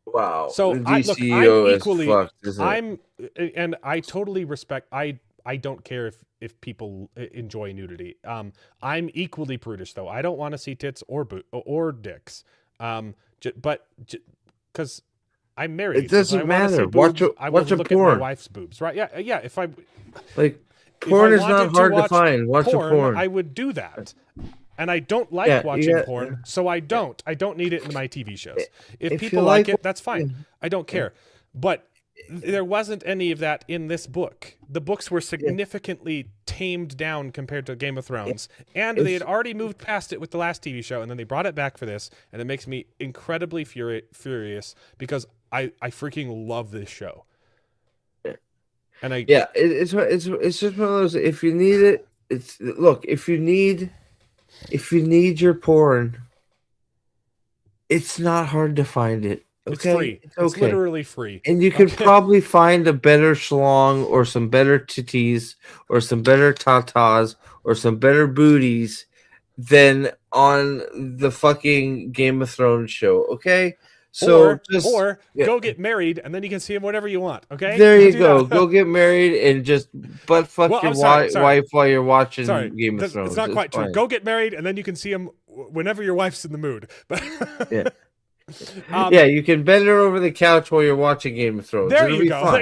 Wow. So I'm equally, and I totally respect, I don't care if people enjoy nudity. I'm equally prudish, though. I don't want to see tits or dicks. But because I'm married, it doesn't matter. Boobs, watch a look porn. At my wife's boobs, right? Yeah. If I porn is not hard to find. Watch a porn. I would do that. And I don't like watching porn, so I don't. I don't need it in my TV shows. If people like it, that's fine. I don't care. But there wasn't any of that in this book. The books were significantly tamed down compared to Game of Thrones, and they had already moved past it with the last TV show, and then they brought it back for this, and it makes me incredibly furious because I freaking love this show. And it's just one of those. If you need it, if you need your porn, it's not hard to find it. Okay? It's free. It's literally free. And you could probably find a better schlong or some better titties or some better tatas or some better booties than on the fucking Game of Thrones show. Okay. So go get married and then you can see him whatever you want. Okay. There you go. Go get married and just butt fuck your wife while you're watching Game of Thrones. It's not quite true. Go get married and then you can see him whenever your wife's in the mood. Yeah. You can bend her over the couch while you're watching Game of Thrones. There you go.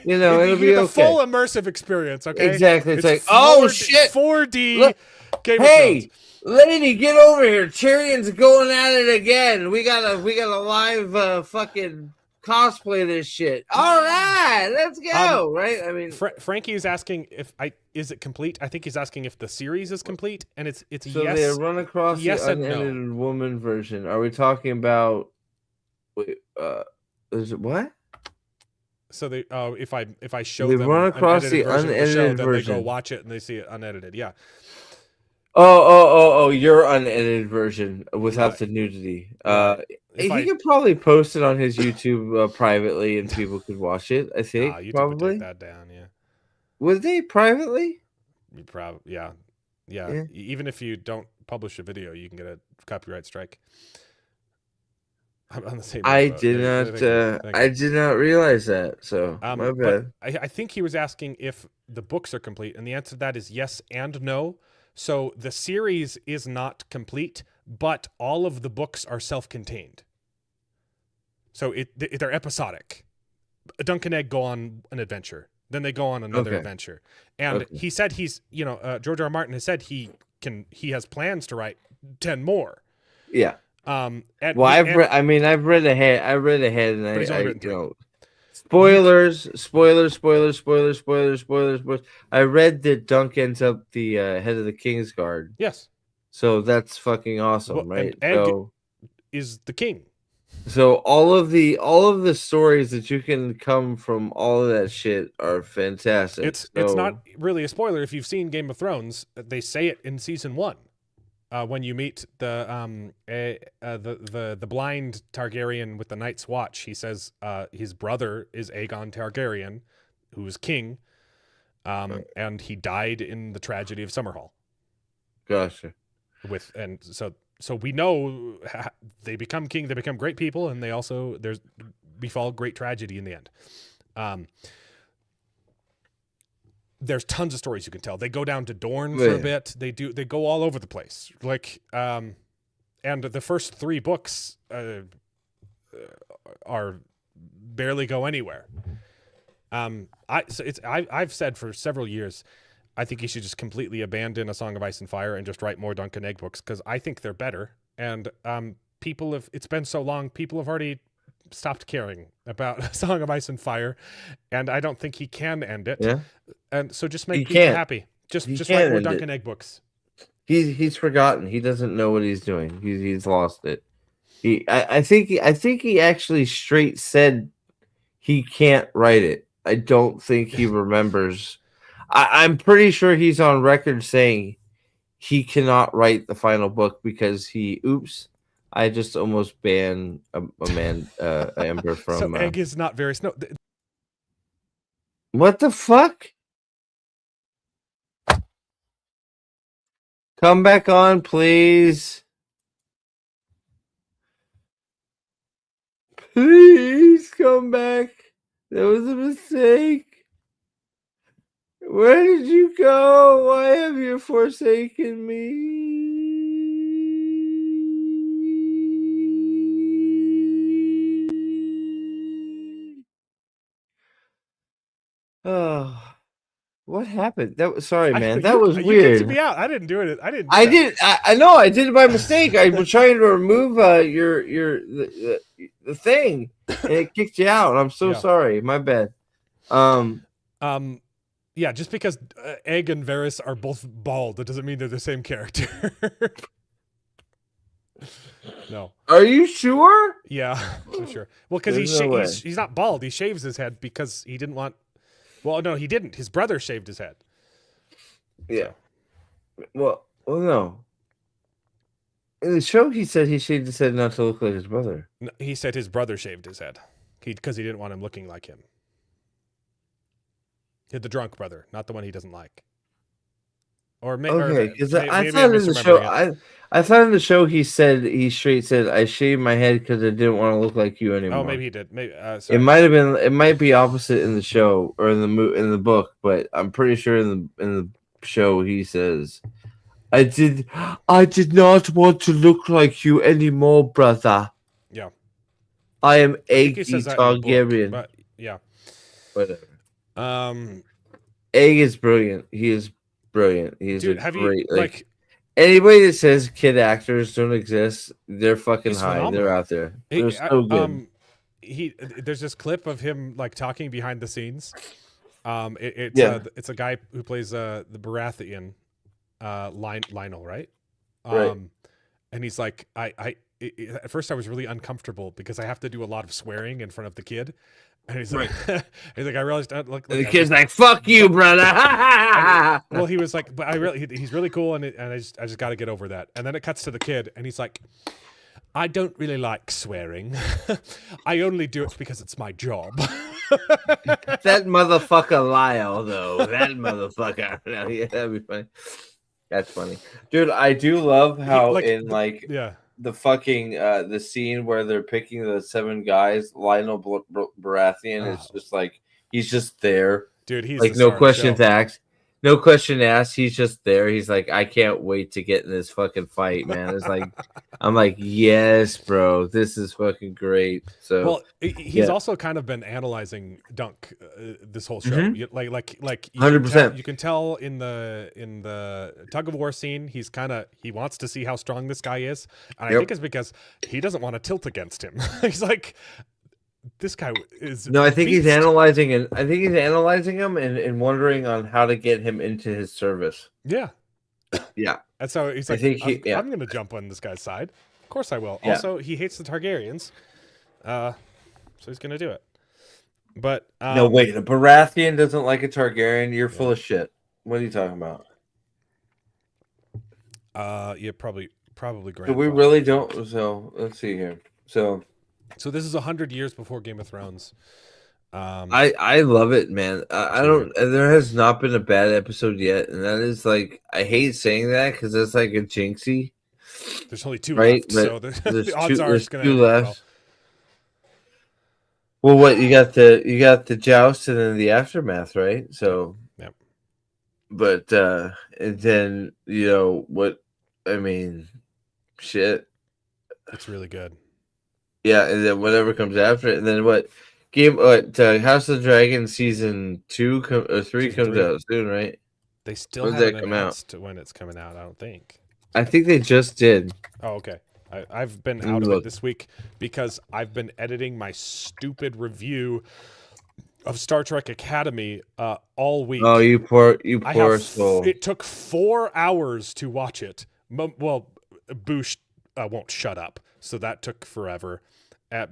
It'll be okay. Full immersive experience. Okay. Exactly. It's like, oh shit, 4D. Game of Thrones. Lady, get over here. Tyrion's going at it again. We got a live fucking cosplay this shit. All right, let's go. Right? I mean, Frankie is asking is it complete? I think he's asking if the series is complete, and it's so yes. They run across the unedited woman version. Are we talking about? Is it what? So they if I show they them run across the version, unedited then they go watch it and they see it unedited. Yeah. Oh! Your unedited version without the nudity. He could probably post it on his YouTube privately, and people could watch it. I think YouTube probably would take that down. Yeah. Would they privately? You probably yeah. Even if you don't publish a video, you can get a copyright strike. I'm on the same. I did not realize that. So my bad. I think he was asking if the books are complete, and the answer to that is yes and no. So the series is not complete, but all of the books are self-contained. So they're episodic. Dunk and Egg go on an adventure, then they go on another adventure, and he said George R. R. Martin has said he has plans to write 10 more. Yeah. I've read ahead. And I Spoilers. I read that Dunk ends up the head of the King's Guard. Yes. So that's fucking awesome, right? And Egg is the king. So all of the stories that you can come from all of that shit are fantastic. It's not really a spoiler if you've seen Game of Thrones. They say it in season 1. When you meet the blind Targaryen with the Night's Watch, he says his brother is Aegon Targaryen, who was king, and he died in the tragedy of Summerhall. Gotcha. So we know they become king, they become great people, and they also befall great tragedy in the end. There's tons of stories you can tell. They go down to Dorne for a bit. They go all over the place. And the first 3 books are barely go anywhere. I've said for several years, I think you should just completely abandon A Song of Ice and Fire and just write more Dunk and Egg books because I think they're better. And it's been so long, people have already stopped caring about A Song of Ice and Fire, and I don't think he can end it. Yeah. And so just make people happy. Just write more Dunk and Egg books. He's forgotten. He doesn't know what he's doing. He's lost it. I think he actually straight said he can't write it. I don't think he remembers. I'm pretty sure he's on record saying he cannot write the final book because I just almost banned Amber from. So Egg is not very snow. What the fuck? Come back on, please. Please come back. That was a mistake. Where did you go? Why have you forsaken me? Oh. What happened? That was sorry, man. That you, was you weird. kicked me out. I didn't do it. I didn't. I know. I did it by mistake. I was trying to remove the thing, and it kicked you out. I'm so sorry. My bad. Yeah. Just because Egg and Varys are both bald, that doesn't mean they're the same character. No. Are you sure? Yeah, I'm sure. Well, because he's not bald. He shaves his head because he didn't want. Well, no, he didn't. His brother shaved his head. Yeah. Well, no. In the show, he said he shaved his head not to look like his brother. No, he said his brother shaved his head because he didn't want him looking like him. He had the drunk brother, not the one he doesn't like. Okay, because I thought in the show, I thought in the show he straight said, "I shaved my head because I didn't want to look like you anymore." Oh, maybe he did. Maybe it might have been. It might be opposite in the show or in the book, but I'm pretty sure in the show he says, I did not want to look like you anymore, brother." Yeah. I am Egg Targaryen. But yeah. Whatever. Egg is brilliant. He is brilliant. He's great. Like anybody that says kid actors don't exist, they're fucking high. Phenomenal. They're out there. They're so good. There's this clip of him like talking behind the scenes. It's a guy who plays the Baratheon, Lionel, right? Right. And he's like, at first I was really uncomfortable because I have to do a lot of swearing in front of the kid. And he's like, I realized the kid's like, "Fuck you, brother." Well, he was like, but he's really cool, and I just got to get over that. And then it cuts to the kid, and he's like, "I don't really like swearing. I only do it because it's my job." That motherfucker Lyle, though. That motherfucker. Yeah, that'd be funny. That's funny, dude. I do love how the fucking the scene where they're picking the 7 guys, Lionel Baratheon is just like he's just there, dude. He's like no questions asked, no question asked. He's just there. He's like, I can't wait to get in this fucking fight, man. It's like I'm like, yes, bro, this is fucking great. So well, he's also kind of been analyzing Dunk this whole show, like 100%. You can tell in the tug of war scene, he wants to see how strong this guy is, and I think it's because he doesn't want to tilt against him. He's like, this guy is no. I think he's analyzing, and I think he's analyzing him and wondering on how to get him into his service. Yeah, yeah. That's how he's like, I'm going to jump on this guy's side. Of course I will. Yeah. Also, he hates the Targaryens, so he's going to do it. But no, wait, a Baratheon doesn't like a Targaryen. You're full of shit. What are you talking about? Yeah, probably great. So we really don't. So let's see here. So this is 100 years before Game of Thrones. I love it, man. I don't. There has not been a bad episode yet, and that is like I hate saying that because that's like a jinxie. There's only 2 left, so the odds are it's going to end left. Well, what you got the joust and then the aftermath, right? So, yep. But and then what? I mean, shit. It's really good. Yeah, and then whatever comes after it, and then what? House of the Dragon season 2 or 3 comes out soon, right? They still haven't announced when it's coming out. I don't think. I think they just did. Oh, okay. I've been out of it this week because I've been editing my stupid review of Star Trek Academy all week. Oh, you poor soul! It took 4 hours to watch it. Well, Boosh won't shut up, so that took forever. And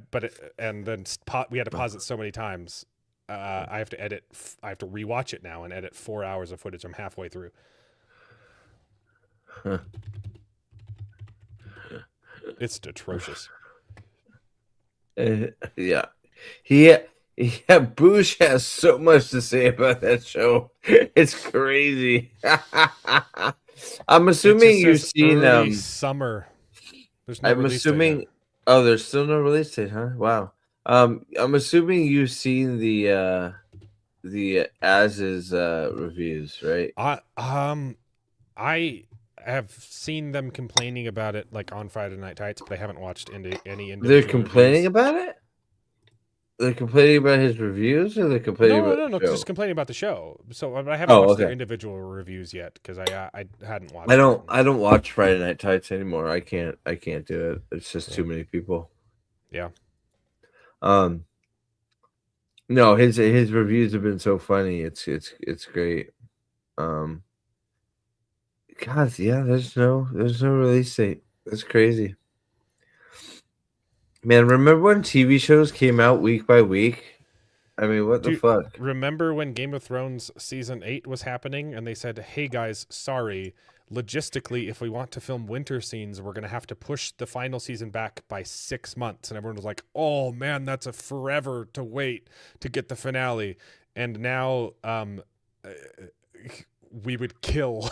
then we had to pause it so many times. I have to rewatch it now and edit 4 hours of footage. I'm halfway through. Huh. It's atrocious. Yeah. Boosh has so much to say about that show. It's crazy. I'm assuming you've seen summer. There's no I'm assuming. Oh, there's still no release date, huh? Wow. I'm assuming you've seen the As Is reviews, right? I have seen them complaining about it like on Friday Night Tights, but I haven't watched any individual They're complaining reviews. About it? They're complaining about his reviews, or they're complaining about the show? Just complaining about the show. So I haven't watched their individual reviews yet because I hadn't watched. I don't watch Friday Night Tights anymore. I can't do it. It's just too many people. Yeah. No, his reviews have been so funny. It's great. God, yeah. There's no release date. That's crazy. Man, remember when TV shows came out week by week? I mean, what the fuck? Remember when Game of Thrones season 8 was happening and they said, "Hey guys, sorry, logistically, if we want to film winter scenes, we're going to have to push the final season back by 6 months." And everyone was like, "Oh man, that's a forever to wait to get the finale." And now we would kill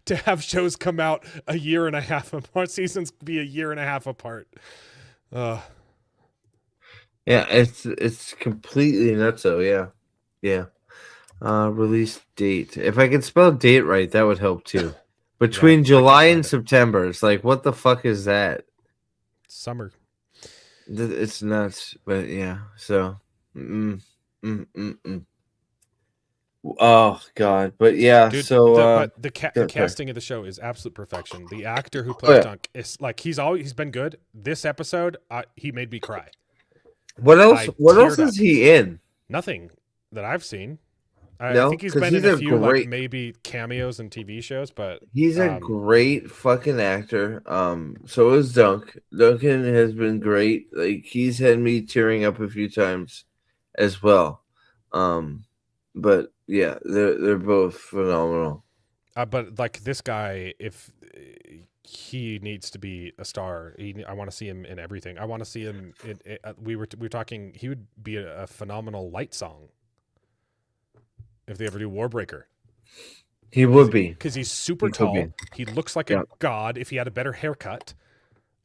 to have shows come out a year and a half apart, seasons be a year and a half apart. Yeah, it's completely nutso. Yeah. Release date. If I could spell date right, that would help too. Between July and September, it's like, what the fuck is that? Summer. It's nuts, but yeah. So, oh god, but yeah. Dude, so, the casting of the show is absolute perfection. The actor who plays Dunk is like he's been good. This episode, he made me cry. What else? What else is he in? Nothing that I've seen. I No, think he's 'cause been in he's a a few great- like maybe cameos in TV shows, but He's a great fucking actor. So is Dunk. Duncan has been great. Like, he's had me tearing up a few times as well. But yeah, they're both phenomenal. but like this guy, if he needs to be a star, I want to see him in everything. I want to see him. We were talking. He would be a phenomenal light song if they ever do Warbreaker. He would be, because he's super tall. He looks like a god if he had a better haircut,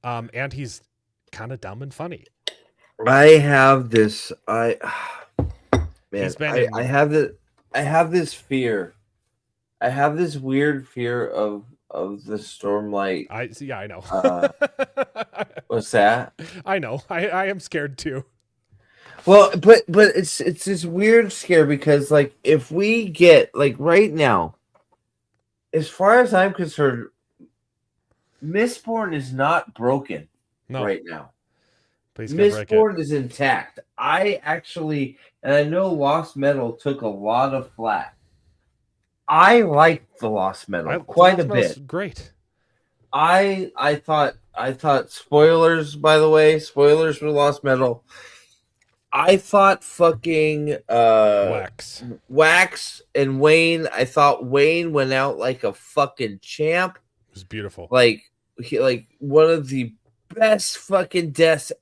and he's kind of dumb and funny. I have this. Man, I have this fear. I have this weird fear of the Stormlight. I know. What's that? I know. I am scared too. Well, but it's this weird scare because, like, if we get, like, right now, as far as I'm concerned, Mistborn is not broken right now. Mistborn is intact. I actually, and I know Lost Metal took a lot of flack. I liked the Lost Metal quite a bit. Great. I thought, spoilers, by the way, spoilers for Lost Metal. I thought fucking Wax and Wayne. I thought Wayne went out like a fucking champ. It was beautiful. Like one of the best fucking deaths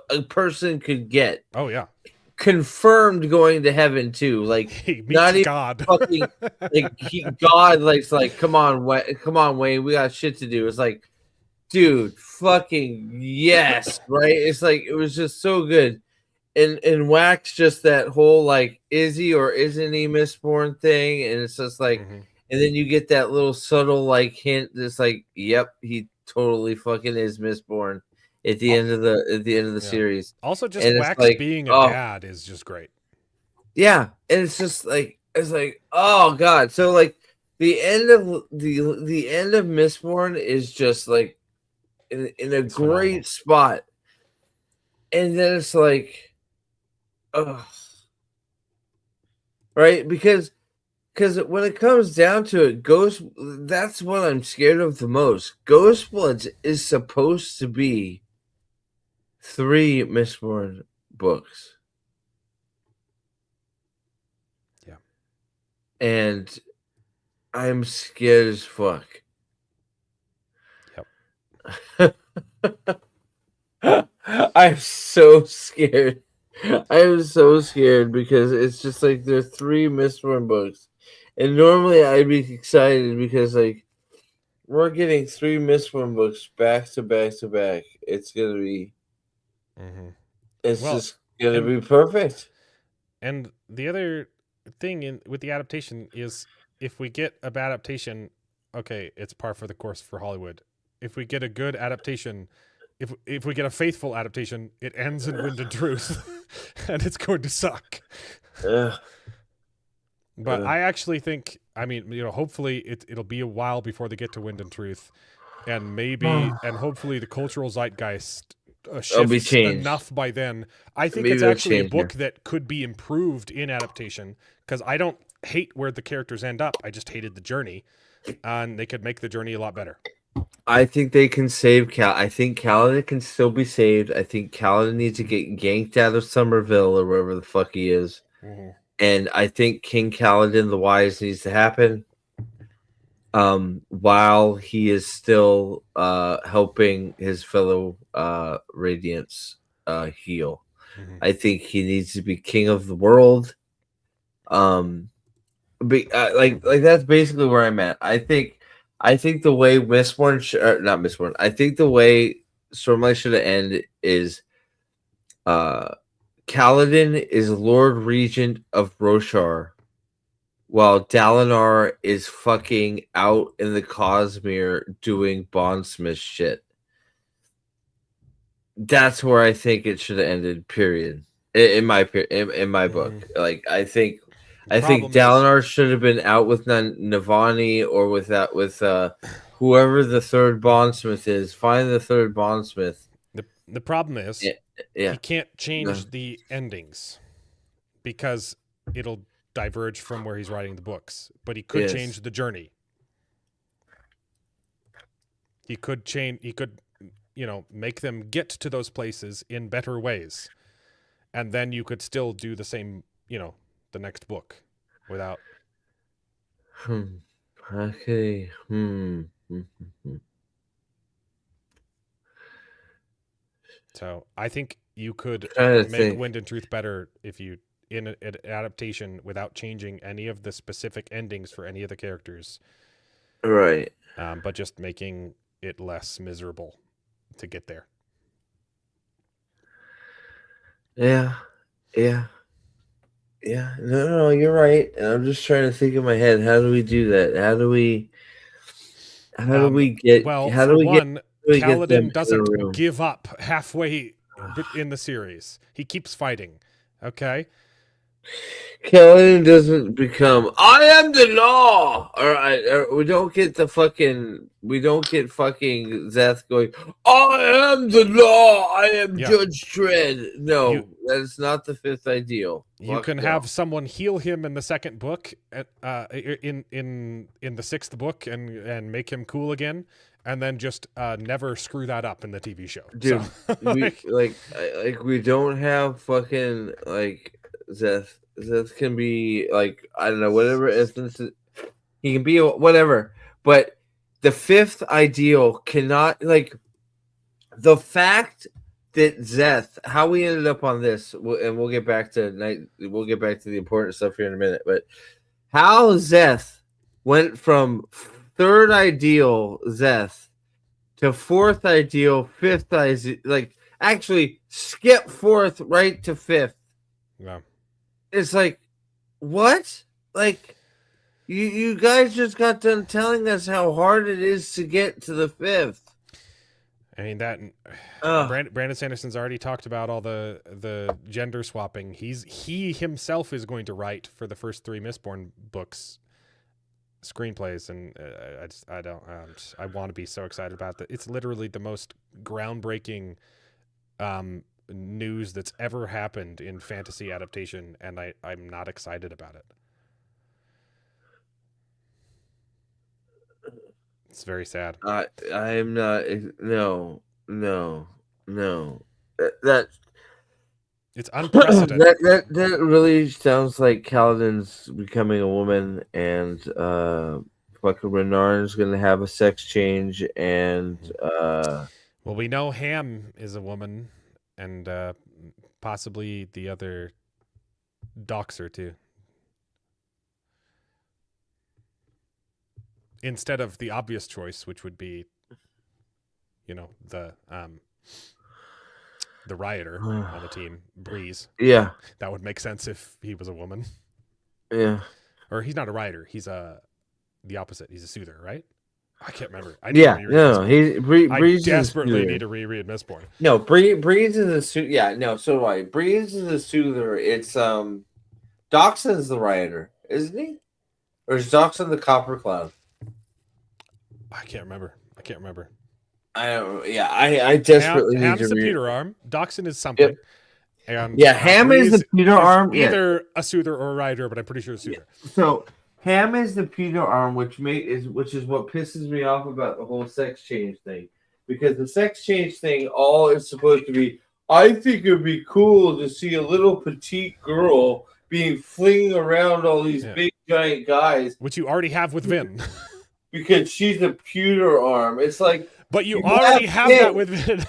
a person could get. Oh yeah. Confirmed going to heaven too. Like, not even God. Fucking, like, God like come on Wayne, we got shit to do. It's like, dude, fucking yes, right? It's like, it was just so good. And Wax, just that whole, like, is he or isn't he Mistborn thing, and it's just like, and then you get that little subtle, like, hint that's like, yep, he totally fucking is Mistborn at the end of the series. Also, just and Wax like, being a dad is just great. Yeah, and it's just like, oh god. So, like, the end of Mistborn is just like in a great spot, and then it's like, right? Because when it comes down to it, that's what I'm scared of the most. Ghostbloods is supposed to be 3 Mistborn books. Yeah. And I'm scared as fuck. Yep. I'm so scared. I am so scared because it's just like there are 3 Mistborn books. And normally I'd be excited because, like, we're getting 3 Mistborn books back to back to back. It's gonna be just gonna be perfect. And the other thing with the adaptation is, if we get a bad adaptation, okay, it's par for the course for Hollywood. If we get a good adaptation, if we get a faithful adaptation, it ends in Wind and Truth, and it's going to suck. But I actually think, I mean, hopefully it'll be a while before they get to Wind and Truth, and and hopefully the cultural zeitgeist shifts enough by then. I think it's actually a book that could be improved in adaptation, because I don't hate where the characters end up. I just hated the journey, and they could make the journey a lot better. I think they can save I think Kaladin can still be saved. I think Kaladin needs to get yanked out of Somerville or wherever the fuck he is. Mm-hmm. And I think King Kaladin the Wise needs to happen while he is still helping his fellow Radiants heal. Mm-hmm. I think he needs to be king of the world. Like that's basically where I'm at. I think the way not Mistborn. I think the way Stormlight should have ended is Kaladin is Lord Regent of Roshar, while Dalinar is fucking out in the Cosmere doing bondsmith shit. That's where I think it should have ended. Period. In my book, like I think Dalinar should have been out with Navani or with whoever the third bondsmith is. Find the third bondsmith. The problem is, he can't change the endings because it'll diverge from where he's writing the books. But he could change the journey. He could change. He could, make them get to those places in better ways, and then you could still do the same. The next book without. Okay. So I think you could make Wind and Truth better if you in an adaptation without changing any of the specific endings for any of the characters, right? But just making it less miserable to get there. Yeah. No, you're right. And I'm just trying to think in my head, how do we do that? How do we get? Well, how for do we one, Kaladin get doesn't give up halfway in the series. He keeps fighting. Okay. Kaladin doesn't become I am the law. Or we don't get fucking Zeth going, I am the law, I am Judge Dredd. No, that's not the fifth ideal. You can have someone heal him in the second book, in the sixth book, and make him cool again, and then just never screw that up in the TV show. Dude, so, we don't have fucking Zeth. Zeth can be I don't know, whatever instance he can be, whatever. But the fifth ideal cannot the fact that Zeth, how we ended up on this, and we'll get back to the important stuff here in a minute. But how Zeth went from third ideal Zeth to fourth ideal, fifth ideal, actually skip fourth right to fifth. Yeah. It's what? You guys just got done telling us how hard it is to get to the fifth. I mean that. Brandon Sanderson's already talked about all the gender swapping. He himself is going to write for the first 3 Mistborn books screenplays, and I want to be so excited about that. It's literally the most groundbreaking news that's ever happened in fantasy adaptation, and I'm not excited about it. It's very sad. I am not. No. That it's unprecedented. that really sounds like Kaladin's becoming a woman, and fucking Renarn's gonna have a sex change, and well, we know Ham is a woman. And possibly the other Doxer too. Instead of the obvious choice, which would be, the rioter on the team, Breeze. Yeah, that would make sense if he was a woman. Yeah, or he's not a rioter. He's the opposite. He's a soother, right? I can't remember. I desperately need to reread Mistborn. No, Breeze is a suit. Yeah, no, so do I. Breeze is a soother. It's Dockson's the writer, isn't he? Or is Dockson the Copper Cloud? I can't remember. I don't. Yeah, I desperately need to read. Ham's the pewter arm. Dockson is something. Yep. And Ham is the pewter arm. Either a soother or a writer, but I'm pretty sure a soother. Yeah. So Ham is the pewter arm, which is what pisses me off about the whole sex change thing, because the sex change thing all is supposed to be. I think it would be cool to see a little petite girl being flinging around all these big giant guys, which you already have with Vin, because she's a pewter arm. It's like. But you already have that with Vin.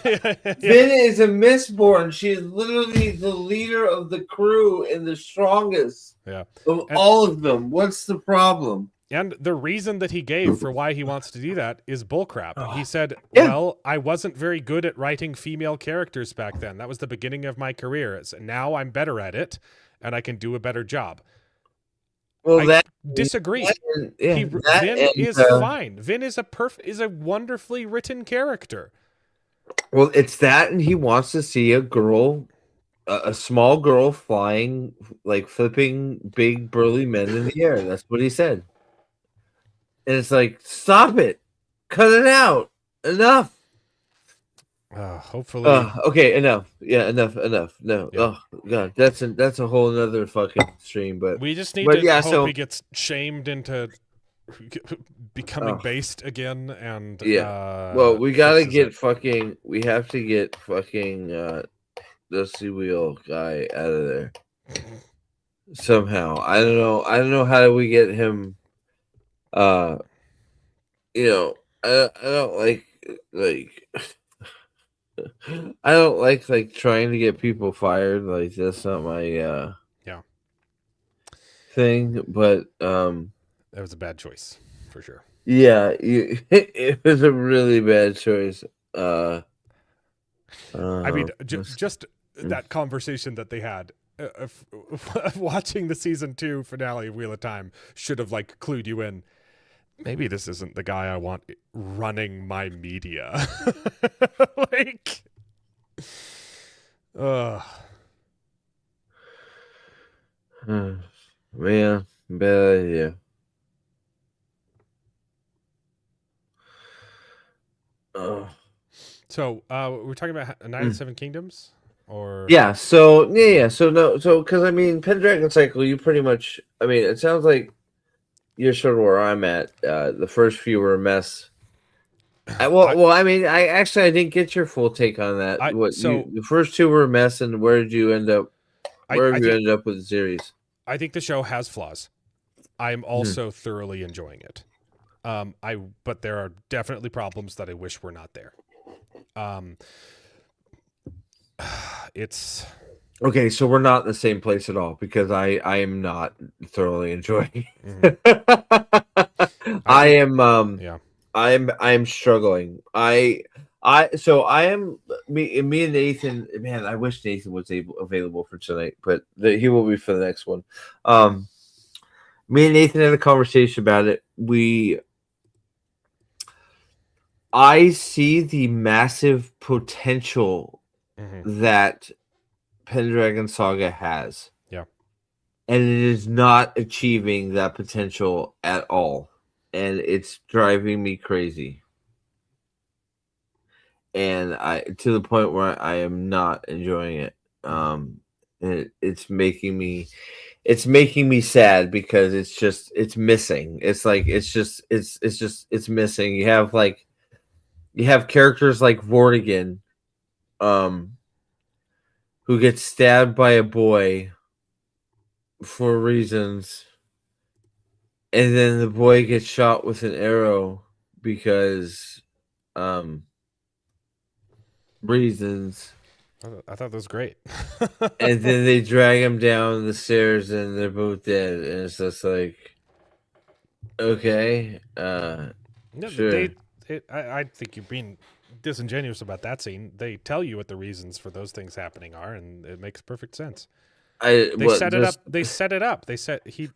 Vin is a Mistborn. She is literally the leader of the crew and the strongest of all of them. What's the problem? And the reason that he gave for why he wants to do that is bullcrap. He said, well, I wasn't very good at writing female characters back then. That was the beginning of my career. Now I'm better at it, and I can do a better job. Well, I disagree. Vin is fine. Vin is a wonderfully written character. Well, it's that, and he wants to see a girl, a small girl flying, like flipping big burly men in the air. That's what he said. And it's like, stop it, cut it out, enough. Hopefully. Okay, enough. Yeah, enough. No. Yeah. Oh God, that's a whole nother fucking stream. But we just need to hope he gets shamed into becoming based again. And well, we gotta get fucking. We have to get fucking Dusty Wheel guy out of there somehow. I don't know how do we get him. I don't like. I don't like trying to get people fired. Like that's not my thing. But that was a bad choice for sure. Yeah, it was a really bad choice. I mean, just that conversation that they had watching the season 2 finale of Wheel of Time should have like clued you in. Maybe this isn't the guy I want running my media. Like, man, bad idea. So, we're talking about A Night of the Seven Kingdoms, or So because I mean, Pendragon Cycle, you pretty much. I mean, it sounds like you're sort of where I'm at. The first few were a mess. I didn't get your full take on that. The first 2 were a mess, and where did you end up? Where have you ended up with the series? I think the show has flaws. I'm also thoroughly enjoying it. But there are definitely problems that I wish were not there. It's okay. So we're not in the same place at all, because I am not thoroughly enjoying. I am struggling. Me and Nathan. Man, I wish Nathan was available for tonight, but he will be for the next one. Me and Nathan had a conversation about it. I see the massive potential that Pendragon Saga has. Yeah. And it is not achieving that potential at all. And it's driving me crazy. And to the point where I am not enjoying it. It's making me sad, because it's missing. It's like it's missing. You have characters like Vortigern, who gets stabbed by a boy for reasons, and then the boy gets shot with an arrow because reasons. I thought that was great. And then they drag him down the stairs, and they're both dead, and it's just like, okay, sure. I think you're being disingenuous about that scene. They tell you what the reasons for those things happening are, and it makes perfect sense. They set it up. He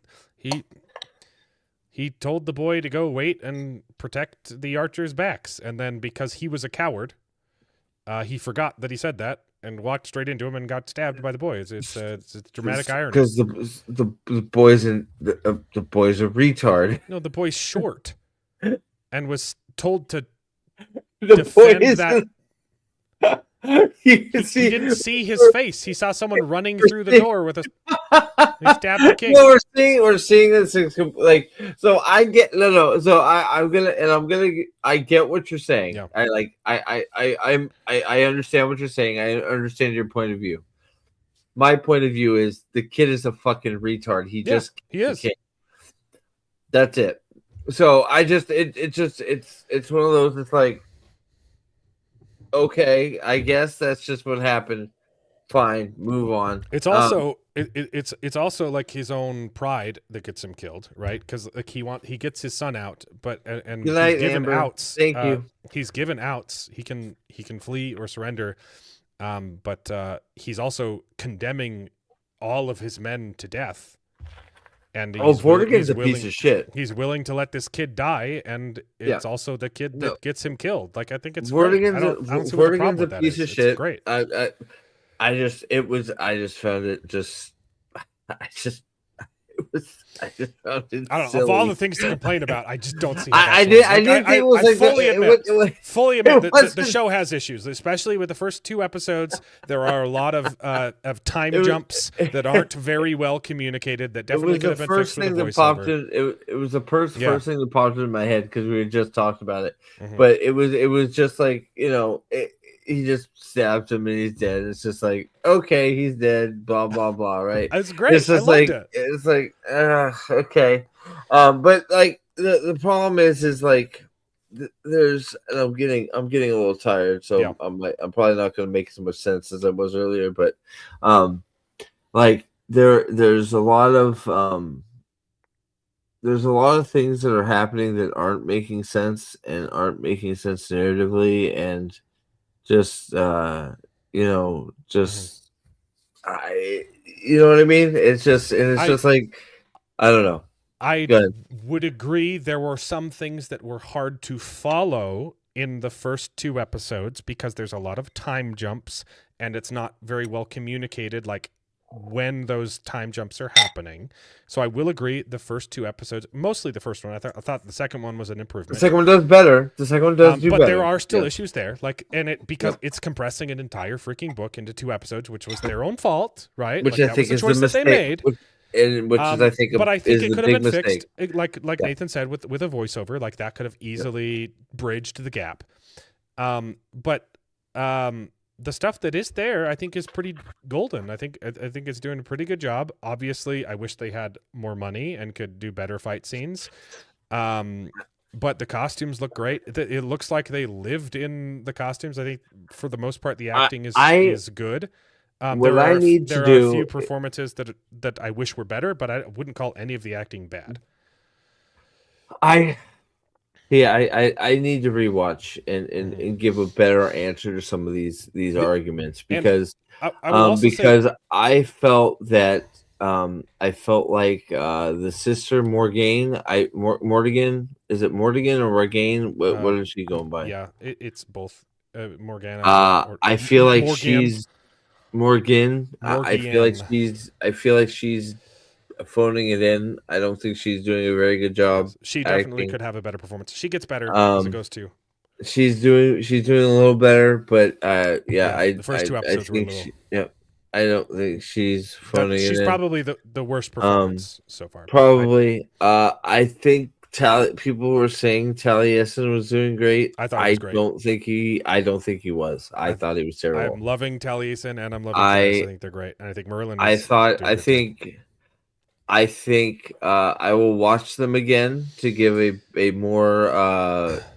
He told the boy to go wait and protect the archers' backs, and then because he was a coward, he forgot that he said that and walked straight into him and got stabbed by the boy. It's dramatic irony. Because the boys the boy's a retard. No, the boy's short, and was told to The defend boy that. He didn't see his face. He saw someone running through the door with a. He stabbed the king. No, we're seeing this like. So I get no. So I'm gonna I get what you're saying. Yeah. I understand what you're saying. I understand your point of view. My point of view is the kid is a fucking retard. He is. That's it. So it's one of those. It's like, okay, I guess that's just what happened. Fine, move on. It's also it's also like his own pride that gets him killed, right? Because like he gets his son out, but and Good night, he's given Amber. outs. Thank you. He's given outs. He can flee or surrender, but he's also condemning all of his men to death. And Vortigern's a piece of shit. He's willing to let this kid die, and it's also the kid that gets him killed. Like, I think it's Vortigern's great. I don't see what the problem with that piece is. of shit. It's great. I just found it just found it I don't know. silly. Of all the things to complain about, I just don't see. I did think it was like fully admit that the show has issues, especially with the first 2 episodes. There are a lot of time jumps that aren't very well communicated. That definitely could have been fixed with a voiceover. It was the first thing that popped in my head because we had just talked about it. Mm-hmm. But it was just like, he just stabbed him and he's dead. It's just like, okay, he's dead. Blah blah blah. Right? It's great. It's just it's like okay. But like the problem is like there's, and I'm getting a little tired, so I'm probably not going to make as much sense as I was earlier. But like there's a lot of things that are happening that aren't making sense and aren't making sense narratively, and just you know what I mean? It's just like, I don't know. I would agree there were some things that were hard to follow in the first 2 episodes because there's a lot of time jumps and it's not very well communicated, like when those time jumps are happening. So I will agree the first 2 episodes, mostly the first one, I thought the second one was an improvement. The second one does better. The second one does do but better. There are still issues there, like, and because it's compressing an entire freaking book into 2 episodes, which was their own fault, right? Which like, I think was is a choice the that they made. Which is, I think, but I think it could have been mistake. fixed, like Nathan said, with a voiceover, like that could have easily bridged the gap. But the stuff that is there, I think, is pretty golden. I think it's doing a pretty good job. Obviously, I wish they had more money and could do better fight scenes. But the costumes look great. It looks like they lived in the costumes. I think for the most part, the acting is good. There are a few performances that I wish were better, but I wouldn't call any of the acting bad. I need to rewatch and give a better answer to some of these arguments, because I felt that like the sister Morgane, is it Morgan or Morgane? What is she going by? Yeah, it's both Morgana. I feel like Morgan. she's Morgan. I feel like she's phoning it in. I don't think she's doing a very good job. She definitely could have a better performance. She gets better as it goes too. She's doing a little better, but the first 2 episodes were a little. I don't think she's phoning it in. She's probably the worst performance so far. Probably. I think people were saying Taliesin was doing great. I thought he was great. I don't think he was. I thought he was terrible. I'm loving Taliesin and I'm loving Taliesin. I think they're great, and I think Merlin. I think I will watch them again to give a more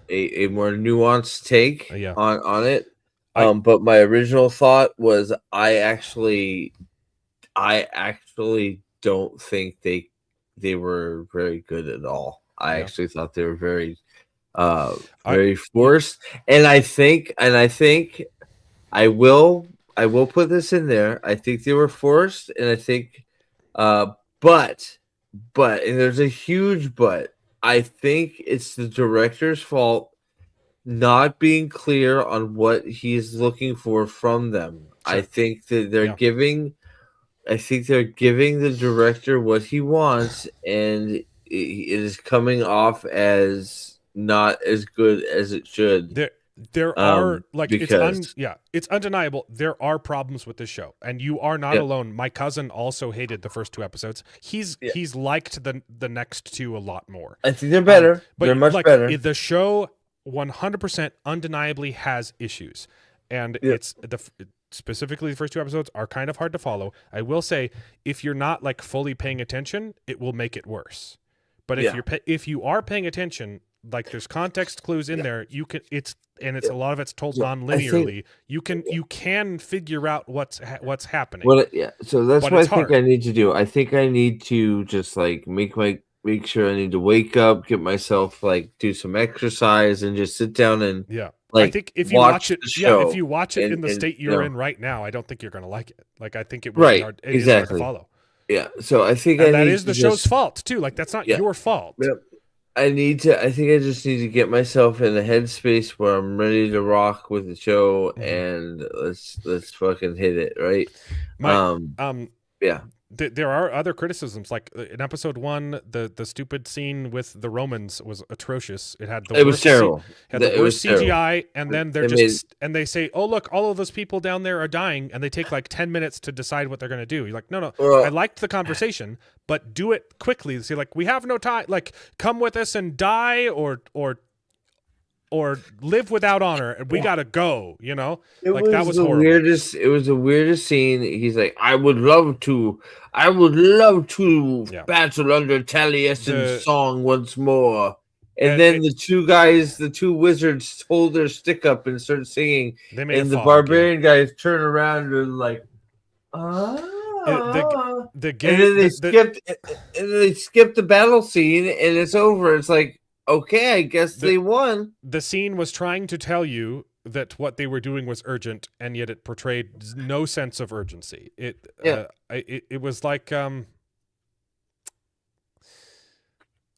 nuanced take on it. But my original thought was I actually don't think they were very good at all. I actually thought they were very forced, and I think I will put this in there. I think they were forced, and I think, but and there's a huge but. I think it's the director's fault not being clear on what he's looking for from them. Sure. I think that they're giving the director what he wants, and it is coming off as not as good as it should. There are it's undeniable. There are problems with this show, and you are not alone. My cousin also hated the first 2 episodes. He's liked the next 2 a lot more. I think they're better. But they're much better. The show 100% undeniably has issues, and specifically the first 2 episodes are kind of hard to follow. I will say, if you're not like fully paying attention, it will make it worse. But if you are paying attention, like there's context clues in there, you can a lot of it's told non-linearly. You can figure out what's happening. Well, so that's what I think I need to do. I think I need to just like make sure I need to wake up, get myself like do some exercise, and just sit down and I think if you watch it, if you watch it in the state you're in right now, I don't think you're going to like it. Like I think it would be hard. It is hard to follow. Yeah, so I think that is the show's fault too. Like that's not your fault. Yep. I think I just need to get myself in a headspace where I'm ready to rock with the show, and let's fucking hit it, right? There are other criticisms, like in episode 1, the stupid scene with the Romans was atrocious. It was terrible. Had the worst CGI, and then and they say, "Oh look, all of those people down there are dying," and they take like 10 minutes to decide what they're going to do. You're like, no, I liked the conversation, but do it quickly. So like, we have no time. Like, come with us and die, or live without honor, and we gotta go. You know, that was horrible. It was the weirdest scene. He's like, I would love to battle under Taliesin's song once more. And then the 2 wizards hold their stick up and start singing, and the barbarian guys turn around and like, and then they skipped the battle scene, and it's over. It's like, okay, I guess they won. The scene was trying to tell you that what they were doing was urgent, and yet it portrayed no sense of urgency. It was like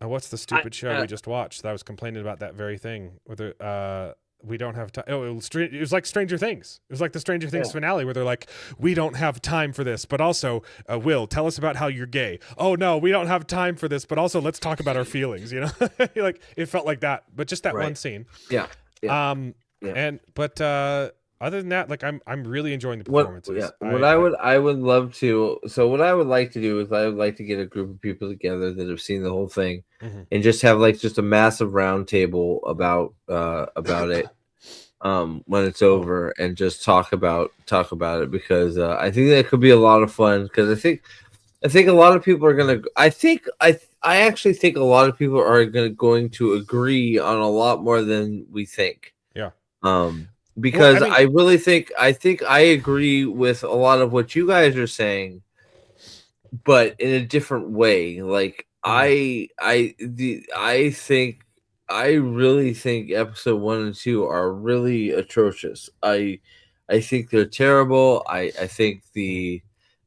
what's the stupid show we just watched that I was complaining about that very thing? Whether we don't have time. Oh, it was like Stranger Things. It was like the Stranger Things finale where they're like, we don't have time for this, but also, Will, tell us about how you're gay. Oh no, we don't have time for this, but also let's talk about our feelings. You know, like it felt like that, but just that one scene. Other than that, like I'm really enjoying the performances. What I would love to. So what I would like to do is I would like to get a group of people together that have seen the whole thing, and just have like just a massive round table about it when it's over, and just talk about it, because I think that could be a lot of fun, because I think a lot of people are gonna. I actually think a lot of people are going to agree on a lot more than we think. Yeah. Because I really think I agree with a lot of what you guys are saying, but in a different way. Like I really think episode 1 and 2 are really atrocious. I think they're terrible. I think the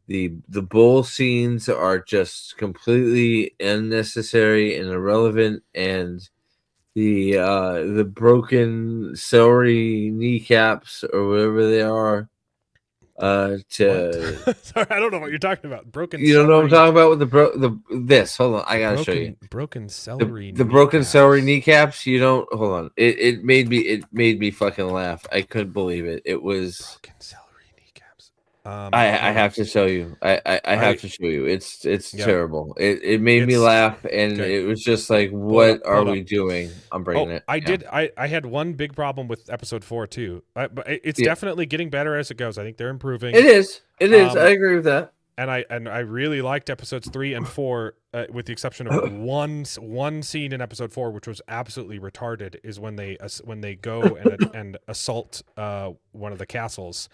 bull scenes are just completely unnecessary and irrelevant, and the broken celery kneecaps or whatever they are. Sorry, I don't know what you're talking about. Broken. You don't know what I'm talking about with this. Hold on, I gotta show you. Broken celery. The broken celery kneecaps. You don't. Hold on. It made me fucking laugh. I couldn't believe it. It was broken celery kneecaps. I have to show you. I have to show you. It's terrible. It made me laugh, and it was just like, what are we doing? I'm bringing it. I had one big problem with episode 4 too, but it's definitely getting better as it goes. I think they're improving. It is. I agree with that. And I really liked episodes 3 and 4, with the exception of one scene in episode 4, which was absolutely retarded, is when they go and assault one of the castles,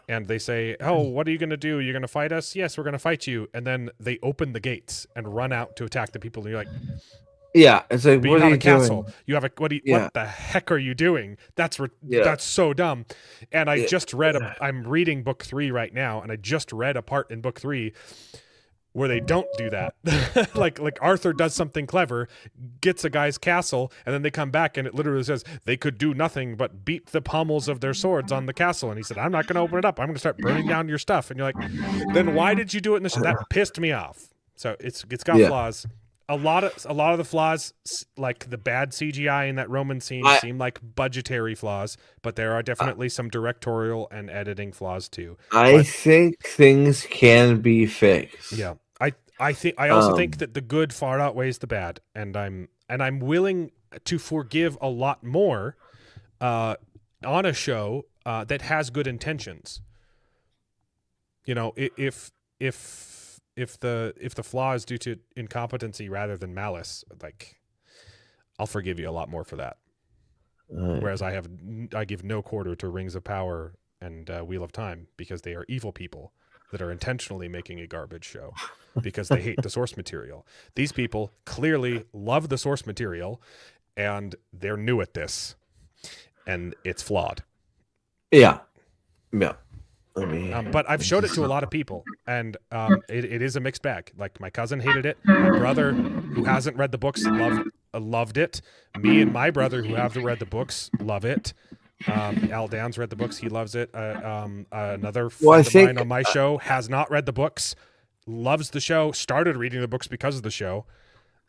and they say, "Oh, what are you going to do? You're going to fight us? Yes, we're going to fight you." And then they open the gates and run out to attack the people. And you're like, yeah, it's like, what are you castle? doing? You have what the heck are you doing? That's so dumb. And I just read I'm reading book 3 right now, and I just read a part in book 3 where they don't do that. like Arthur does something clever, gets a guy's castle, and then they come back and it literally says they could do nothing but beat the pommels of their swords on the castle. And he said, I'm not going to open it up. I'm going to start burning down your stuff. And you're like, then why did you do it in the show? That pissed me off. So it's got flaws. A lot of the flaws, like the bad CGI in that Roman scene, seem like budgetary flaws, but there are definitely some directorial and editing flaws too. I think things can be fixed. Yeah. I also think that the good far outweighs the bad, and I'm willing to forgive a lot more on a show that has good intentions. You know, if the flaw is due to incompetency rather than malice, like, I'll forgive you a lot more for that. Whereas I give no quarter to Rings of Power and Wheel of Time because they are evil people that are intentionally making a garbage show because they hate the source material. These people clearly love the source material and they're new at this, and it's flawed. Yeah. But I've showed it to a lot of people, and it is a mixed bag. Like, my cousin hated it. My brother, who hasn't read the books, loved it. Me and my brother, who have read the books, love it. Al Dan's read the books. He loves it. Another friend of mine on my show has not read the books, loves the show, started reading the books because of the show.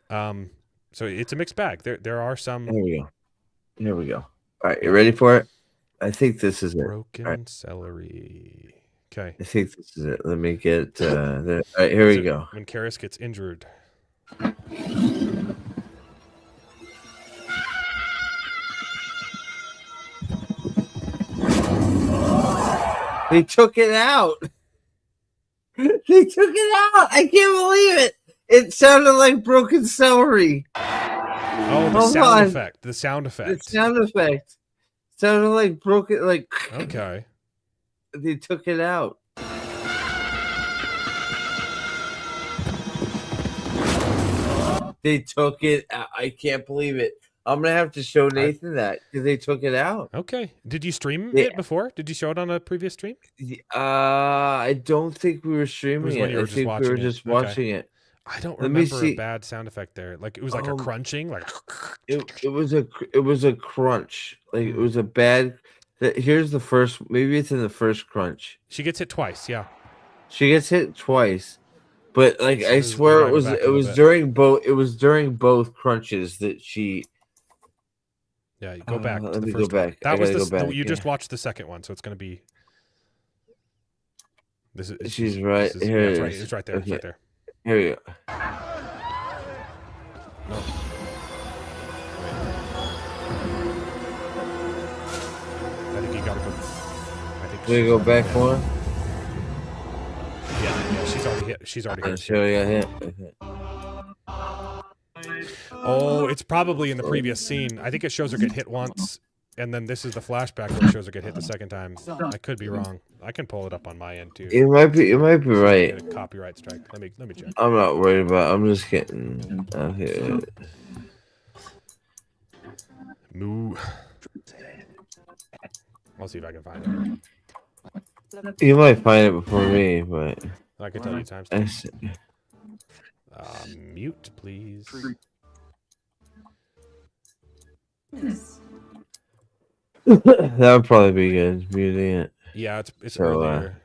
So it's a mixed bag. There are some. Here we go. All right, you ready for it? I think this is it. Broken celery. Okay. I think this is it. Let me get there. All right, here we go. When Karis gets injured. They took it out. They took it out. I can't believe it. It sounded like broken celery. Oh, the sound effect. The sound effect. The sound effect. Sounded like broken, like. Okay. They took it out. They took it out. I can't believe it. I'm gonna have to show Nathan that because they took it out. Okay. Did you stream it before? Did you show it on a previous stream? I don't think we were streaming it. I think we were just watching it. I don't remember a bad sound effect there. Like, it was like a crunching, like it was a crunch. Like, it was a bad. Here's the first. Maybe it's in the first crunch. She gets hit twice. Yeah. She gets hit twice, but like, I swear it was during both. It was during both crunches that she. Yeah, go back. Let me go back. That was you just watched the second one, so it's going to be. This is. She's right here. It's right there. Okay. It's right there. Here we go. No. I think you got to go. We go back one. Yeah, she's already hit. She's already hit. She already got hit. Oh, it's probably in the previous scene. I think it shows her get hit once, and then this is the flashback where it shows her get hit the second time. I could be wrong. I can pull it up on my end too. You might be right. Get a copyright strike. Let me check. I'm not worried about. I'm just getting out here. Moo. I'll see if I can find it. You might find it before me, but I can tell you times. Mute, please. That would probably be good. Muting it. Yeah, it's earlier.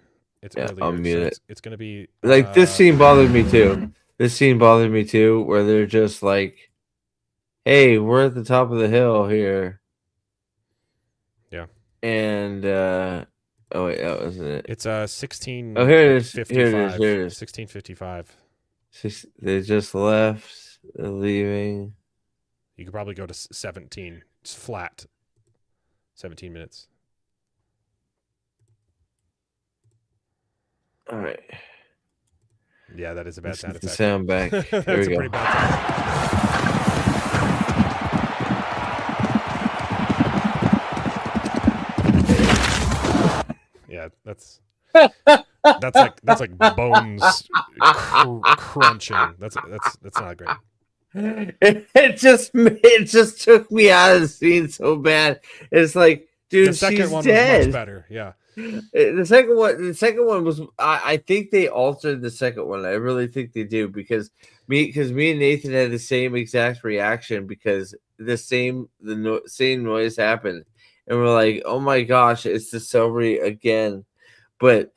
It's earlier. I'll mute it. It's gonna be like this scene bothered me too. This scene bothered me too, where they're just like, "Hey, we're at the top of the hill here." Yeah. And oh wait, that wasn't it. It's 16. Oh, here it is. 55. Here it is. Here it is. 1655. They just left. They're leaving. You could probably go to 17. It's flat. 17 minutes. All right. Yeah, that is a bad sound effect. The sound back. There That's we a go. pretty bad sound. Yeah, that's like bones crunching. That's not great. It just took me out of the scene so bad. It's like, dude, the second she's one dead. was much better. Yeah. The second one was. I think they altered the second one. I really think they do because me and Nathan had the same exact reaction because same noise happened, and we're like, "Oh my gosh, it's the celery again!" But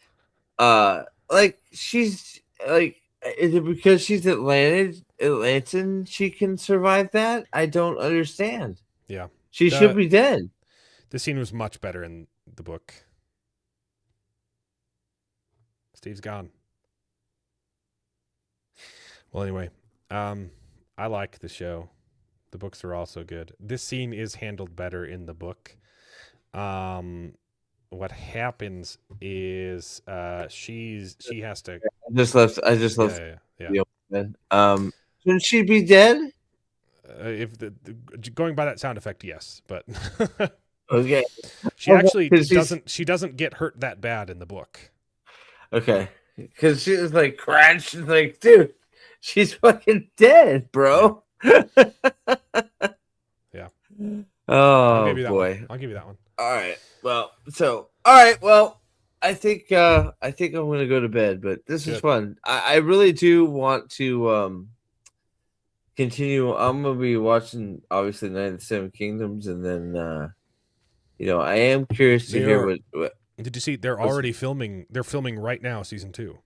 like she's like, is it because she's Atlantean? She can survive that? I don't understand. Yeah, she should be dead. The scene was much better in the book. Steve's gone. Well, anyway, I like the show. The books are also good. This scene is handled better in the book. What happens is she has to. I just left. Yeah. Shouldn't she be dead? If going by that sound effect, yes, but okay. She actually doesn't. She doesn't get hurt that bad in the book. Okay, because she was like crashed. She's like, dude, she's fucking dead, bro. Yeah. Oh boy. I'll give you that one. All right. Well, all right. Well, I think I'm gonna go to bed, but this is fun. I really do want to continue. I'm gonna be watching obviously Night of the Seven Kingdoms, and then I am curious to hear what. Did you see? They're already filming. They're filming right now, season 2.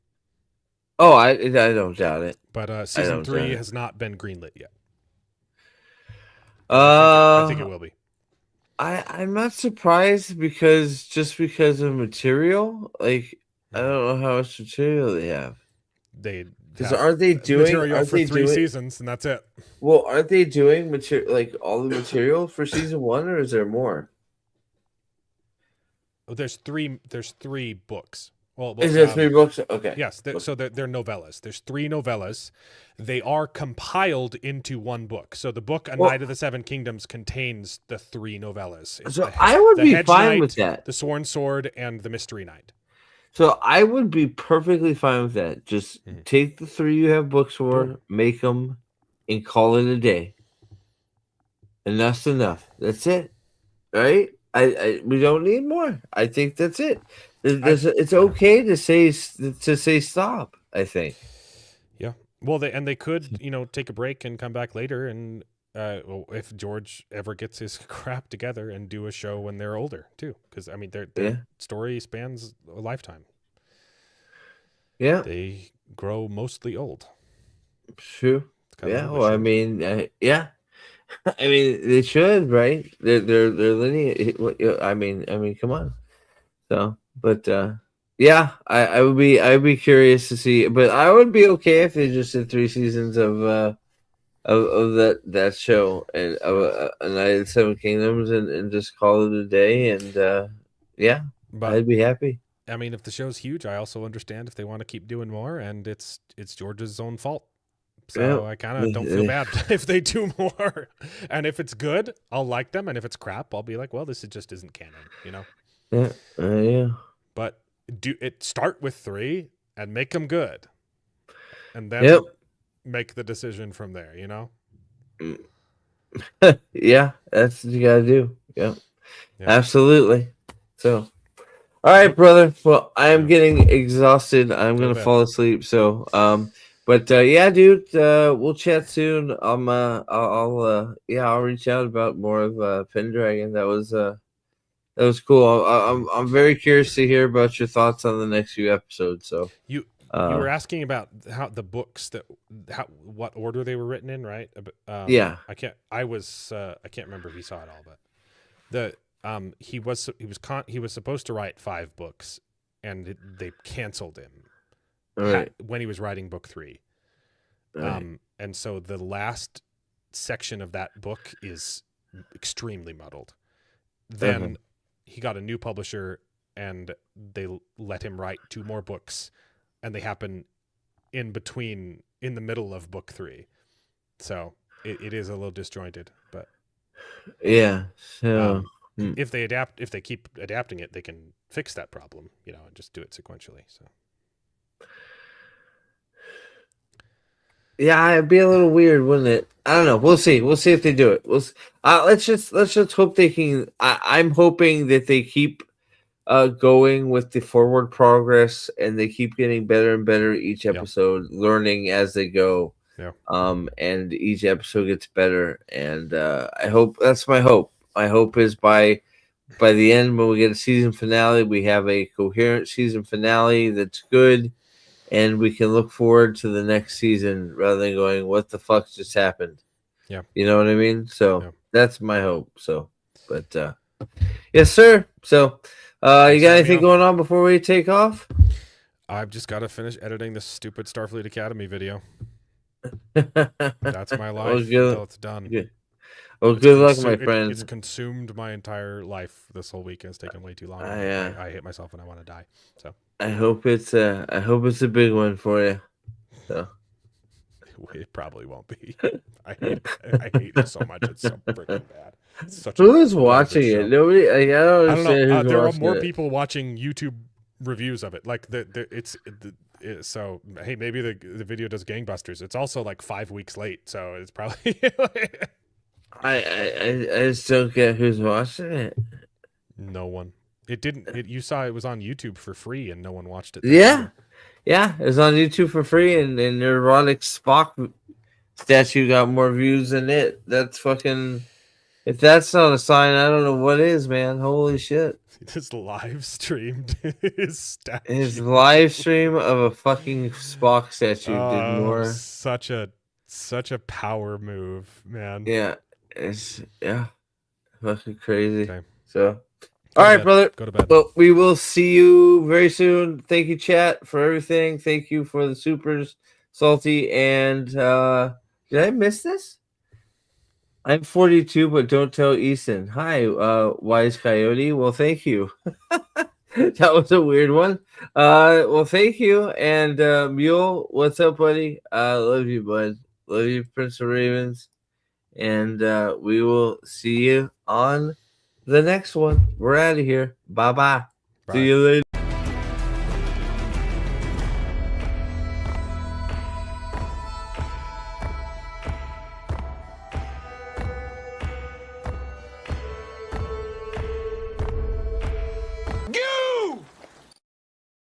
Oh, I don't doubt it. But season 3 has not been greenlit yet. I think it will be. I'm not surprised because of material. Like I don't know how much material they have. Aren't they doing material for 3 seasons and that's it? Well, aren't they doing material like all the material for season 1, or is there more? Oh, there's three books. Well, is there 3 books? Okay. Yes. So they're novellas. There's 3 novellas. They are compiled into one book. So the book A Night of the Seven Kingdoms contains the 3 novellas. I would be fine with that. The Sworn Sword and the Mystery Knight. So I would be perfectly fine with that. Just take the 3 you have books for, make them, and call it a day. And that's enough. That's it. Right? We don't need more. I think that's it. It's okay to say stop. I think. Yeah. Well, they could take a break and come back later, and if George ever gets his crap together and do a show when they're older too, because I mean their story spans a lifetime. Yeah. They grow mostly old. True. Yeah. Well, I mean, yeah. I mean, they should, right? They're linear. I mean, come on. So, but yeah, I would be curious to see, but I would be okay if they just did 3 seasons of that show and of A Night of the Seven Kingdoms and just call it a day, and yeah, but I'd be happy. I mean, if the show's huge, I also understand if they want to keep doing more, and it's George's own fault. So I kind of don't feel bad if they do more. And if it's good, I'll like them. And if it's crap, I'll be like, well, this just isn't canon, Yeah. Yeah. But start with 3 and make them good. And then make the decision from there, Yeah, that's what you got to do. Yeah. Absolutely. So, all right, brother. Well, I am getting exhausted. I'm going to fall asleep. So, but yeah, dude, we'll chat soon. I'll reach out about more of Pendragon. That was cool. I'm very curious to hear about your thoughts on the next few episodes. So you were asking about how the books what order they were written in, right? Yeah. I can't remember if he saw it all, but he was supposed to write 5 books, and they canceled him. Right. When he was writing book 3. Right. And so the last section of that book is extremely muddled. Then he got a new publisher, and they let him write 2 more books, and they happen in the middle of book 3. So it is a little disjointed, but yeah. So if they keep adapting it, they can fix that problem, and just do it sequentially. So. Yeah, it'd be a little weird, wouldn't it? I don't know. We'll see. We'll see if they do it. Let's just hope they can. I'm hoping that they keep going with the forward progress, and they keep getting better and better each episode, learning as they go. Yeah. And each episode gets better, and I hope that's my hope. My hope is by the end, when we get a season finale, we have a coherent season finale that's good, and we can look forward to the next season rather than going, "What the fuck just happened?" Yeah, you know what I mean. So that's my hope. So, but yes, sir. So, you got anything going on before we take off? I've just got to finish editing this stupid Starfleet Academy video. That's my life until it's done. Good. Well, good luck, my friend. It's consumed my entire life this whole week, and it's taken way too long. I hate myself and I want to die. So I hope it's a big one for you. So it probably won't be. I hate it so much. It's so freaking bad. Who is watching it? Nobody. I don't understand. There are more people watching YouTube reviews of it. Like so hey, maybe the video does gangbusters. It's also like 5 weeks late, so it's probably. I just don't get who's watching it. No one. It didn't. You saw it was on YouTube for free, and no one watched it. Yeah, it's on YouTube for free, and Neurotic Spock statue got more views than it. That's fucking. If that's not a sign, I don't know what is, man. Holy shit! He just live streamed his statue. His live stream of a fucking Spock statue did more. Such a power move, man. Yeah. It's fucking crazy. Okay. So, all right, brother. Go to bed. Well, we will see you very soon. Thank you, chat, for everything. Thank you for the supers, Salty. And did I miss this? I'm 42, but don't tell Easton. Hi, Wise Coyote. Well, thank you. That was a weird one. Well, thank you. And Mule, what's up, buddy? Love you, bud. Love you, Prince of Ravens. And we will see you on the next one. We're out of here. Bye-bye. See you later.